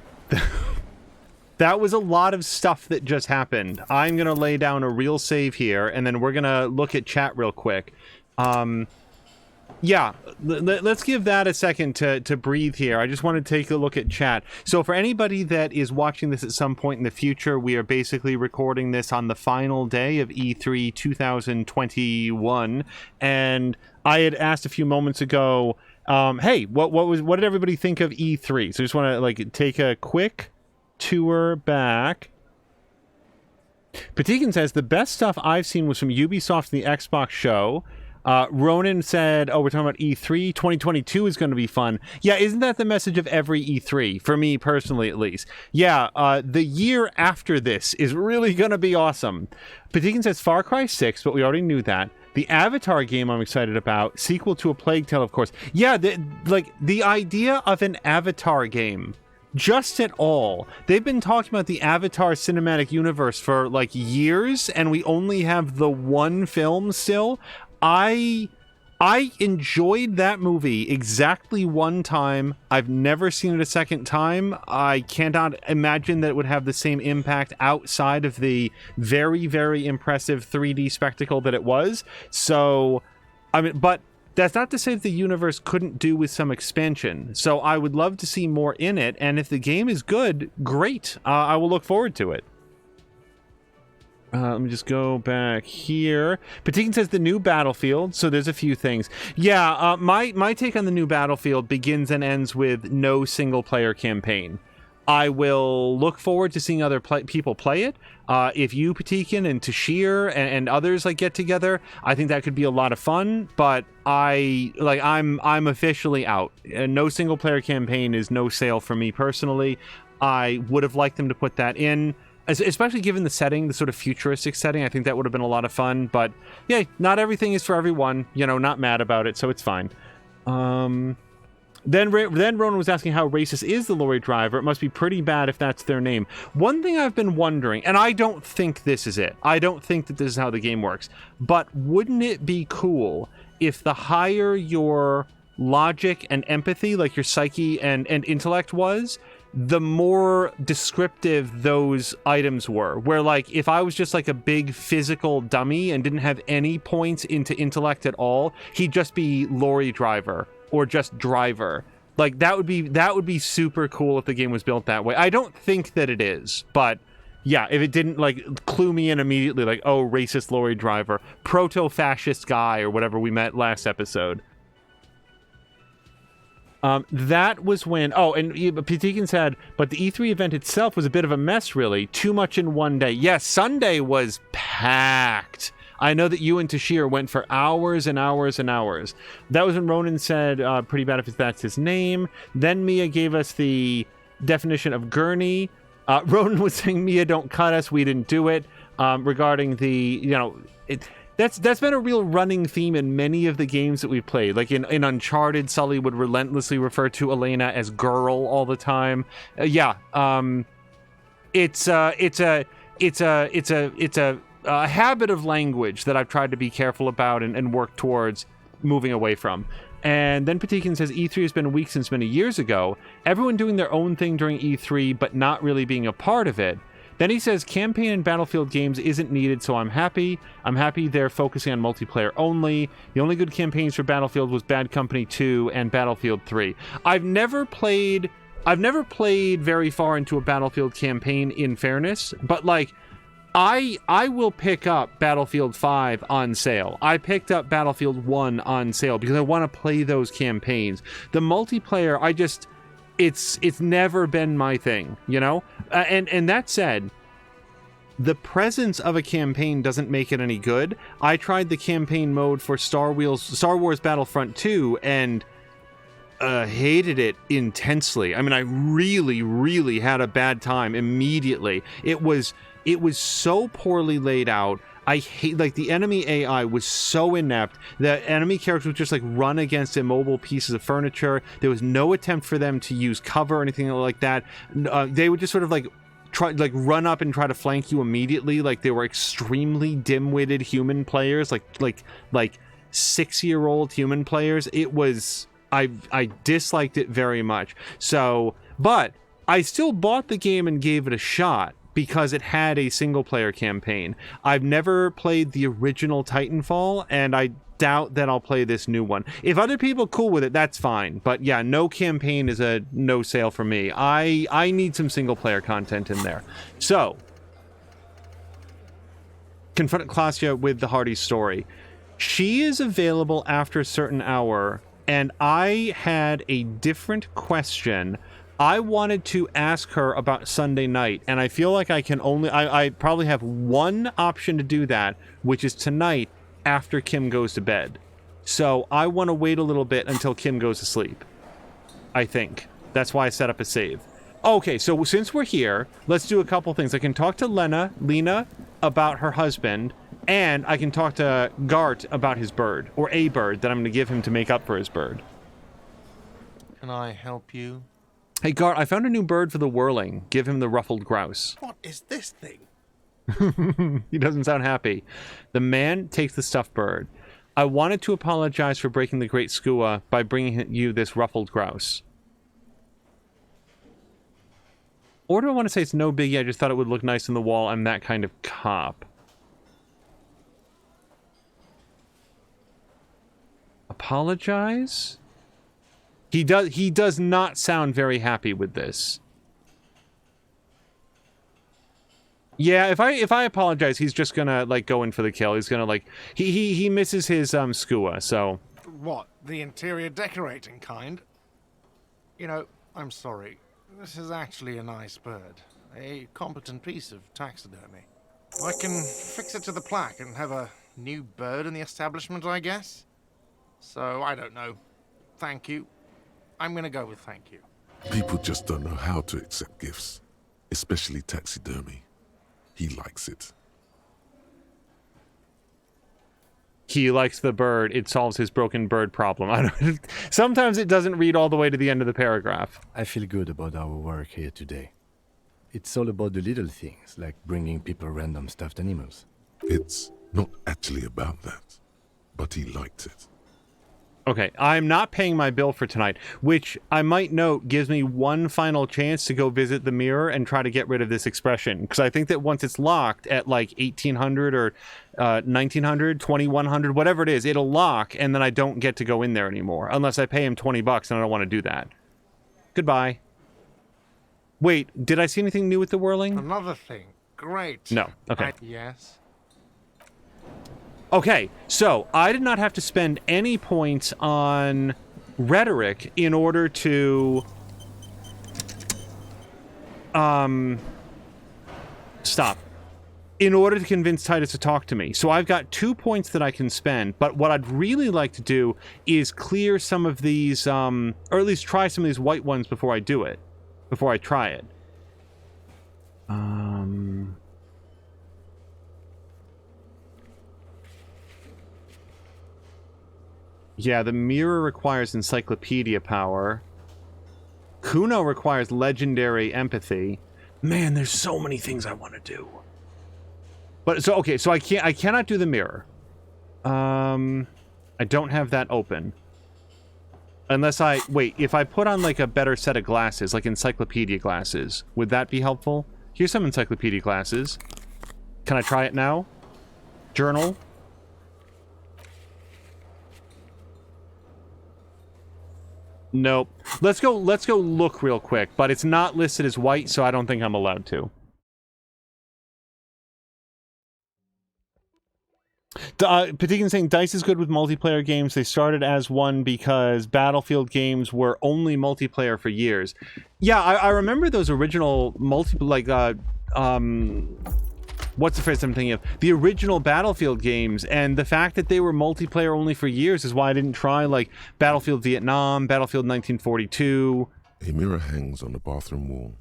That was a lot of stuff that just happened. I'm going to lay down a real save here, and then we're going to look at chat real quick. Yeah, let's give that a second to breathe here. I just want to take a look at chat. So for anybody that is watching this at some point in the future, we are basically recording this on the final day of E3 2021. And I had asked a few moments ago, hey, what did everybody think of E3? So I just want to take a quick tour back. Patikin says, the best stuff I've seen was from Ubisoft and the Xbox show. Ronan said, oh, we're talking about E3. 2022 is going to be fun. Yeah, isn't that the message of every E3? For me personally, at least. Yeah, the year after this is really going to be awesome. Patikin says Far Cry 6, but we already knew that. The Avatar game I'm excited about. Sequel to A Plague Tale, of course. Yeah, the idea of an Avatar game. Just at all. They've been talking about the Avatar cinematic universe for like years, and we only have the one film still. I enjoyed that movie exactly one time. I've never seen it a second time. I cannot imagine that it would have the same impact outside of the very, very impressive 3D spectacle that it was. So, I mean, but that's not to say that the universe couldn't do with some expansion. So I would love to see more in it. And if the game is good, great. I will look forward to it. Let me just go back here. Patikin says the new Battlefield, so there's a few things. Yeah, my take on the new Battlefield begins and ends with no single-player campaign. I will look forward to seeing other people play it. If you, Patikin, and Tashir and others like get together, I think that could be a lot of fun. But I'm officially out. No single-player campaign is no sale for me personally. I would have liked them to put that in. Especially given the setting, the sort of futuristic setting, I think that would have been a lot of fun. But yeah, not everything is for everyone. You know, not mad about it, so it's fine. Then Ronan was asking how racist is the lorry driver. It must be pretty bad if that's their name. One thing I've been wondering, and I don't think this is it. I don't think that this is how the game works. But wouldn't it be cool if the higher your logic and empathy, like your psyche and intellect was, the more descriptive those items were, where like if I was just like a big physical dummy and didn't have any points into intellect at all, he'd just be lorry driver or just driver. Like that would be super cool if the game was built that way. I don't think that it is, but yeah, if it didn't like clue me in immediately, like, oh, racist lorry driver, proto-fascist guy, or whatever we met last episode. That was when, and Patikin said, but the E3 event itself was a bit of a mess, really. Too much in one day. Yes, Sunday was packed. I know that you and Tashir went for hours and hours and hours. That was when Ronan said, pretty bad if that's his name. Then Mia gave us the definition of gurney. Ronan was saying, Mia, don't cut us, we didn't do it. Regarding the, That's been a real running theme in many of the games that we've played. Like in Uncharted, Sully would relentlessly refer to Elena as girl all the time. It's a habit of language that I've tried to be careful about and work towards moving away from. And then Patikin says E3 has been weak since many years ago. Everyone doing their own thing during E3, but not really being a part of it. Then he says, campaign in Battlefield games isn't needed, so I'm happy. I'm happy they're focusing on multiplayer only. The only good campaigns for Battlefield was Bad Company 2 and Battlefield 3. I've never played very far into a Battlefield campaign, in fairness, but like, I will pick up Battlefield 5 on sale. I picked up Battlefield 1 on sale because I want to play those campaigns. The multiplayer, it's never been my thing, you know? And that said, the presence of a campaign doesn't make it any good. I tried the campaign mode for Star Wars Battlefront 2 and hated it intensely. I mean, I really, really had a bad time immediately. It was so poorly laid out. I hate, like, the enemy AI was so inept. The enemy characters would just, like, run against immobile pieces of furniture. There was no attempt for them to use cover or anything like that. They would just sort of, like, run up and try to flank you immediately. Like, they were extremely dim-witted human players, like 6-year-old human players. It was... I disliked it very much. So, but I still bought the game and gave it a shot, because it had a single-player campaign. I've never played the original Titanfall, and I doubt that I'll play this new one. If other people are cool with it, that's fine. But yeah, no campaign is a no sale for me. I need some single-player content in there. So, confront Klasia with the Hardy story. She is available after a certain hour, and I had a different question I wanted to ask her about Sunday night, and I feel like I can only... I probably have one option to do that, which is tonight after Kim goes to bed. So I want to wait a little bit until Kim goes to sleep. I think. That's why I set up a save. Okay, so since we're here, let's do a couple things. I can talk to Lena, about her husband, and I can talk to Gart about his bird, or a bird that I'm going to give him to make up for his bird. Can I help you? Hey, Gart, I found a new bird for the whirling. Give him the ruffled grouse. What is this thing? He doesn't sound happy. The man takes the stuffed bird. I wanted to apologize for breaking the great skua by bringing you this ruffled grouse. Or do I want to say it's no biggie, I just thought it would look nice on the wall. I'm that kind of cop. Apologize? He does not sound very happy with this. Yeah, if I apologize, he's just gonna like go in for the kill. He's gonna like he misses his skua, so What, the interior decorating kind? You know, I'm sorry. This is actually a nice bird. A competent piece of taxidermy. I can fix it to the plaque and have a new bird in the establishment, I guess. So, I don't know. Thank you. I'm gonna go with thank you. People just don't know how to accept gifts, especially taxidermy. He likes it. he likes the bird. It solves his broken bird problem. I don't, sometimes it doesn't read all the way to the end of the paragraph. I feel good about our work here today. It's all about the little things, like bringing people random stuffed animals. It's not actually about that, but he liked it. Okay, I'm not paying my bill for tonight, which I might note gives me one final chance to go visit the mirror and try to get rid of this expression. Because I think that once it's locked at like 1800 or 1900, 2100, whatever it is, it'll lock and then I don't get to go in there anymore. Unless I pay him $20 and I don't want to do that. Goodbye. Wait, did I see anything new with the whirling? Another thing. Great. No, okay. Yes. Okay, so I did not have to spend any points on rhetoric in order to stop. In order to convince Titus to talk to me. So I've got 2 points that I can spend, but what I'd really like to do is clear some of these or at least try some of these white ones before I do it. Before I try it. Yeah, the mirror requires encyclopedia power. Kuno requires legendary empathy. Man, there's so many things I want to do. But so okay, so I cannot do the mirror. I don't have that open. Unless wait, if I put on like a better set of glasses, like encyclopedia glasses, would that be helpful? Here's some encyclopedia glasses. Can I try it now? Journal. Nope. Let's go look real quick, but it's not listed as white, so I don't think I'm allowed to. Patikin saying DICE is good with multiplayer games. They started as one because Battlefield games were only multiplayer for years. Yeah, I remember those original what's the phrase I'm thinking of? The original Battlefield games, and the fact that they were multiplayer only for years is why I didn't try, like, Battlefield Vietnam, Battlefield 1942. A mirror hangs on the bathroom wall.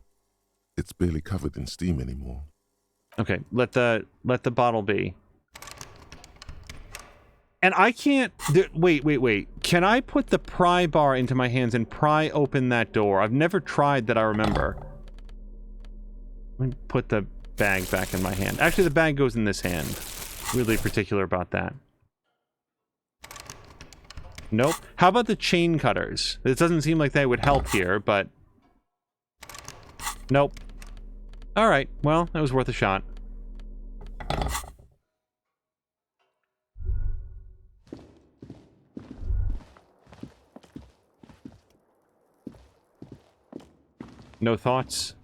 It's barely covered in steam anymore. Okay, let the bottle be. And I can't... Wait. Can I put the pry bar into my hands and pry open that door? I've never tried that I remember. Let me put the bag back in my hand. Actually, the bag goes in this hand. Really particular about that. Nope. How about the chain cutters? It doesn't seem like they would help here, but... Nope. Alright, well, that was worth a shot. No thoughts?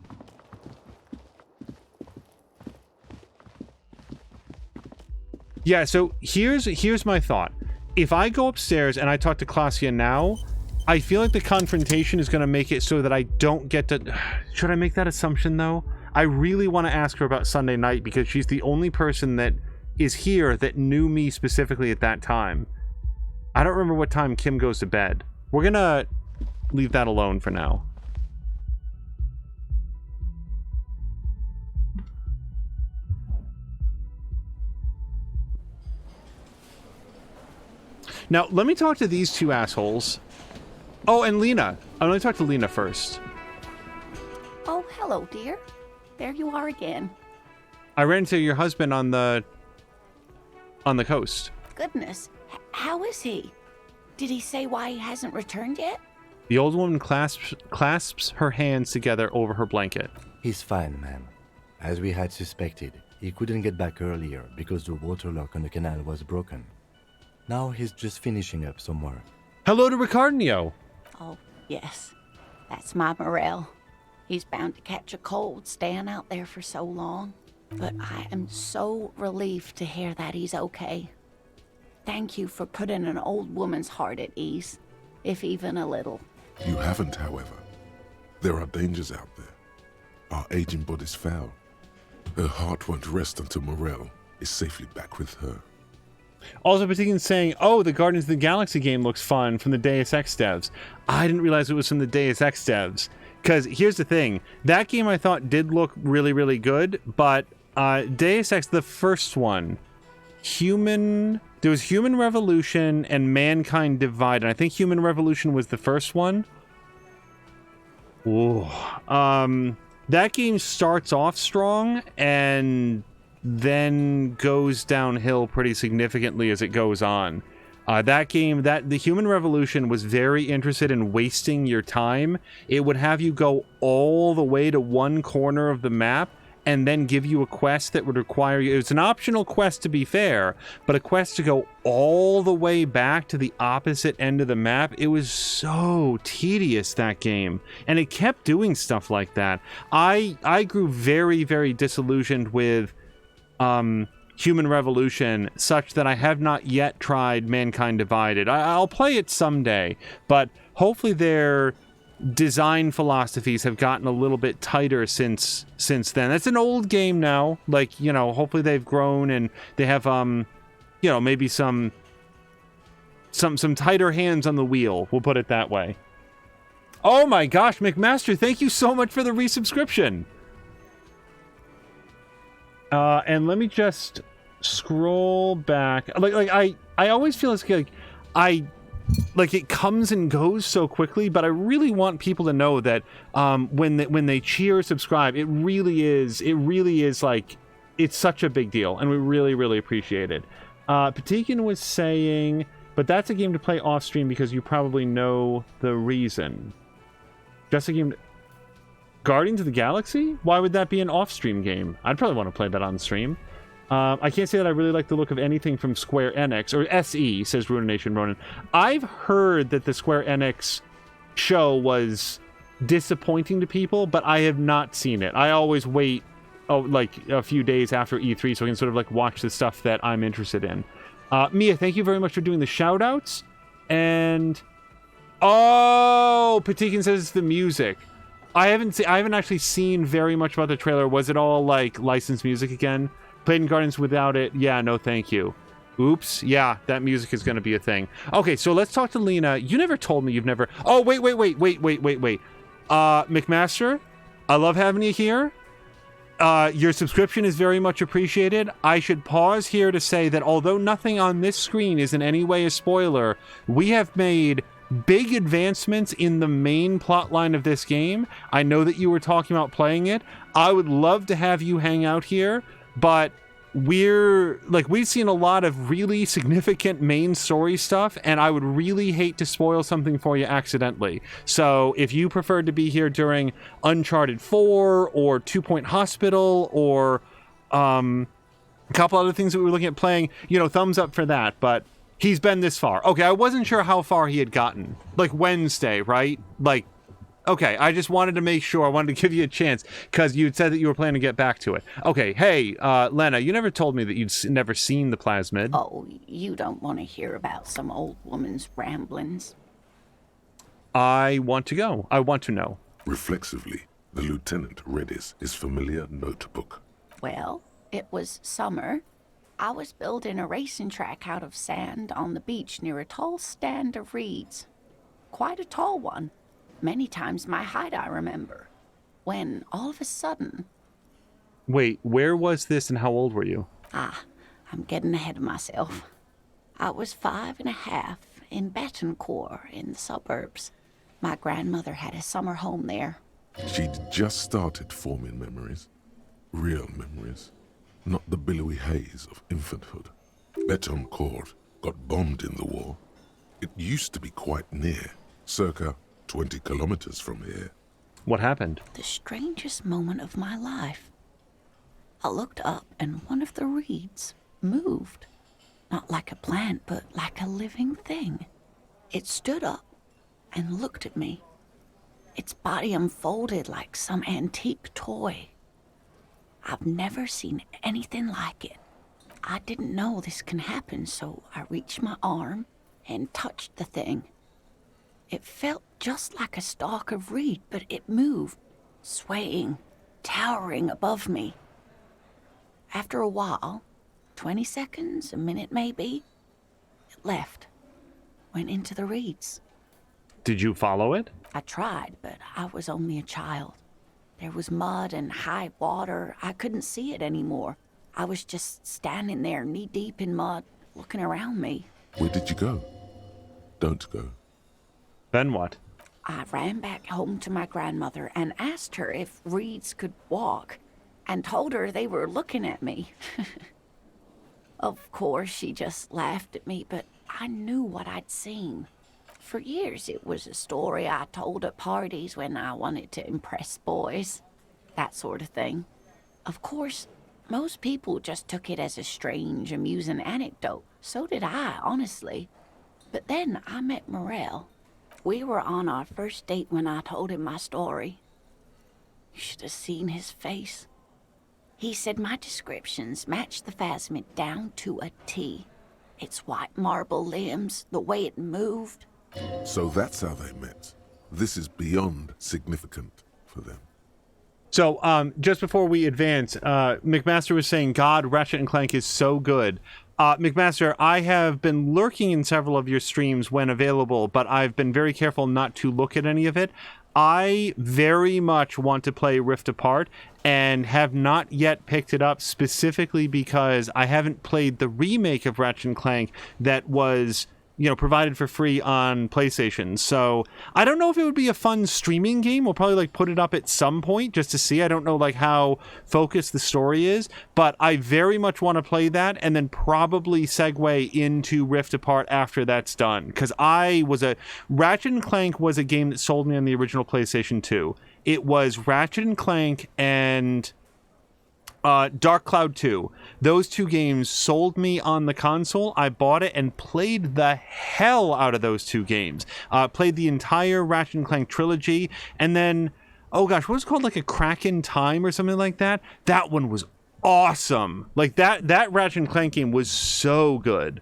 Yeah, so here's my thought. If I go upstairs and I talk to Klasia now, I feel like the confrontation is going to make it so that I don't get to... Should I make that assumption, though? I really want to ask her about Sunday night because she's the only person that is here that knew me specifically at that time. I don't remember what time Kim goes to bed. We're gonna leave that alone for now. Now, let me talk to these two assholes. Oh, and Lena. I'm going to talk to Lena first. Oh, hello, dear. There you are again. I ran into your husband on the coast. Goodness. How is he? Did he say why he hasn't returned yet? The old woman clasps her hands together over her blanket. He's fine, ma'am. As we had suspected, he couldn't get back earlier because the water lock on the canal was broken. Now he's just finishing up somewhere. Hello to Ricardinho. Oh, yes. That's my Morel. He's bound to catch a cold staying out there for so long. But I am so relieved to hear that he's okay. Thank you for putting an old woman's heart at ease, if even a little. You haven't, however. There are dangers out there. Our aging body's foul. Her heart won't rest until Morel is safely back with her. Also, Patikin's saying, oh, the Guardians of the Galaxy game looks fun from the Deus Ex devs. I didn't realize it was from the Deus Ex devs. Because here's the thing. That game I thought did look really, really good. But Deus Ex, the first one, there was Human Revolution and Mankind Divided. I think Human Revolution was the first one. Ooh. That game starts off strong and then goes downhill pretty significantly as it goes on. That game, the Human Revolution was very interested in wasting your time. It would have you go all the way to one corner of the map and then give you a quest that would require you. It's an optional quest, to be fair, but a quest to go all the way back to the opposite end of the map. It was so tedious, that game, and it kept doing stuff like that. I grew very, very disillusioned with Human Revolution, such that I have not yet tried Mankind Divided. I'll play it someday, but hopefully their design philosophies have gotten a little bit tighter since then. That's an old game now. Like, you know, hopefully they've grown and they have you know, maybe some tighter hands on the wheel. We'll put it that way. Oh my gosh, McMaster, thank you so much for the resubscription. And let me just scroll back. I always feel like it comes and goes so quickly, but I really want people to know that when they cheer or subscribe, it really is like, it's such a big deal, and we really, really appreciate it. Patikin was saying, but that's a game to play off stream because you probably know the reason. Just a game to... Guardians of the Galaxy? Why would that be an off-stream game? I'd probably want to play that on stream. I can't say that I really like the look of anything from Square Enix, or SE, says Ruination Ronan. I've heard that the Square Enix show was disappointing to people, but I have not seen it. I always wait, like a few days after E3 so I can sort of like watch the stuff that I'm interested in. Mia, thank you very much for doing the shout-outs. And... oh, Patikin says it's the music. I haven't actually seen very much about the trailer. Was it all like licensed music again? Played in Guardians without it? Yeah, no thank you. Oops. Yeah, that music is going to be a thing. Okay, so let's talk to Lena. You never told me you've never... oh, wait. McMaster, I love having you here. Your subscription is very much appreciated. I should pause here to say that although nothing on this screen is in any way a spoiler, we have made big advancements in the main plot line of this game. I know that you were talking about playing it. I would love to have you hang out here, but we've seen a lot of really significant main story stuff, and I would really hate to spoil something for you accidentally. So if you preferred to be here during Uncharted 4 or 2 Point Hospital or a couple other things that we were looking at playing, you know, thumbs up for that. But he's been this far. Okay, I wasn't sure how far he had gotten. Like Wednesday, right? Like, okay, I just wanted to make sure. I wanted to give you a chance because you had said that you were planning to get back to it. Okay, hey, Lena, you never told me that you'd never seen the plasmid. Oh, you don't want to hear about some old woman's ramblings. I want to go. I want to know. Reflexively, the lieutenant read his familiar notebook. Well, it was summer. I was building a racing track out of sand on the beach near a tall stand of reeds. Quite a tall one. Many times my height, I remember. When, all of a sudden... Wait, where was this and how old were you? I'm getting ahead of myself. I was 5.5 in Betancourt in the suburbs. My grandmother had a summer home there. She'd just started forming memories. Real memories. Not the billowy haze of infanthood. Betancourt got bombed in the war. It used to be quite near, circa 20 kilometers from here. What happened? The strangest moment of my life. I looked up and one of the reeds moved. Not like a plant, but like a living thing. It stood up and looked at me. Its body unfolded like some antique toy. I've never seen anything like it. I didn't know this can happen, so I reached my arm and touched the thing. It felt just like a stalk of reed, but it moved, swaying, towering above me. After a while, 20 seconds, a minute maybe, it left, went into the reeds. Did you follow it? I tried, but I was only a child. There was mud and high water. I couldn't see it anymore. I was just standing there knee-deep in mud, looking around me. Where did you go? Don't go. Then what? I ran back home to my grandmother and asked her if reeds could walk, and told her they were looking at me. Of course, she just laughed at me, but I knew what I'd seen. For years, it was a story I told at parties when I wanted to impress boys. That sort of thing. Of course, most people just took it as a strange, amusing anecdote. So did I, honestly. But then I met Morel. We were on our first date when I told him my story. You should have seen his face. He said my descriptions matched the phasmid down to a T. Its white marble limbs, the way it moved. So that's how they met. This is beyond significant for them. So, just before we advance, McMaster was saying, God, Ratchet & Clank is so good. McMaster, I have been lurking in several of your streams when available, but I've been very careful not to look at any of it. I very much want to play Rift Apart and have not yet picked it up specifically because I haven't played the remake of Ratchet & Clank that was, you know, provided for free on PlayStation. So I don't know if it would be a fun streaming game. We'll probably like put it up at some point just to see. I don't know like how focused the story is, but I very much want to play that and then probably segue into Rift Apart after that's done. Because Ratchet & Clank was a game that sold me on the original PlayStation 2. It was Ratchet & Clank and Dark Cloud 2. Those two games sold me on the console. I bought it and played the hell out of those two games. Played the entire Ratchet & Clank trilogy, and then, oh gosh, what was it called? Like a Crack in Time or something like that? That one was awesome. Like that Ratchet & Clank game was so good.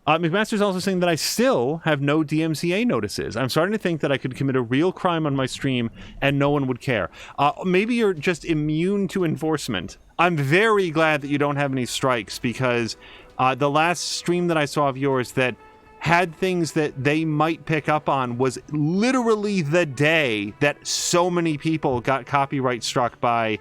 McMaster's also saying that I still have no DMCA notices. I'm starting to think that I could commit a real crime on my stream and no one would care. Maybe you're just immune to enforcement. I'm very glad that you don't have any strikes because the last stream that I saw of yours that had things that they might pick up on was literally the day that so many people got copyright struck by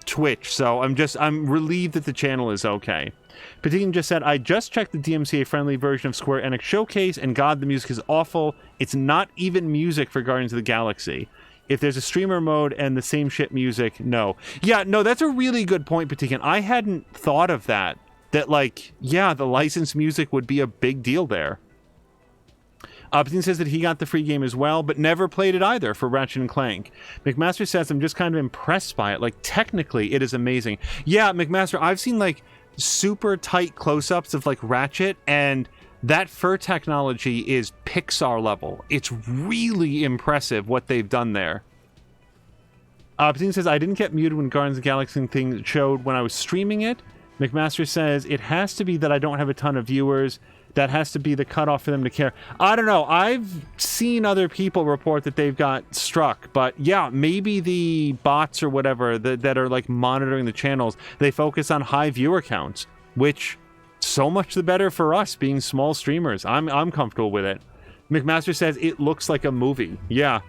Twitch. So I'm relieved that the channel is okay. Patikin just said, I just checked the DMCA-friendly version of Square Enix Showcase, and God, the music is awful. It's not even music for Guardians of the Galaxy. If there's a streamer mode and the same shit music, no. Yeah, no, that's a really good point, Patikin. I hadn't thought of that. That, like, yeah, the licensed music would be a big deal there. Patikin says that he got the free game as well, but never played it either for Ratchet & Clank. McMaster says, I'm just kind of impressed by it. Like, technically, it is amazing. Yeah, McMaster, I've seen, like, super tight close-ups of like Ratchet, and that fur technology is Pixar level. It's really impressive what they've done there. Patine says, I didn't get muted when Guardians of the Galaxy thing showed when I was streaming it. McMaster says, it has to be that I don't have a ton of viewers. That has to be the cutoff for them to care. I don't know. I've seen other people report that they've got struck, but yeah, maybe the bots or whatever that are like monitoring the channels, they focus on high viewer counts. which so much the better for us being small streamers. I'm comfortable with it. McMaster says it looks like a movie. Yeah.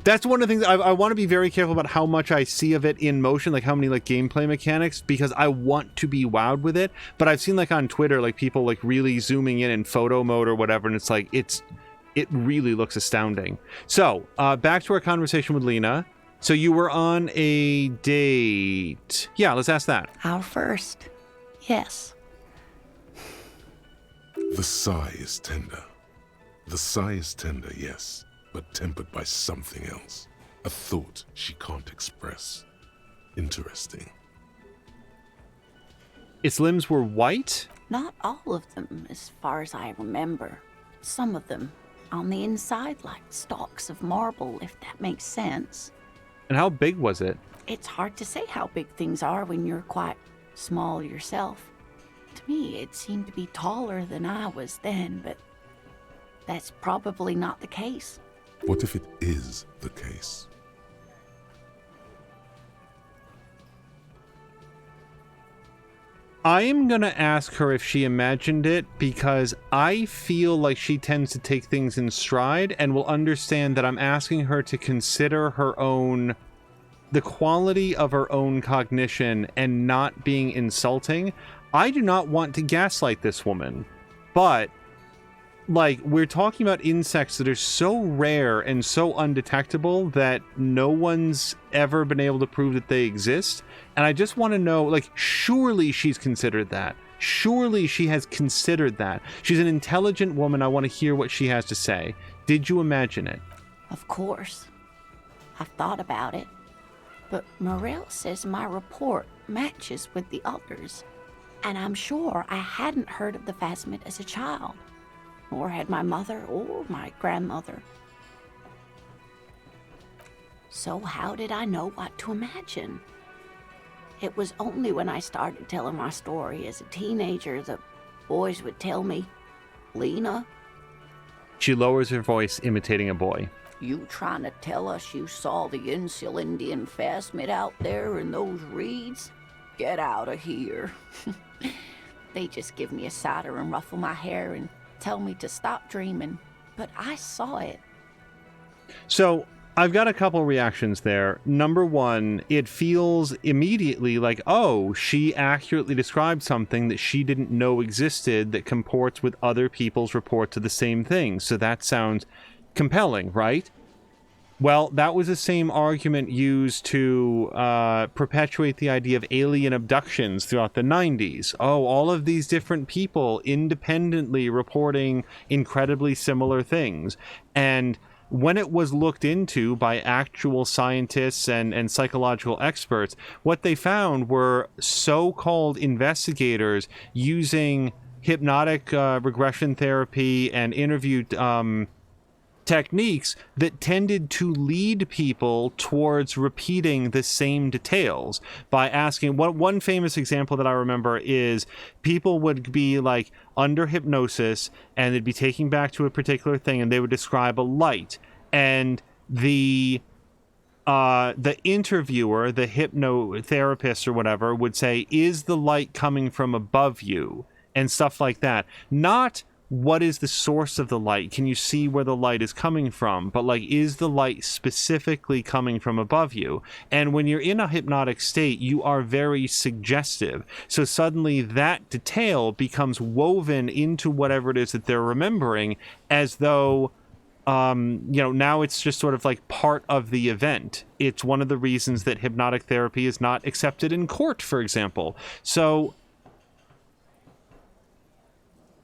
That's one of the things I want to be very careful about how much I see of it in motion, like how many like gameplay mechanics, because I want to be wowed with it. But I've seen like on Twitter, like people like really zooming in photo mode or whatever, and it's like it really looks astounding. So back to our conversation with Lena. So you were on a date. Yeah, let's ask that. Our first. Yes. The sigh is tender. The sigh is tender, yes, but tempered by something else. A thought she can't express. Interesting. Its limbs were white? Not all of them, as far as I remember. Some of them on the inside like stalks of marble, if that makes sense. And how big was it? It's hard to say how big things are when you're quite small yourself. To me, it seemed to be taller than I was then, but that's probably not the case. What if it is the case? I am going to ask her if she imagined it, because I feel like she tends to take things in stride and will understand that I'm asking her to consider the quality of her own cognition and not being insulting. I do not want to gaslight this woman, but like, we're talking about insects that are so rare and so undetectable that no one's ever been able to prove that they exist. And I just want to know, like, surely she's considered that. Surely she has considered that. She's an intelligent woman. I want to hear what she has to say. Did you imagine it? Of course. I've thought about it. But Morel says my report matches with the others. And I'm sure I hadn't heard of the phasmid as a child. Nor had my mother or my grandmother. So how did I know what to imagine? It was only when I started telling my story as a teenager that boys would tell me, Lena. She lowers her voice, imitating a boy. You trying to tell us you saw the Insulindian phasmid out there in those reeds? Get out of here. They just give me a cider and ruffle my hair and tell me to stop dreaming, but I saw it. So I've got a couple reactions there. Number one, it feels immediately like, oh, she accurately described something that she didn't know existed that comports with other people's reports of the same thing. So that sounds compelling, right? Well, that was the same argument used to perpetuate the idea of alien abductions throughout the 90s. Oh, all of these different people independently reporting incredibly similar things. And when it was looked into by actual scientists and psychological experts, what they found were so-called investigators using hypnotic regression therapy and interview techniques that tended to lead people towards repeating the same details by asking. One famous example that I remember is people would be like under hypnosis and they'd be taken back to a particular thing and they would describe a light, and the interviewer, the hypnotherapist or whatever, would say, is the light coming from above you, and stuff like that. Not what is the source of the light? Can you see where the light is coming from? But like, is the light specifically coming from above you? And when you're in a hypnotic state, you are very suggestive. So suddenly that detail becomes woven into whatever it is that they're remembering, as though, now it's just sort of like part of the event. It's one of the reasons that hypnotic therapy is not accepted in court, for example. So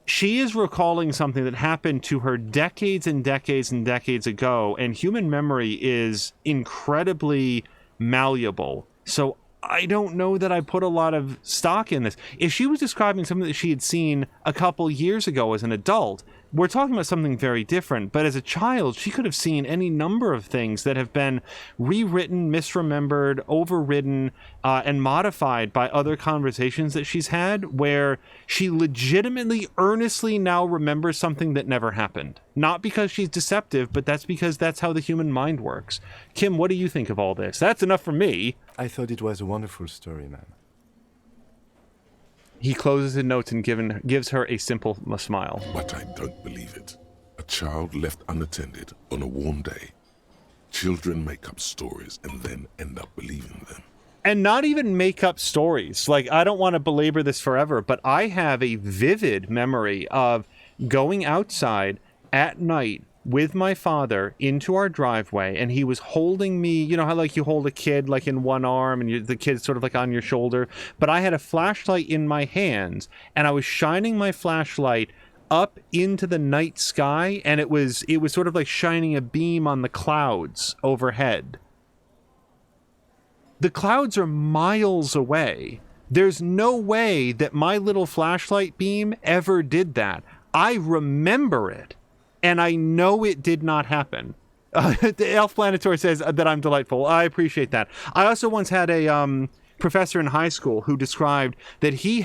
she is recalling something that happened to her decades and decades and decades ago, and human memory is incredibly malleable. So I don't know that I put a lot of stock in this. If she was describing something that she had seen a couple years ago as an adult, we're talking about something very different. But as a child, she could have seen any number of things that have been rewritten, misremembered, overridden, and modified by other conversations that she's had, where she legitimately, earnestly now remembers something that never happened. Not because she's deceptive, but that's because that's how the human mind works. Kim, what do you think of all this? That's enough for me. I thought it was a wonderful story, man. He closes his notes and gives her a simple smile. But I don't believe it. A child left unattended on a warm day. Children make up stories and then end up believing them. And not even make up stories. Like, I don't want to belabor this forever, but I have a vivid memory of going outside at night with my father into our driveway, and he was holding me, you know how like you hold a kid like in one arm and the kid's sort of like on your shoulder, but I had a flashlight in my hands and I was shining my flashlight up into the night sky, and it was sort of like shining a beam on the clouds overhead. The clouds are miles away. There's no way that my little flashlight beam ever did that. I remember it, and I know it did not happen. The Elf Planetour says that I'm delightful. I appreciate that. I also once had a professor in high school who described that he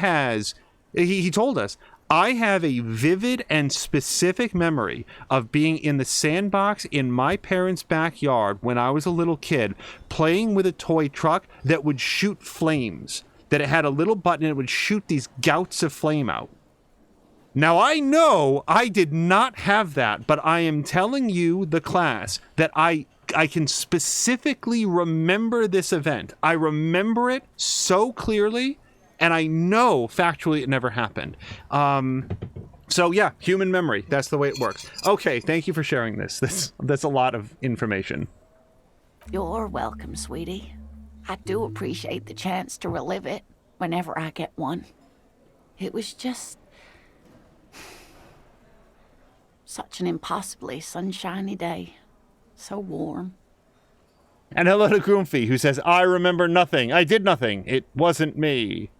told us, I have a vivid and specific memory of being in the sandbox in my parents' backyard when I was a little kid, playing with a toy truck that would shoot flames, that it had a little button and it would shoot these gouts of flame out. Now, I know I did not have that, but I am telling you, the class, that I can specifically remember this event. I remember it so clearly, and I know factually it never happened. So yeah, human memory. That's the way it works. Okay, thank you for sharing this. That's a lot of information. You're welcome, sweetie. I do appreciate the chance to relive it whenever I get one. It was just such an impossibly sunshiny day. So warm. And hello to Groomfy, who says, I remember nothing. I did nothing. It wasn't me.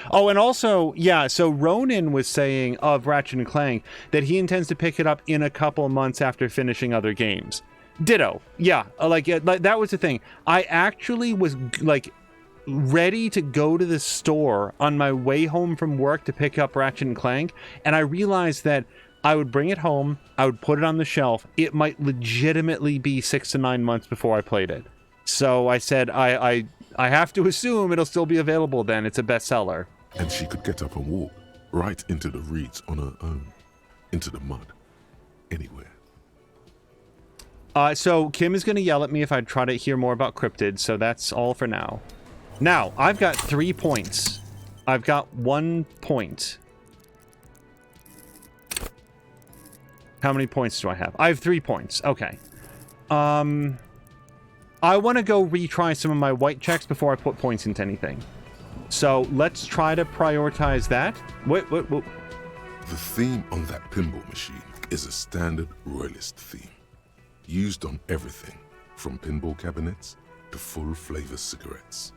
Oh, and also, yeah, so Ronan was saying of Ratchet & Clank that he intends to pick it up in a couple months after finishing other games. Ditto. Yeah, like that was the thing. I actually was, like, ready to go to the store on my way home from work to pick up Ratchet & Clank, and I realized that I would bring it home, I would put it on the shelf. It might legitimately be 6 to 9 months before I played it. So I said, I have to assume it'll still be available then. It's a bestseller. And she could get up and walk right into the reeds on her own, into the mud, anywhere. So Kim is going to yell at me if I try to hear more about cryptids, so that's all for now. Now, I've got 3 points. I've got 1 point. How many points do I have? I have 3 points. Okay. I want to go retry some of my white checks before I put points into anything. So let's try to prioritize that. Wait. The theme on that pinball machine is a standard royalist theme, used on everything from pinball cabinets to full-flavor cigarettes.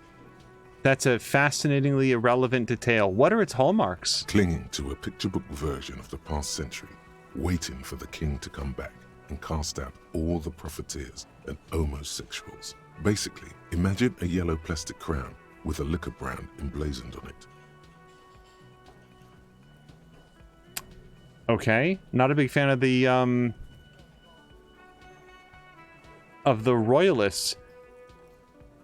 That's a fascinatingly irrelevant detail. What are its hallmarks? Clinging to a picture book version of the past century, waiting for the king to come back and cast out all the profiteers and homosexuals. Basically, imagine a yellow plastic crown with a liquor brand emblazoned on it. Okay, not a big fan of the royalists.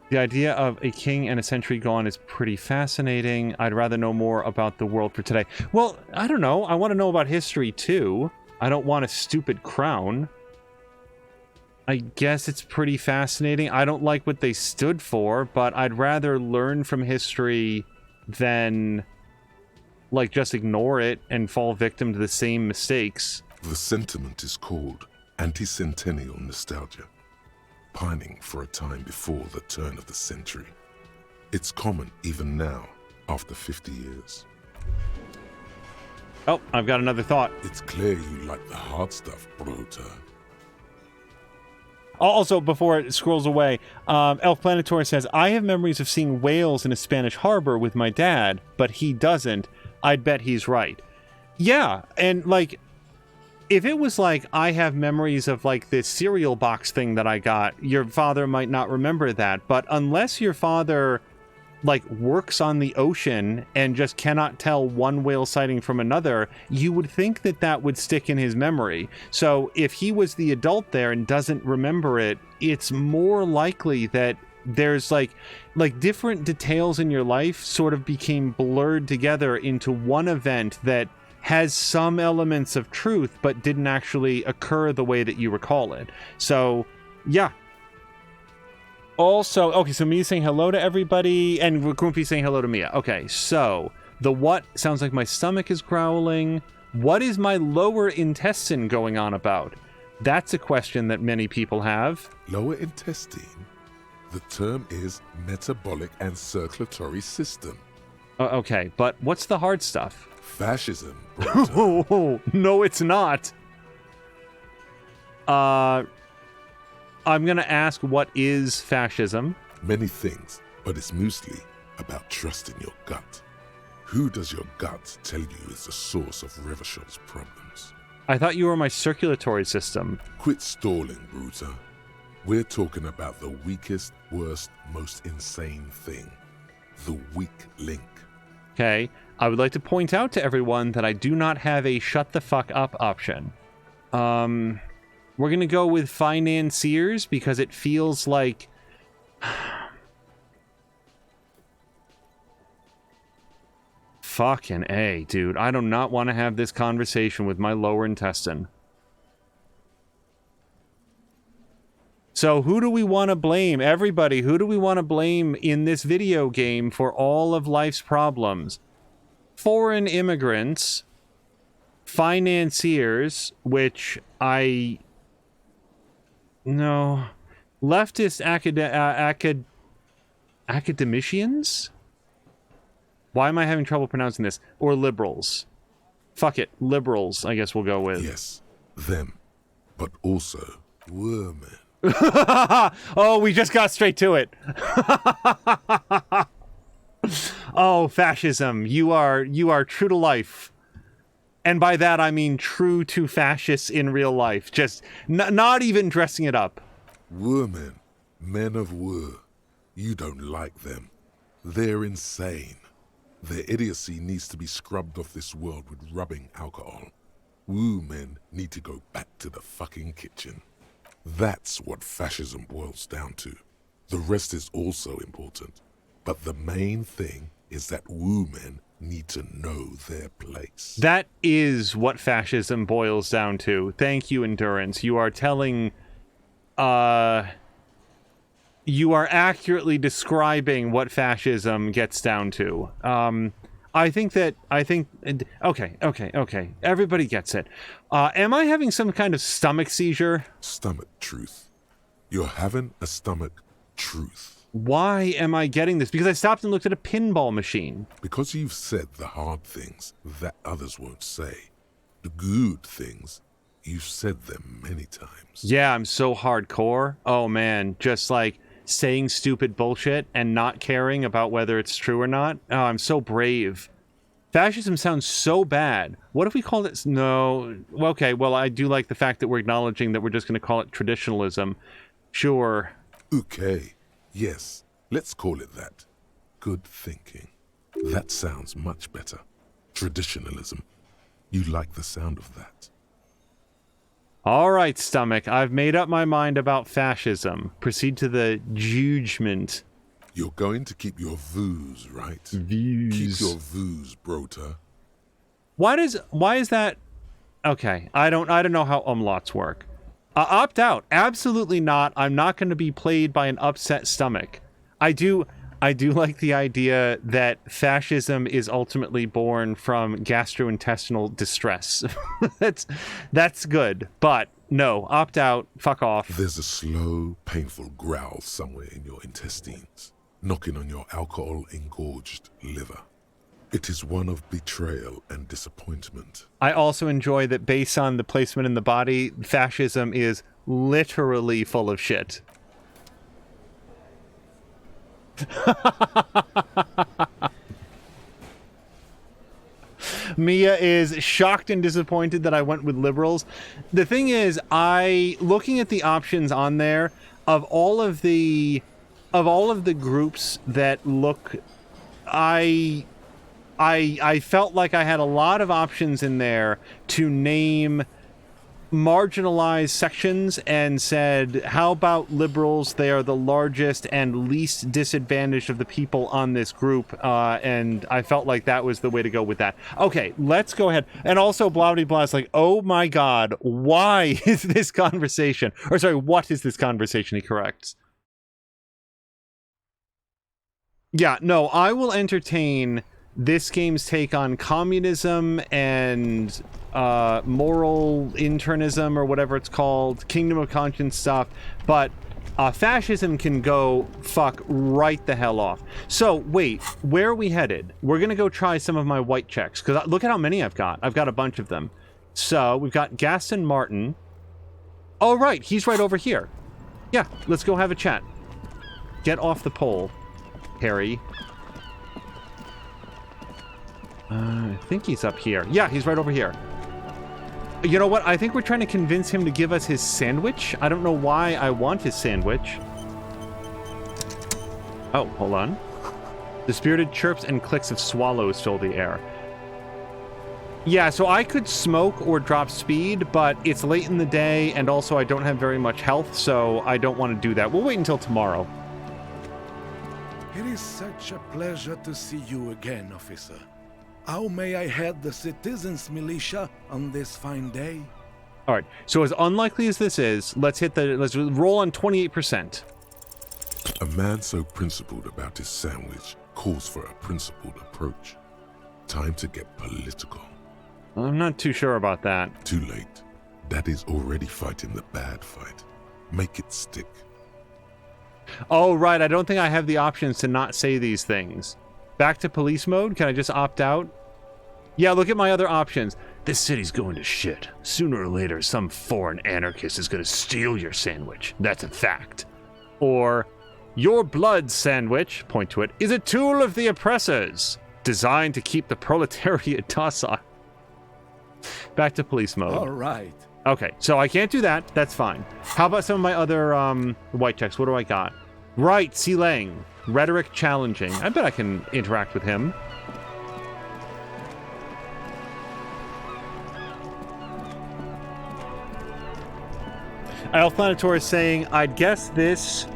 The idea of a king and a century gone is pretty fascinating. I'd rather know more about the world for today. Well, I don't know. I want to know about history too. I don't want a stupid crown. I guess it's pretty fascinating. I don't like what they stood for, but I'd rather learn from history than, like, just ignore it and fall victim to the same mistakes. The sentiment is called anti-centennial nostalgia, pining for a time before the turn of the century. It's common even now, after 50 years. Oh, I've got another thought. It's clear you like the hard stuff, Brota. Also, before it scrolls away, Elf Planetour says, I have memories of seeing whales in a Spanish harbor with my dad, but he doesn't. I'd bet he's right. Yeah, and, like, if it was like, I have memories of, like, this cereal box thing that I got, your father might not remember that. But unless your father, like, works on the ocean and just cannot tell one whale sighting from another, you would think that that would stick in his memory. So if he was the adult there and doesn't remember it, it's more likely that there's like different details in your life sort of became blurred together into one event that has some elements of truth but didn't actually occur the way that you recall it. So yeah. Also, okay, so Mia's saying hello to everybody, and Grumpy's saying hello to Mia. Okay, so the what sounds like my stomach is growling. What is my lower intestine going on about? That's a question that many people have. Lower intestine? The term is metabolic and circulatory system. Okay, but what's the hard stuff? Fascism. No, it's not. I'm going to ask, what is fascism? Many things, but it's mostly about trusting your gut. Who does your gut tell you is the source of Revachel's problems? I thought you were my circulatory system. Quit stalling, Bruta. We're talking about the weakest, worst, most insane thing. The weak link. Okay, I would like to point out to everyone that I do not have a shut the fuck up option. We're going to go with financiers because it feels like... Fucking A, dude. I do not want to have this conversation with my lower intestine. So who do we want to blame? Everybody, who do we want to blame in this video game for all of life's problems? Foreign immigrants, financiers, which no, leftist academicians? Why am I having trouble pronouncing this? Or liberals? Fuck it, liberals, I guess we'll go with. Yes, them, but also women. Oh, we just got straight to it. Oh, fascism. You are true to life. And by that, I mean true to fascists in real life. Just not even dressing it up. Women, men of war. You don't like them. They're insane. Their idiocy needs to be scrubbed off this world with rubbing alcohol. Woo men need to go back to the fucking kitchen. That's what fascism boils down to. The rest is also important. But the main thing is that woo men need to know their place. That is what fascism boils down to. Thank you, Endurance. You are telling... you are accurately describing what fascism gets down to. Okay. Everybody gets it. Am I having some kind of stomach seizure? Stomach truth. You're having a stomach truth. Why am I getting this? Because I stopped and looked at a pinball machine. Because you've said the hard things that others won't say. The good things, you've said them many times. Yeah, I'm so hardcore. Oh man, just like saying stupid bullshit and not caring about whether it's true or not. Oh, I'm so brave. Fascism sounds so bad. What if we called it... No. Okay, well, I do like the fact that we're acknowledging that we're just going to call it traditionalism. Sure. Okay. Yes, let's call it that. Good thinking. That sounds much better. Traditionalism. You like the sound of that. All right, Stomach. I've made up my mind about fascism. Proceed to the judgment. You're going to keep your views, right? Views. Keep your views, Brota. Why is that? Okay, I don't know how umlauts work. Opt out. Absolutely not. I'm not going to be played by an upset stomach. I do like the idea that fascism is ultimately born from gastrointestinal distress. That's good. But no, opt out. Fuck off. There's a slow, painful growl somewhere in your intestines, knocking on your alcohol-engorged liver. It is one of betrayal and disappointment. I also enjoy that based on the placement in the body, fascism is literally full of shit. Mia is shocked and disappointed that I went with liberals. The thing is, looking at the options on there, of all of the groups that look, I felt like I had a lot of options in there to name marginalized sections and said, how about liberals? They are the largest and least disadvantaged of the people on this group, and I felt like that was the way to go with that. Okay, let's go ahead. And also Blah is like, oh my god, why is this conversation, or sorry, what is this conversation, he corrects. Yeah, no, I will entertain this game's take on communism and moral internism, or whatever it's called, kingdom of conscience stuff, but fascism can go fuck right the hell off. So, wait, where are we headed? We're gonna go try some of my white checks, because look at how many I've got. I've got a bunch of them. So, we've got Gaston Martin. Oh, right, he's right over here. Yeah, let's go have a chat. Get off the pole, Harry. I think he's up here. Yeah, he's right over here. You know what? I think we're trying to convince him to give us his sandwich. I don't know why I want his sandwich. Oh, hold on. The spirited chirps and clicks of swallows fill the air. Yeah, so I could smoke or drop speed, but it's late in the day, and also I don't have very much health, so I don't want to do that. We'll wait until tomorrow. It is such a pleasure to see you again, officer. How may I head the citizens' militia on this fine day? All right, so as unlikely as this is, let's roll on 28%. A man so principled about his sandwich calls for a principled approach. Time to get political. I'm not too sure about that. Too late. Daddy's already fighting the bad fight. Make it stick. Oh, right, I don't think I have the options to not say these things. Back to police mode? Can I just opt out? Yeah, look at my other options. This city's going to shit. Sooner or later, some foreign anarchist is going to steal your sandwich. That's a fact. Or, your blood sandwich, point to it, is a tool of the oppressors, designed to keep the proletariat docile. Back to police mode. All right. Okay, so I can't do that. That's fine. How about some of my other white checks? What do I got? Right, C. Lang. Rhetoric challenging. I bet I can interact with him. Alphanator is saying, I'd guess this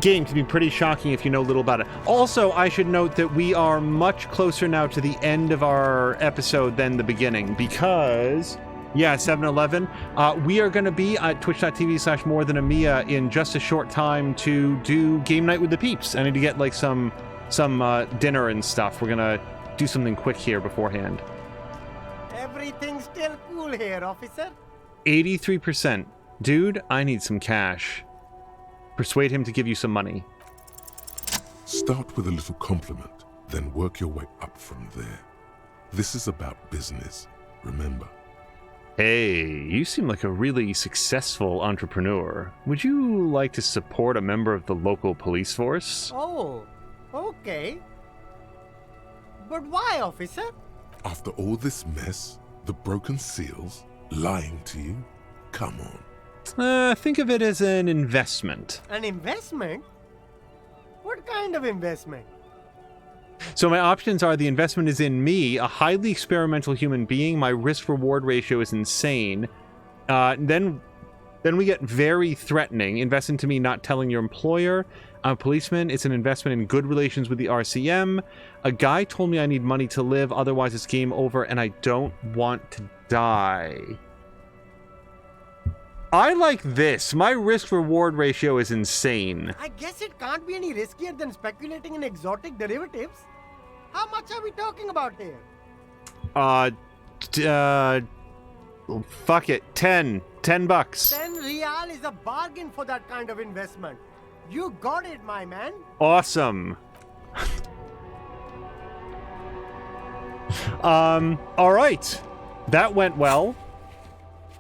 game can be pretty shocking if you know little about it. Also, I should note that we are much closer now to the end of our episode than the beginning, because, yeah, 7-Eleven, we are going to be at twitch.tv/morethanamia in just a short time to do game night with the peeps. I need to get, like, some dinner and stuff. We're going to do something quick here beforehand. Everything's still cool here, officer. 83%. Dude, I need some cash. Persuade him to give you some money. Start with a little compliment, then work your way up from there. This is about business, remember. Hey, you seem like a really successful entrepreneur. Would you like to support a member of the local police force? Oh, okay. But why, officer? After all this mess, the broken seals, lying to you, come on. Think of it as an investment. An investment? What kind of investment? So my options are: the investment is in me, a highly experimental human being. My risk-reward ratio is insane. Then we get very threatening. Invest into me, not telling your employer. I'm a policeman. It's an investment in good relations with the RCM. A guy told me I need money to live, otherwise it's game over, and I don't want to die. I like this. My risk-reward ratio is insane. I guess it can't be any riskier than speculating in exotic derivatives. How much are we talking about here? Fuck it. 10 bucks. 10 real is a bargain for that kind of investment. You got it, my man. Awesome. All right. That went well.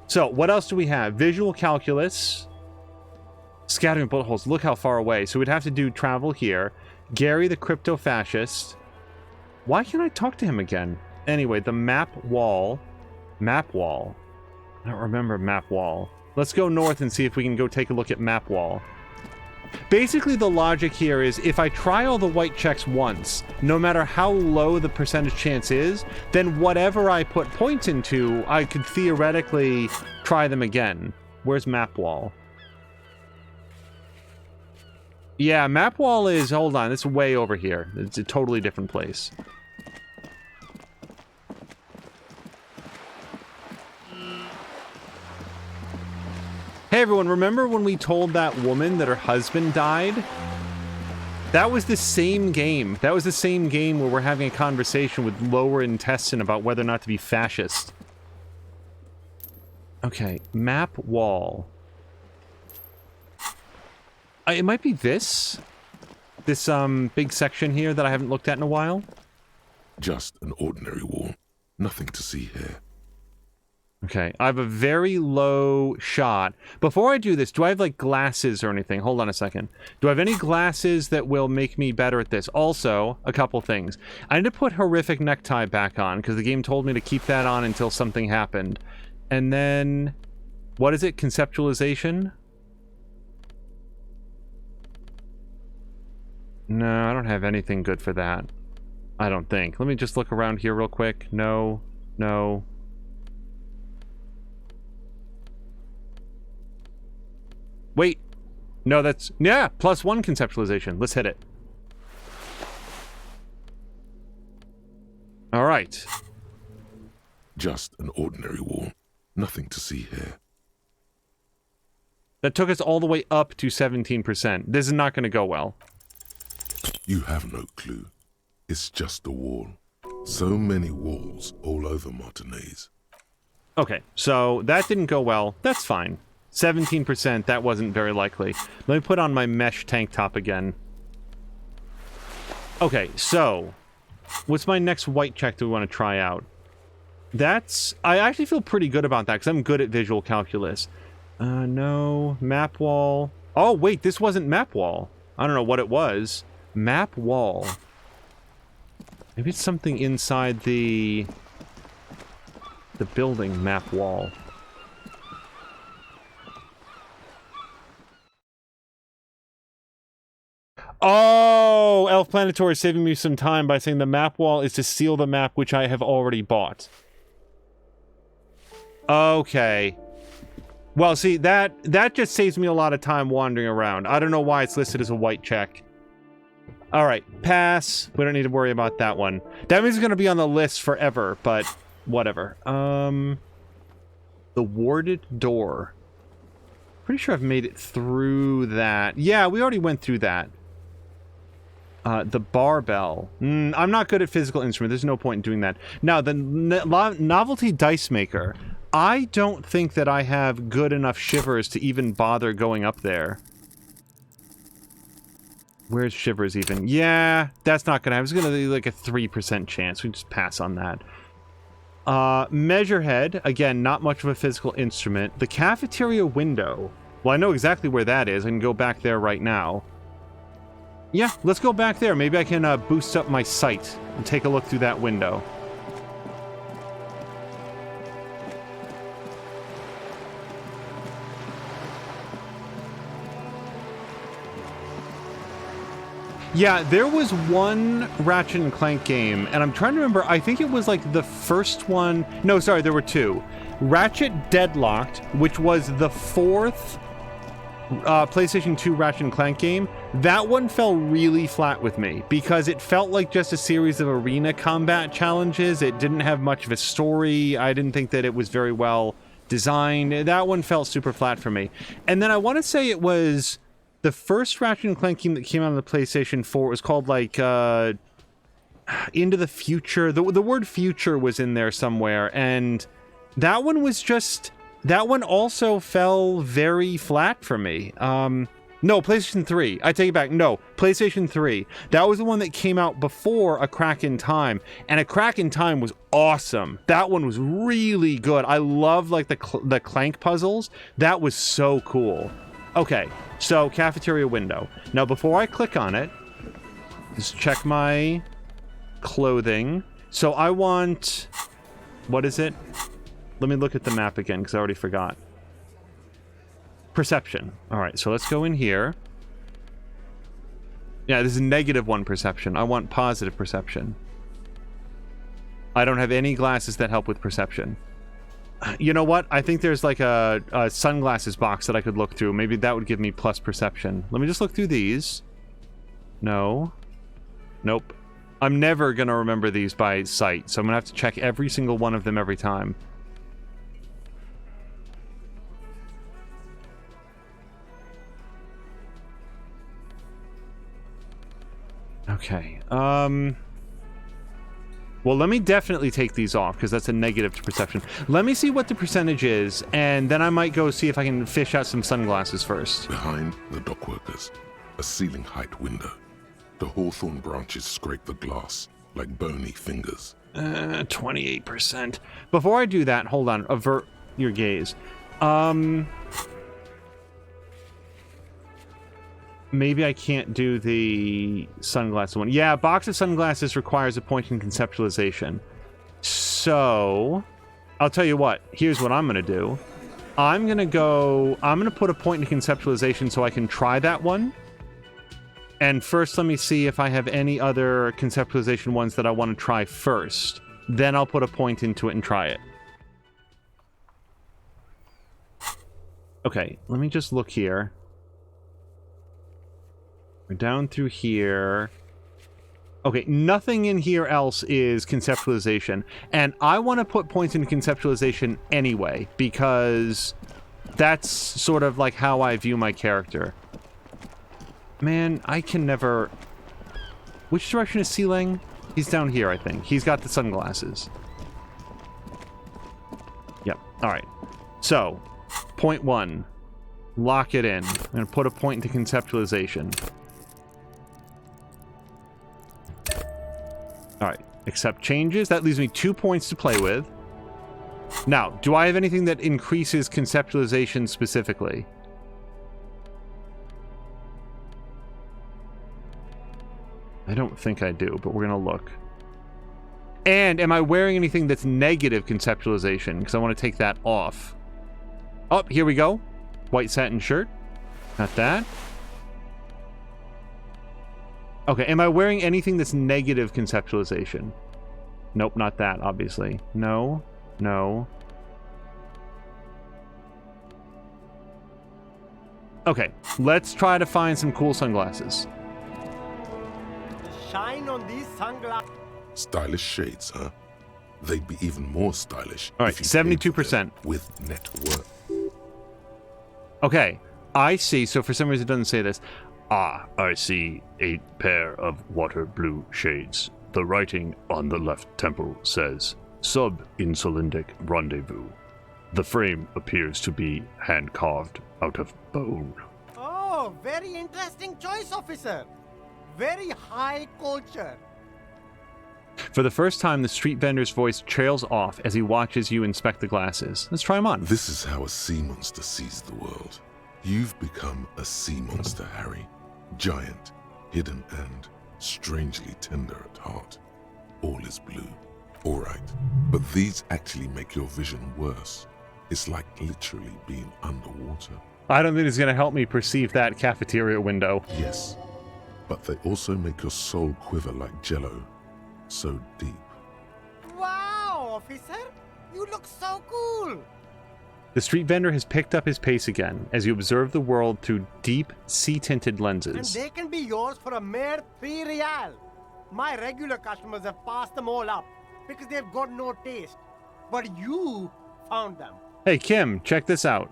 So, what else do we have? Visual calculus. Scattering bullet holes. Look how far away. So we'd have to do travel here. Gary the crypto-fascist. Why can't I talk to him again? Anyway, the map wall. Map wall. I don't remember map wall. Let's go north and see if we can go take a look at map wall. Basically, the logic here is if I try all the white checks once, no matter how low the percentage chance is, then whatever I put points into, I could theoretically try them again. Where's map wall? Yeah, map wall is... Hold on, it's way over here. It's a totally different place. Hey everyone, remember when we told that woman that her husband died? That was the same game. That was the same game where we're having a conversation with Lower Intestine about whether or not to be fascist. Okay, map wall. It might be this. This, big section here that I haven't looked at in a while. Just an ordinary wall. Nothing to see here. Okay, I have a very low shot. Before I do this, do I have, like, glasses or anything? Hold on a second. Do I have any glasses that will make me better at this? Also, a couple things. I need to put Horrific Necktie back on, because the game told me to keep that on until something happened. And then... What is it? Conceptualization? No, I don't have anything good for that. I don't think. Let me just look around here real quick. No. No. Wait. No, that's... Yeah, +1 conceptualization. Let's hit it. All right. Just an ordinary wall. Nothing to see here. That took us all the way up to 17%. This is not going to go well. You have no clue. It's just a wall. So many walls all over Martinez. Okay, so that didn't go well. That's fine. 17%, that wasn't very likely. Let me put on my mesh tank top again. Okay, so... What's my next white check that we want to try out? That's... I actually feel pretty good about that, because I'm good at visual calculus. No. Map wall. Oh, wait, this wasn't map wall. I don't know what it was. Map wall. Maybe it's something inside the building map wall. Oh, Elf Planetory is saving me some time by saying the map wall is to seal the map which I have already bought. Okay. Well, see, that just saves me a lot of time wandering around. I don't know why it's listed as a white check. Alright, pass. We don't need to worry about that one. That means it's going to be on the list forever, but whatever. The warded door. Pretty sure I've made it through that. Yeah, we already went through that. The barbell. I'm not good at physical instrument. There's no point in doing that. Now, the novelty dice maker. I don't think that I have good enough shivers to even bother going up there. Where's shivers even? Yeah, that's not gonna happen. It's gonna be like a 3% chance. We just pass on that. Measurehead. Again, not much of a physical instrument. The cafeteria window. Well, I know exactly where that is. I can go back there right now. Yeah, let's go back there. Maybe I can boost up my sight and take a look through that window. Yeah, there was one Ratchet & Clank game, and I'm trying to remember, I think it was like the first one... No, sorry, there were two. Ratchet Deadlocked, which was the fourth PlayStation 2 Ratchet & Clank game. That one fell really flat with me, because it felt like just a series of arena combat challenges. It didn't have much of a story. I didn't think that it was very well designed. That one felt super flat for me. And then I want to say it was... The first Ratchet & Clank game that came out on the PlayStation 4 was called, like, Into the Future. The word future was in there somewhere, and that one was just... That one also fell very flat for me. No, PlayStation 3. I take it back. No, PlayStation 3. That was the one that came out before A Crack in Time, and A Crack in Time was awesome. That one was really good. I love, like, the Clank puzzles. That was so cool. Okay, so cafeteria window. Now, before I click on it, just check my clothing. So I want... What is it? Let me look at the map again, because I already forgot. Perception. All right, so let's go in here. Yeah, this is -1 perception. I want positive perception. I don't have any glasses that help with perception. You know what? I think there's like a sunglasses box that I could look through. Maybe that would give me plus perception. Let me just look through these. No. Nope. I'm never going to remember these by sight, so I'm going to have to check every single one of them every time. Okay. Well, let me definitely take these off, because that's a negative to perception. Let me see what the percentage is, and then I might go see if I can fish out some sunglasses first. Behind the dockworkers, a ceiling-height window. The hawthorn branches scrape the glass like bony fingers. 28%. Before I do that, hold on. Avert your gaze. Maybe I can't do the sunglasses one. Yeah, a box of sunglasses requires a point in conceptualization. So, I'll tell you what. Here's what I'm going to do. I'm going to put a point in conceptualization so I can try that one. And first, let me see if I have any other conceptualization ones that I want to try first. Then I'll put a point into it and try it. Okay, let me just look here. We're down through here. Okay, nothing in here else is conceptualization. And I want to put points into conceptualization anyway, because that's sort of like how I view my character. Man, I can never... Which direction is Sealang? He's down here, I think. He's got the sunglasses. Yep, alright. So, point 1. Lock it in. I'm going to put a point into conceptualization. Alright, accept changes. That leaves me 2 points to play with. Now, do I have anything that increases conceptualization specifically? I don't think I do, but we're going to look. And am I wearing anything that's negative conceptualization? Because I want to take that off. Oh, here we go. White satin shirt. Not that. Okay, am I wearing anything that's negative conceptualization? Nope, not that, obviously. No, no. Okay, let's try to find some cool sunglasses. Shine on these sunglasses. Stylish shades, huh? They'd be even more stylish. All right, 72%. With net worth. Okay, I see. So for some reason it doesn't say this. Ah, I see a pair of water blue shades. The writing on the left temple says, Sub-insulindic rendezvous. The frame appears to be hand-carved out of bone. Oh, very interesting choice, officer. Very high culture. For the first time, the street vendor's voice trails off as he watches you inspect the glasses. Let's try them on. This is how a sea monster sees the world. You've become a sea monster, Harry. Giant, hidden, and strangely tender at heart. All is blue. All right, but these actually make your vision worse. It's like literally being underwater. I don't think it's going to help me perceive that cafeteria window. Yes, but they also make your soul quiver like jello. So deep. Wow, officer! You look so cool! The street vendor has picked up his pace again as you observe the world through deep, sea-tinted lenses. And they can be yours for a mere 3 real. My regular customers have passed them all up because they've got no taste. But you found them. Hey, Kim, check this out.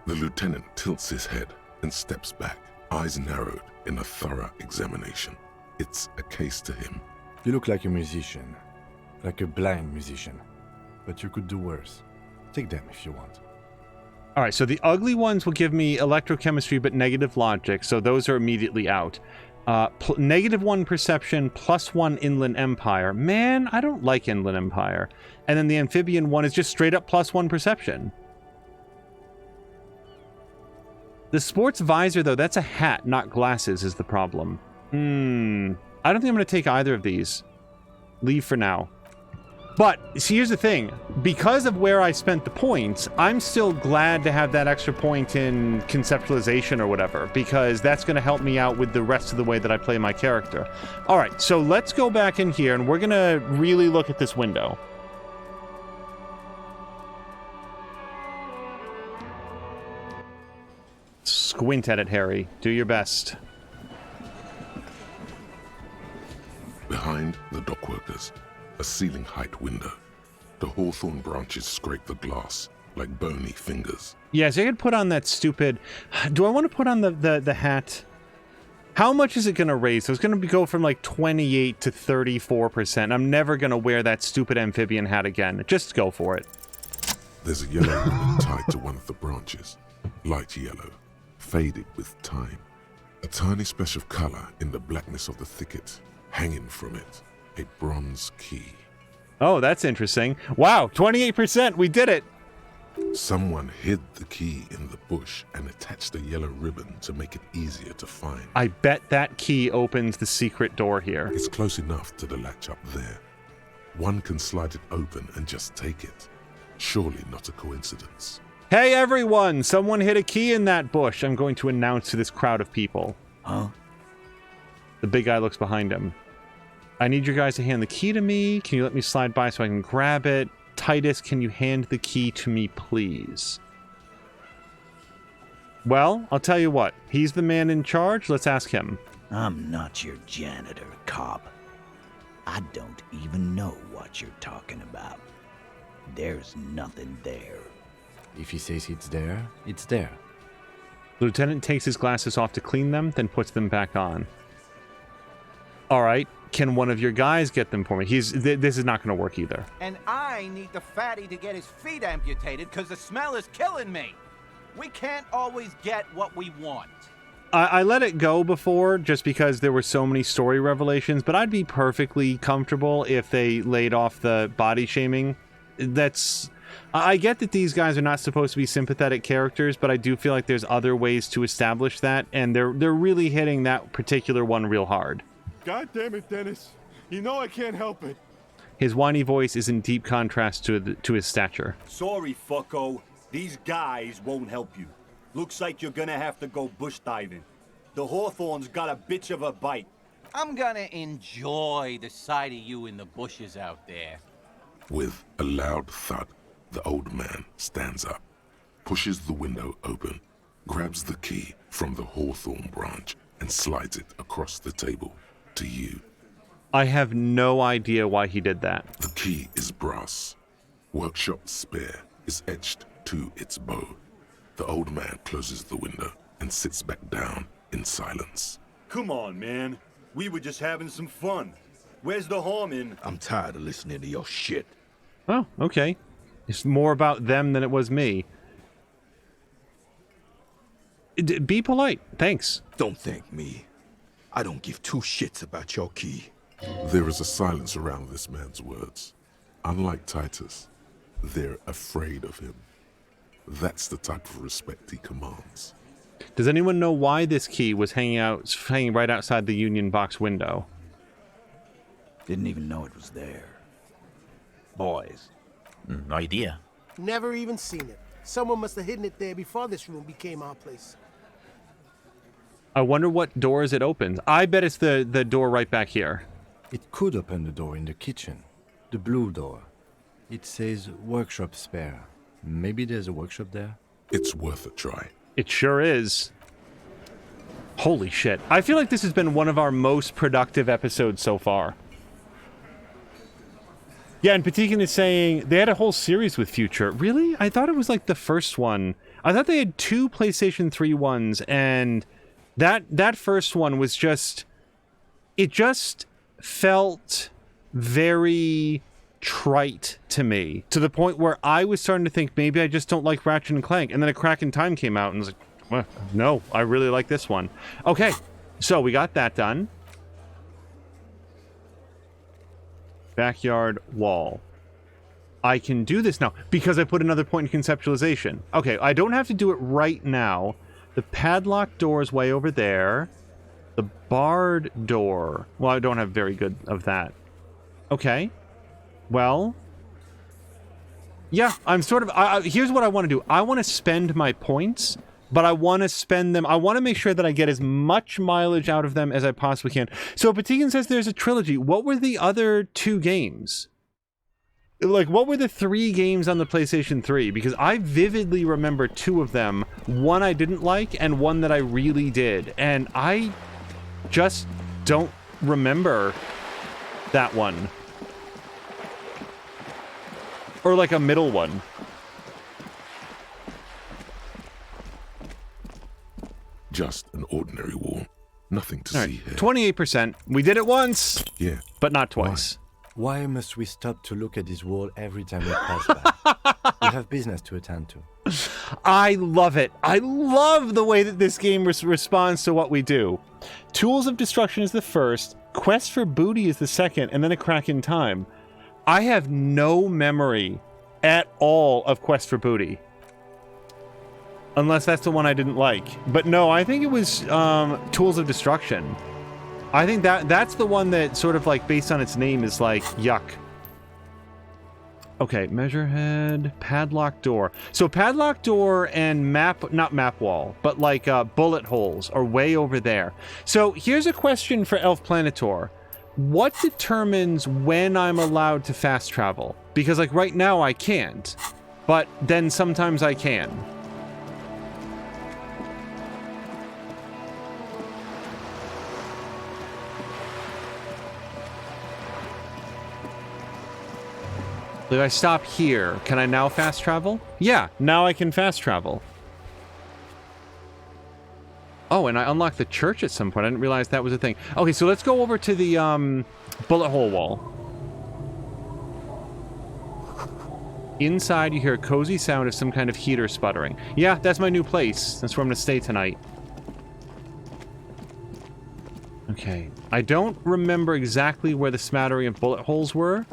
The lieutenant tilts his head and steps back, eyes narrowed in a thorough examination. It's a case to him. You look like a musician. Like a blind musician. But you could do worse. Take them if you want. Alright, so the ugly ones will give me electrochemistry but negative logic, so those are immediately out. -1 perception, +1 Inland Empire. Man, I don't like Inland Empire. And then the amphibian one is just straight up +1 perception. The sports visor, though, that's a hat, not glasses, is the problem. I don't think I'm going to take either of these. Leave for now. But see, here's the thing. Because of where I spent the points, I'm still glad to have that extra point in conceptualization or whatever, because that's going to help me out with the rest of the way that I play my character. All right, so let's go back in here, and we're going to really look at this window. Squint at it, Harry. Do your best. Behind the dockworkers, a ceiling-height window. The hawthorn branches scrape the glass like bony fingers. Yes, I could put on that stupid... Do I want to put on the hat? How much is it going to raise? So it's going to go from like 28 to 34%. I'm never going to wear that stupid amphibian hat again. Just go for it. There's a yellow ribbon tied to one of the branches. Light yellow, faded with time. A tiny splash of color in the blackness of the thicket. Hanging from it, a bronze key. Oh, that's interesting. Wow, 28%, we did it! Someone hid the key in the bush and attached a yellow ribbon to make it easier to find. I bet that key opens the secret door here. It's close enough to the latch up there. One can slide it open and just take it. Surely not a coincidence. Hey everyone, someone hid a key in that bush. I'm going to announce to this crowd of people. Huh? The big guy looks behind him. I need you guys to hand the key to me. Can you let me slide by so I can grab it? Titus, can you hand the key to me, please? Well, I'll tell you what. He's the man in charge. Let's ask him. I'm not your janitor, cop. I don't even know what you're talking about. There's nothing there. If he says it's there, it's there. The lieutenant takes his glasses off to clean them, then puts them back on. All right. Can one of your guys get them for me? This is not going to work either. And I need the fatty to get his feet amputated because the smell is killing me. We can't always get what we want. I let it go before just because there were so many story revelations, but I'd be perfectly comfortable if they laid off the body shaming. I get that these guys are not supposed to be sympathetic characters, but I do feel like there's other ways to establish that, and they're really hitting that particular one real hard. God damn it, Dennis. You know I can't help it. His whiny voice is in deep contrast to his stature. Sorry, fucko. These guys won't help you. Looks like you're gonna have to go bush diving. The hawthorn's got a bitch of a bite. I'm gonna enjoy the sight of you in the bushes out there. With a loud thud, the old man stands up, pushes the window open, grabs the key from the hawthorn branch, and slides it across the table. To you. I have no idea why he did that. The key is brass. Workshop spare is etched to its bow. The old man closes the window and sits back down in silence. Come on, man. We were just having some fun. Where's the harm in... I'm tired of listening to your shit. Oh, okay. It's more about them than it was me. Be polite. Thanks. Don't thank me. I don't give two shits about your key. There is a silence around this man's words. Unlike Titus, they're afraid of him. That's the type of respect he commands. Does anyone know why this key was hanging right outside the Union box window? Didn't even know it was there. Boys. No idea. Never even seen it. Someone must have hidden it there before this room became our place. I wonder what doors it opens. I bet it's the door right back here. It could open the door in the kitchen. The blue door. It says workshop spare. Maybe there's a workshop there? It's worth a try. It sure is. Holy shit. I feel like this has been one of our most productive episodes so far. Yeah, and Patikin is saying they had a whole series with Future. Really? I thought it was like the first one. I thought they had 2 PlayStation 3 ones, and that first one was just... It just felt very trite to me, to the point where I was starting to think maybe I just don't like Ratchet and Clank, and then A Crack in Time came out, and I was like, well, no, I really like this one. Okay, so we got that done. Backyard wall. I can do this now, because I put another point in conceptualization. Okay, I don't have to do it right now. The padlock door is way over there. The barred door. Well, I don't have very good of that. Okay. Well, Yeah, I'm sort of... here's what I want to do. I want to spend my points, but I want to spend them... I want to make sure that I get as much mileage out of them as I possibly can. So Patikin says there's a trilogy. What were the other 2 games? Like, what were the 3 games on the PlayStation 3? Because I vividly remember 2 of them. One I didn't like, and one that I really did. And I just don't remember that one. Or like a middle one. Just an ordinary wall. Nothing to see here. 28%. We did it once. Yeah. But not twice. Why must we stop to look at this wall every time we pass by? We have business to attend to. I love it. I love the way that this game responds to what we do. Tools of Destruction is the first, Quest for Booty is the second, and then A Crack in Time. I have no memory at all of Quest for Booty. Unless that's the one I didn't like. But no, I think it was Tools of Destruction. I think that's the one that sort of like, based on its name, is like, yuck. Okay, measurehead, padlock door. So padlock door and not map wall, but like bullet holes are way over there. So here's a question for Elf Planitor. What determines when I'm allowed to fast travel? Because like right now I can't, but then sometimes I can. If I stop here, can I now fast travel? Yeah, now I can fast travel. Oh, and I unlocked the church at some point. I didn't realize that was a thing. Okay, so let's go over to the bullet hole wall. Inside, you hear a cozy sound of some kind of heater sputtering. Yeah, that's my new place. That's where I'm going to stay tonight. Okay. I don't remember exactly where the smattering of bullet holes were.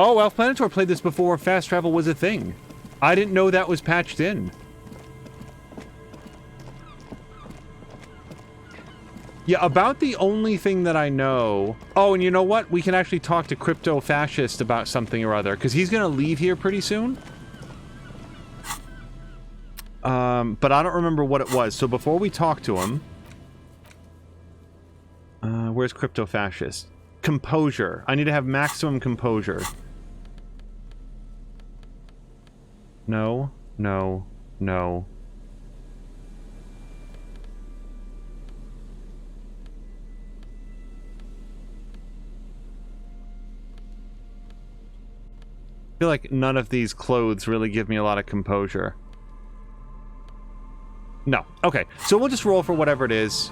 Oh, Elf Planitor played this before fast travel was a thing. I didn't know that was patched in. Yeah, about the only thing that I know... Oh, and you know what? We can actually talk to Crypto Fascist about something or other, because he's going to leave here pretty soon. But I don't remember what it was. So before we talk to him... where's Crypto Fascist? Composure. I need to have maximum composure. No, no, no. I feel like none of these clothes really give me a lot of composure. No. Okay, so we'll just roll for whatever it is.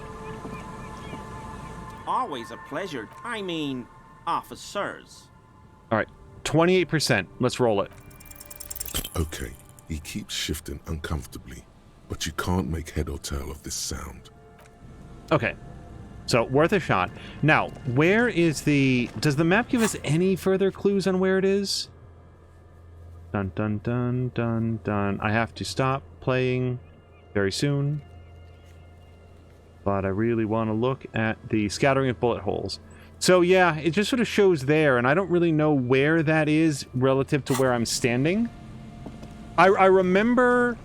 Always a pleasure. I mean, officers. All right, 28%. Let's roll it. Okay, he keeps shifting uncomfortably, but you can't make head or tail of this sound. Okay, so worth a shot. Now, where is the... Does the map give us any further clues on where it is? Dun, dun, dun, dun, dun. I have to stop playing very soon. But I really want to look at the scattering of bullet holes. So yeah, it just sort of shows there, and I don't really know where that is relative to where I'm standing. I remember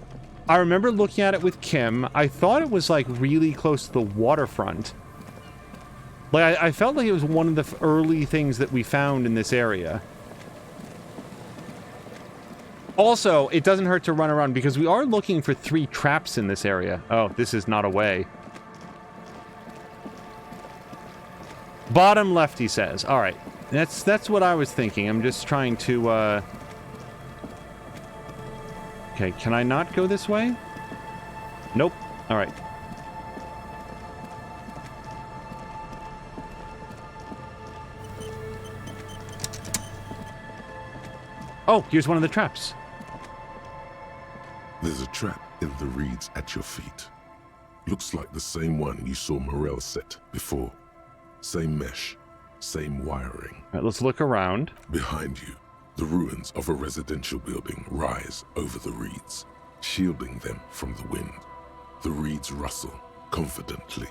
looking at it with Kim. I thought it was like really close to the waterfront. Like I felt like it was one of the early things that we found in this area. Also, it doesn't hurt to run around because we are looking for 3 traps in this area. Oh, this is not a way. Bottom left, he says. All right, that's what I was thinking. I'm just trying to. Okay, can I not go this way? Nope. All right. Oh, here's one of the traps. There's a trap in the reeds at your feet. Looks like the same one you saw Morel set before. Same mesh, same wiring. All right, let's look around. Behind you, the ruins of a residential building rise over the reeds, shielding them from the wind. The reeds rustle confidently.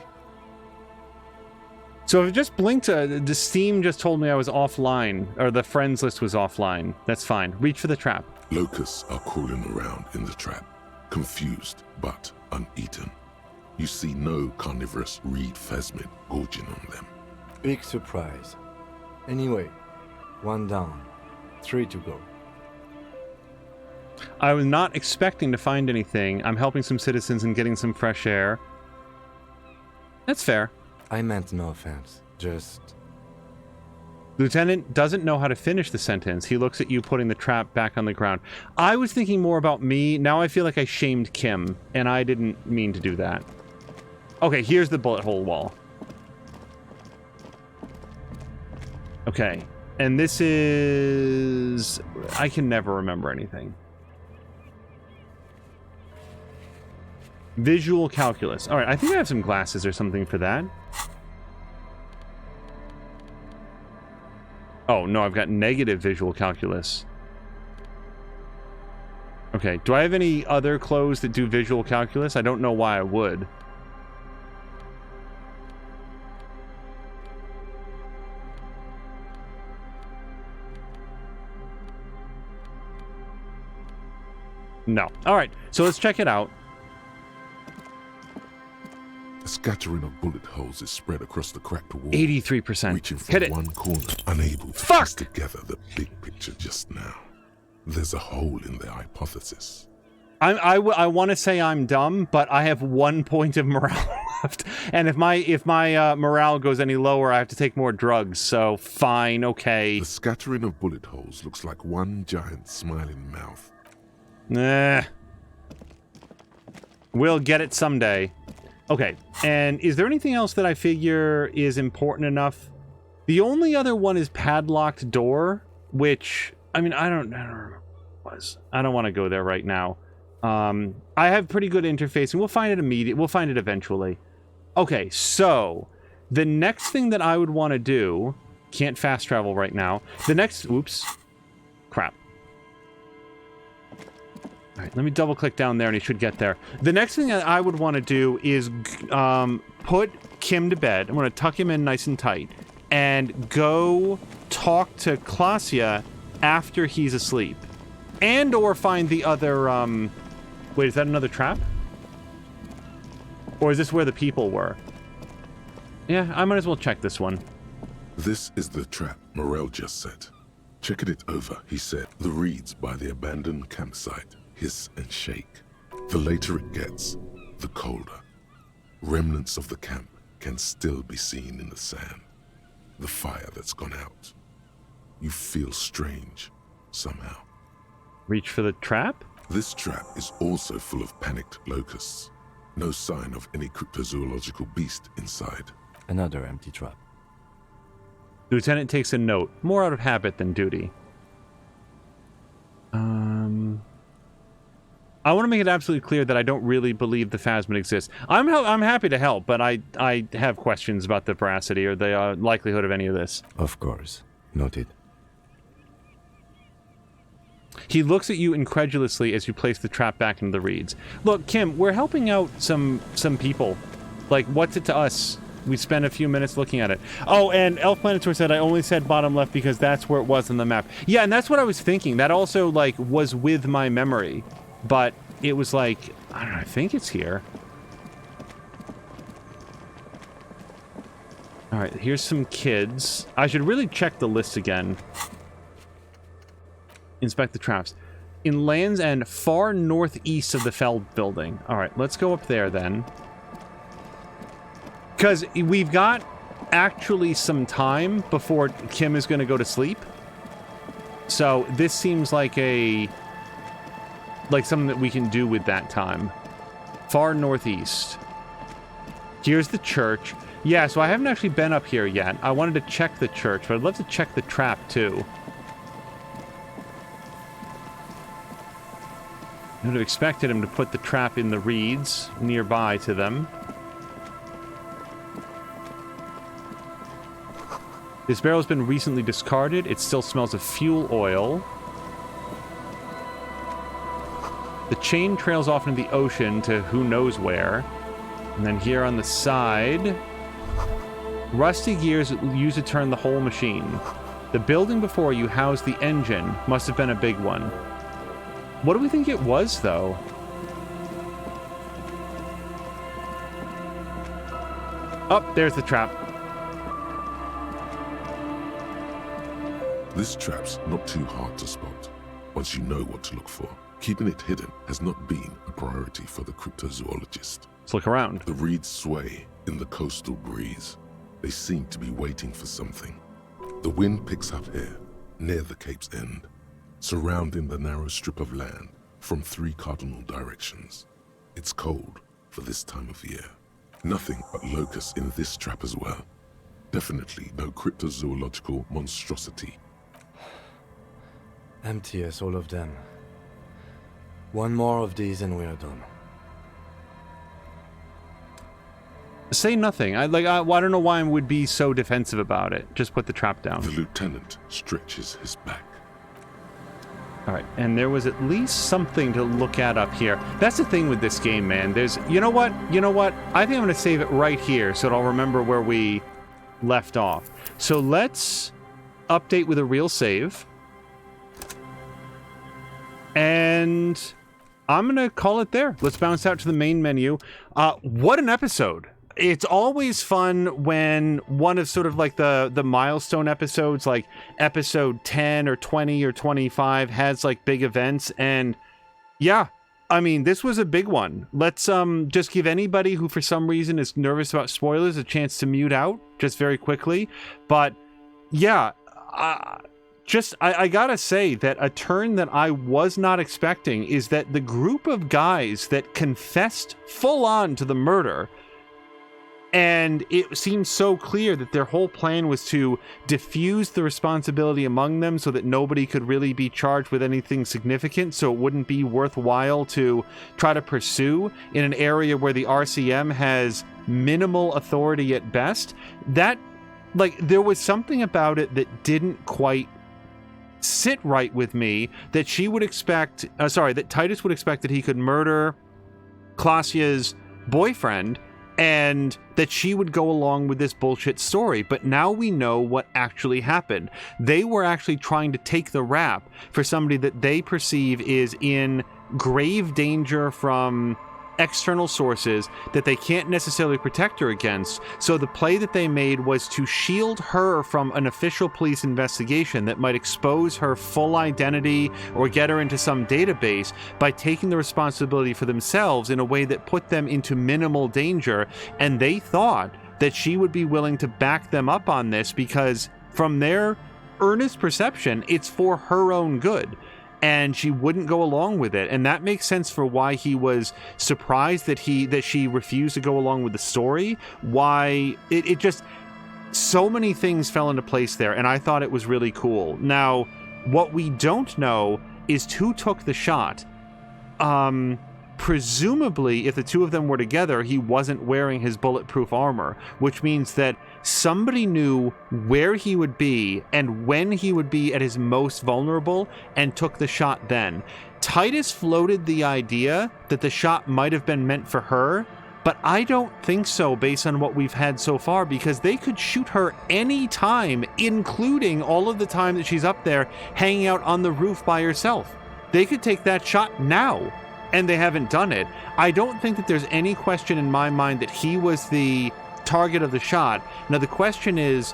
So if it just blinked, the Steam just told me I was offline, or the friends list was offline. That's fine. Reach for the trap. Locusts are crawling around in the trap, confused but uneaten. You see no carnivorous reed phasmid gorging on them. Big surprise. Anyway, 1 down, 3 to go. I was not expecting to find anything. I'm helping some citizens and getting some fresh air. That's fair. I meant no offense, just... Lieutenant doesn't know how to finish the sentence. He looks at you putting the trap back on the ground. I was thinking more about me. Now I feel like I shamed Kim, and I didn't mean to do that. Okay, here's the bullet hole wall. Okay, and this is... I can never remember anything. Visual calculus. All right, I think I have some glasses or something for that. Oh, no, I've got negative visual calculus. Okay, do I have any other clothes that do visual calculus? I don't know why I would. No. All right, so let's check it out. A scattering of bullet holes is spread across the cracked wall. 83%. Reaching from one corner, unable to piece together the big picture just now. There's a hole in their hypothesis. I want to say I'm dumb, but I have 1 point of morale left, and if my morale goes any lower, I have to take more drugs. So fine, okay. The scattering of bullet holes looks like one giant smiling mouth. Nah. We'll get it someday. Okay, and is there anything else that I figure is important enough? The only other one is padlocked door, which, I mean, I don't remember what it was. I don't want to go there right now. I have pretty good interface, and we'll find it we'll find it eventually. Okay, so the next thing that I would want to do, can't fast travel right now. The next, oops, crap. All right, let me double click down there and he should get there. The next thing that I would want to do is put Kim to bed. I'm going to tuck him in nice and tight and go talk to Klasia after he's asleep. And or find the other, wait, is that another trap? Or is this where the people were? Yeah, I might as well check this one. This is the trap Morel just set. Checking it over, he said, the reeds by the abandoned campsite hiss and shake. The later it gets, the colder. Remnants of the camp can still be seen in the sand. The fire that's gone out. You feel strange, somehow. Reach for the trap? This trap is also full of panicked locusts. No sign of any cryptozoological beast inside. Another empty trap. Lieutenant takes a note, more out of habit than duty. I want to make it absolutely clear that I don't really believe the phasmid exists. I'm happy to help, but I have questions about the veracity or the likelihood of any of this. Of course. Noted. He looks at you incredulously as you place the trap back into the reeds. Look, Kim, we're helping out some people. Like, what's it to us? We spent a few minutes looking at it. Oh, and Elf Planetour said I only said bottom left because that's where it was on the map. Yeah, and that's what I was thinking. That also, like, was with my memory. But it was like, I don't know, I think it's here. All right, here's some kids. I should really check the list again. Inspect the traps. In Land's End, far northeast of the Feld building. All right, let's go up there then. Because we've got actually some time before Kim is going to go to sleep. So this seems like something that we can do with that time. Far northeast. Here's the church. Yeah, so I haven't actually been up here yet. I wanted to check the church, but I'd love to check the trap too. I would have expected him to put the trap in the reeds nearby to them. This barrel's been recently discarded. It still smells of fuel oil. The chain trails off into the ocean to who knows where. And then here on the side... Rusty gears used to turn the whole machine. The building before you housed the engine. Must have been a big one. What do we think it was, though? Oh, there's the trap. This trap's not too hard to spot, once you know what to look for. Keeping it hidden has not been a priority for the cryptozoologist. Let's look around. The reeds sway in the coastal breeze. They seem to be waiting for something. The wind picks up here, near the cape's end, surrounding the narrow strip of land from 3 cardinal directions. It's cold for this time of year. Nothing but locusts in this trap as well. Definitely no cryptozoological monstrosity. Empty as all of them. One more of these and we are done. Say nothing. I don't know why I would be so defensive about it. Just put the trap down. The lieutenant stretches his back. All right, and there was at least something to look at up here. That's the thing with this game, man. There's, you know what? I think I'm going to save it right here so that I'll remember where we left off. So let's update with a real save. And I'm going to call it there. Let's bounce out to the main menu. What an episode. It's always fun when one of sort of like the milestone episodes, like episode 10 or 20 or 25, has like big events. And yeah, I mean, this was a big one. Let's just give anybody who for some reason is nervous about spoilers a chance to mute out just very quickly. But yeah, I gotta say that a turn that I was not expecting is that the group of guys that confessed full on to the murder, and it seemed so clear that their whole plan was to diffuse the responsibility among them so that nobody could really be charged with anything significant, so it wouldn't be worthwhile to try to pursue in an area where the RCM has minimal authority at best. That, like, there was something about it that didn't quite sit right with me, that she would expect, that Titus would expect that he could murder Klaasia's boyfriend and that she would go along with this bullshit story. But now we know what actually happened. They were actually trying to take the rap for somebody that they perceive is in grave danger from external sources that they can't necessarily protect her against. So the play that they made was to shield her from an official police investigation that might expose her full identity or get her into some database by taking the responsibility for themselves in a way that put them into minimal danger. And they thought that she would be willing to back them up on this because from their earnest perception, it's for her own good. And she wouldn't go along with it, and that makes sense for why he was surprised that she refused to go along with the story. Why it just, so many things fell into place there, and I thought it was really cool. Now, what we don't know is who took the shot. Presumably, if the two of them were together, he wasn't wearing his bulletproof armor, which means that somebody knew where he would be and when he would be at his most vulnerable and took the shot then. Titus floated the idea that the shot might have been meant for her, but I don't think so based on what we've had so far, because they could shoot her any time, including all of the time that she's up there hanging out on the roof by herself. They could take that shot now, and they haven't done it. I don't think that there's any question in my mind that he was the target of the shot. Now the question is,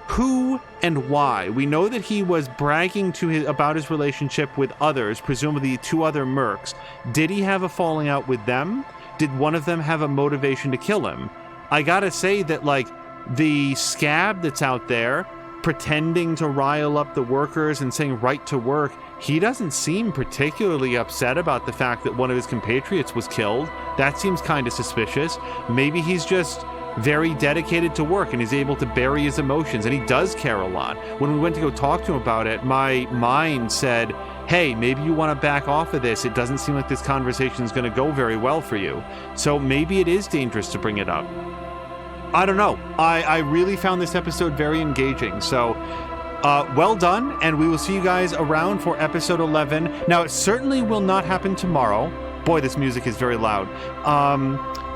who and why? We know that he was bragging about his relationship with others, presumably 2 other mercs. Did he have a falling out with them? Did one of them have a motivation to kill him? I gotta say that, like, the scab that's out there pretending to rile up the workers and saying right to work, he doesn't seem particularly upset about the fact that one of his compatriots was killed. That seems kind of suspicious. Maybe he's just very dedicated to work and is able to bury his emotions, and he does care a lot. When we went to go talk to him about it, my mind said, hey, maybe you want to back off of this. It doesn't seem like this conversation is going to go very well for you. So maybe it is dangerous to bring it up. I don't know. I really found this episode very engaging. So well done, and we will see you guys around for episode 11. Now, it certainly will not happen tomorrow, Boy, this music is very loud.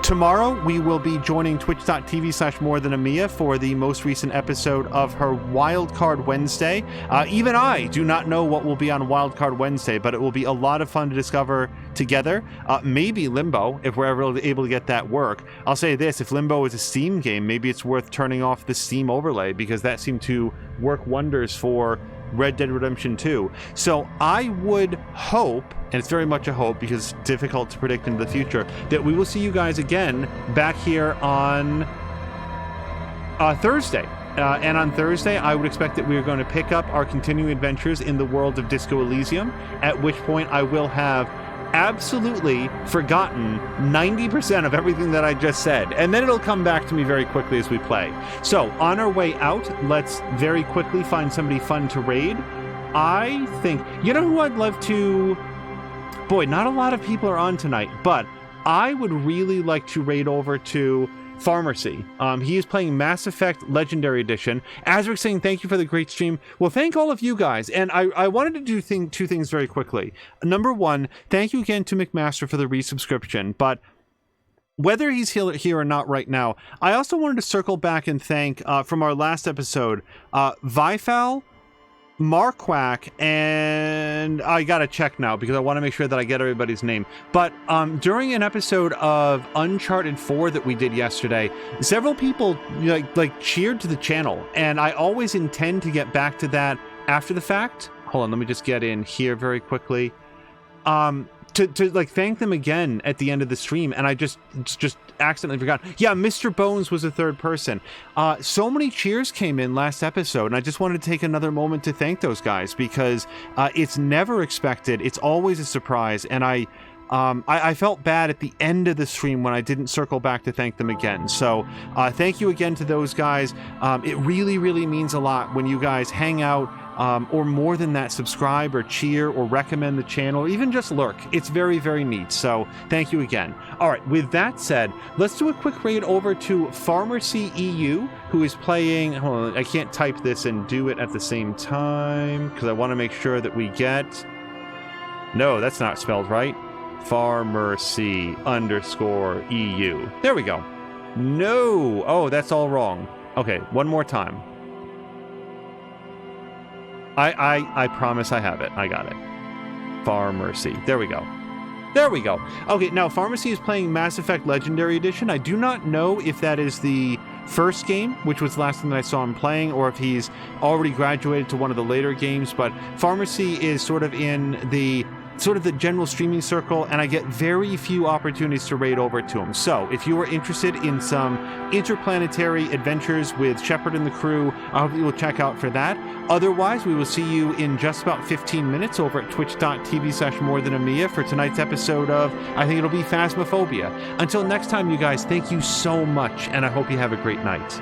Tomorrow, we will be joining twitch.tv/morethanamia for the most recent episode of her Wildcard Wednesday. Even I do not know what will be on Wildcard Wednesday, but it will be a lot of fun to discover together. Maybe Limbo, if we're ever able to get that work. I'll say this, if Limbo is a Steam game, maybe it's worth turning off the Steam overlay, because that seemed to work wonders for Red Dead Redemption 2. So I would hope, and it's very much a hope because it's difficult to predict into the future, that we will see you guys again back here on Thursday. And on Thursday, I would expect that we are going to pick up our continuing adventures in the world of Disco Elysium, at which point I will have absolutely forgotten 90% of everything that I just said, and then it'll come back to me very quickly as we play. So on our way out, let's very quickly find somebody fun to raid. I think, you know who I'd love to... Boy, not a lot of people are on tonight, but I would really like to raid over to Pharmacy. He is playing Mass Effect Legendary Edition. Azric saying thank you for the great stream. Well, thank all of you guys. And I wanted to do two things very quickly. Number one, thank you again to McMaster for the resubscription. But whether he's here or not right now, I also wanted to circle back and thank, from our last episode, Vifal, Marquack, and I gotta check now because I want to make sure that I get everybody's name. But during an episode of Uncharted 4 that we did yesterday, several people like cheered to the channel, and I always intend to get back to that after the fact. Hold on, let me just get in here very quickly. To like thank them again at the end of the stream, and I just accidentally forgot. Yeah, Mr. Bones was a third person. So many cheers came in last episode, and I just wanted to take another moment to thank those guys because it's never expected. It's always a surprise, and I felt bad at the end of the stream when I didn't circle back to thank them again. So thank you again to those guys. It really, really means a lot when you guys hang out, or more than that, subscribe or cheer or recommend the channel, or even just lurk. It's very, very neat. So thank you again. All right, with that said, let's do a quick raid over to Pharmacy EU, who is playing... Hold on, I can't type this and do it at the same time because I want to make sure that we get... No, that's not spelled right. Pharmacy_EU. There we go. No! Oh, that's all wrong. Okay, one more time. I promise I have it. I got it. Pharmacy. There we go. There we go. Okay, now Pharmacy is playing Mass Effect Legendary Edition. I do not know if that is the first game, which was the last thing that I saw him playing, or if he's already graduated to one of the later games, but Pharmacy is sort of in the general streaming circle, and I get very few opportunities to raid over to him. So if you are interested in some interplanetary adventures with Shepard and the crew, I hope you will check out for that. Otherwise, we will see you in just about 15 minutes over at twitch.tv/morethanamia for tonight's episode of, I think it'll be Phasmophobia. Until next time, you guys, thank you so much, and I hope you have a great night.